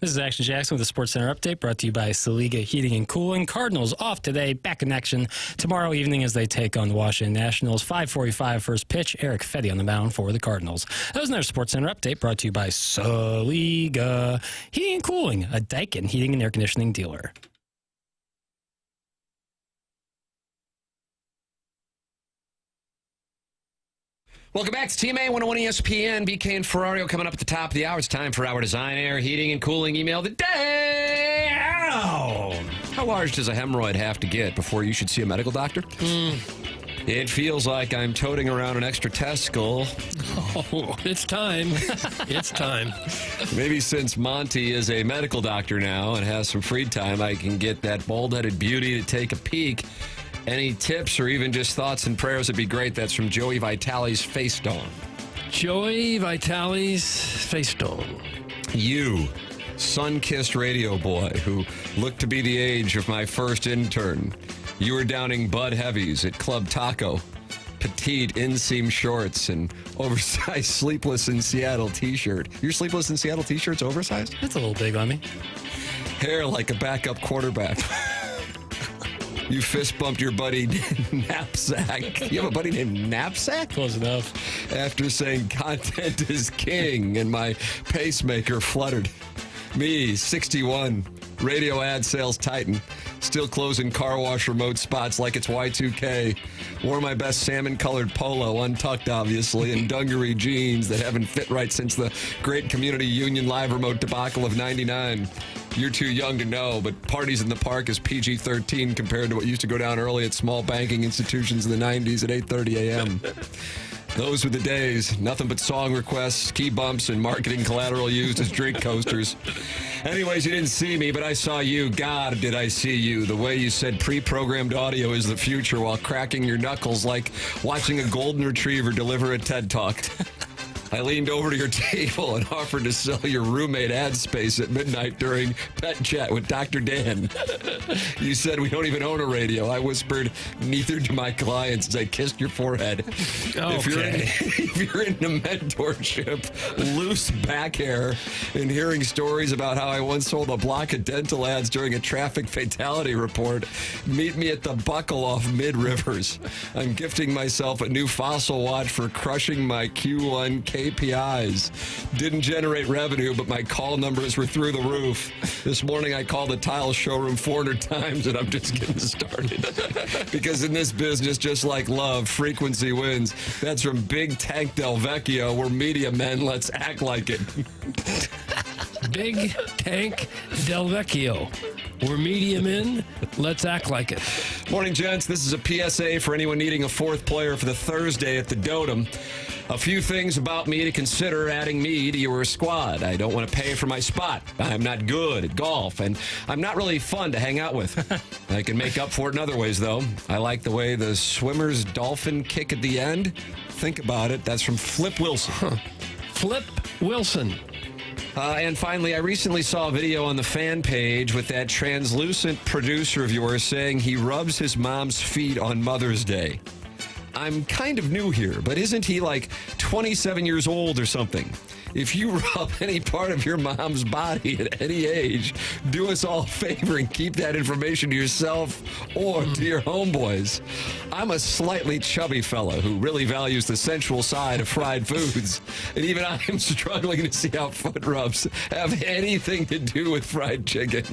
This is Action Jackson with the Sports Center update brought to you by Saliga Heating and Cooling. Cardinals off today, back in action tomorrow evening as they take on the Washington Nationals. 5:45 first pitch. Eric Fedde on the mound for the Cardinals. That was another Sports Center update brought to you by Saliga Heating and Cooling, a Daikin heating and air conditioning dealer. Welcome back to TMA 101 ESPN. BK and Ferrario coming up at the top of the hour. It's time for our Design Air Heating and Cooling email of the day. Ow! How large does a hemorrhoid have to get before you should see a medical doctor? It feels like I'm toting around an extra testicle. Oh, it's time. It's time. Maybe since Monty is a medical doctor now and has some free time, I can get that bald-headed beauty to take a peek. Any tips or even just thoughts and prayers would be great. That's from Joey Vitale's Face Stone. Joey Vitale's Face Stone. You, sun-kissed radio boy who looked to be the age of my first intern. You were downing Bud Heavies at Club Taco, petite inseam shorts, and oversized Sleepless in Seattle t-shirt. Your Sleepless in Seattle t-shirt's oversized? That's a little big on me. Hair like a backup quarterback. You fist bumped your buddy Knapsack. You have a buddy named Knapsack? Close enough. After saying content is king and my pacemaker fluttered. Me, 61, radio ad sales titan, still closing car wash remote spots like it's Y2K. Wore my best salmon-colored polo, untucked obviously, and dungaree jeans that haven't fit right since the Great Community Union Live remote debacle of 99. You're too young to know, but parties in the park is PG-13 compared to what used to go down early at small banking institutions in the 90s at 8:30 a.m. Those were the days. Nothing but song requests, key bumps, and marketing collateral used as drink coasters. Anyways, you didn't see me, but I saw you. God, did I see you. The way you said pre-programmed audio is the future while cracking your knuckles like watching a golden retriever deliver a TED Talk. I leaned over to your table and offered to sell your roommate ad space at midnight during Pet Chat with Dr. Dan. You said we don't even own a radio. I whispered, neither do my clients, as I kissed your forehead. Okay. If you're into mentorship, loose back hair, and hearing stories about how I once sold a block of dental ads during a traffic fatality report, meet me at the Buckle off Mid-Rivers. I'm gifting myself a new Fossil watch for crushing my Q1 KPIs. Didn't generate revenue, but my call numbers were through the roof. This morning I called the tile showroom 400 times and I'm just getting started. Because in this business, just like love, frequency wins. That's from Big Tank Del Vecchio, where media men, let's act like it. Big Tank Del Vecchio. We're medium in. Let's act like it. Morning, gents. This is a PSA for anyone needing a fourth player for the Thursday at the Dotem. A few things about me to consider adding me to your squad. I don't want to pay for my spot. I'm not good at golf, and I'm not really fun to hang out with. I can make up for it in other ways, though. I like the way the swimmer's dolphin kick at the end. Think about it. That's from Flip Wilson. Flip Wilson. And finally, I recently saw a video on the fan page with that translucent producer of yours saying he rubs his mom's feet on Mother's Day. I'm kind of new here, but isn't he like 27 years old or something? If you rub any part of your mom's body at any age, do us all a favor and keep that information to yourself or to your homeboys. I'm a slightly chubby fella who really values the sensual side of fried foods, and even I am struggling to see how foot rubs have anything to do with fried chicken.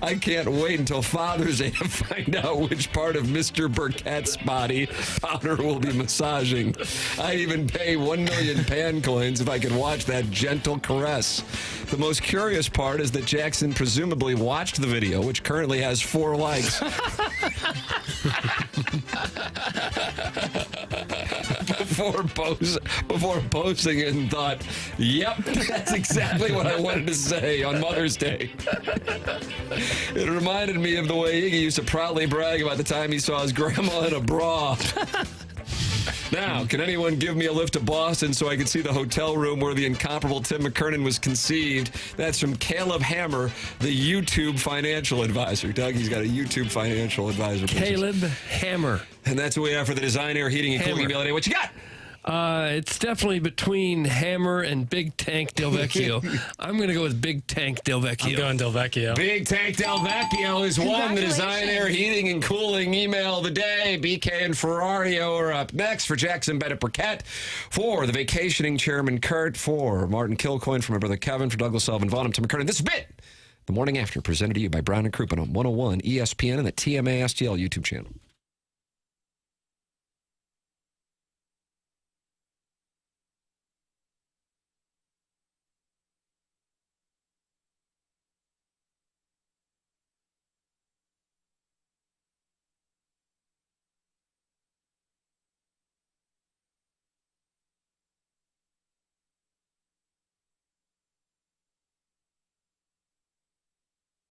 I can't wait until Father's Day to find out which part of Mr. Burkett's body Powder will be massaging. I'd even pay 1 million pan coins if I could watch that gentle caress. The most curious part is that Jackson presumably watched the video, which currently has 4 likes. Before posting it and thought, yep, that's exactly what I wanted to say on Mother's Day. It reminded me of the way Iggy used to proudly brag about the time he saw his grandma in a bra. Now, can anyone give me a lift to Boston so I can see the hotel room where the incomparable Tim McKernan was conceived? That's from Caleb Hammer, the YouTube financial advisor. Doug, he's got a YouTube financial advisor. Caleb Hammer. And that's what we have for the Design Air Heating and Cooling email today. What you got? It's definitely between Hammer and Big Tank Del Vecchio. I'm going to go with Big Tank Del Vecchio. I'm going Del Vecchio. Big Tank Del Vecchio is won the Design Air Heating and Cooling email of the day. BK and Ferrario are up next. For Jackson Burkett, for the vacationing chairman Kurt, for Martin Kilcoyne, for my brother Kevin, for Douglas Sullivan, Vaughn, I'm Tim McKernan. This has been The Morning After, presented to you by Brown and Crouppen on 101 ESPN and the TMA STL YouTube channel.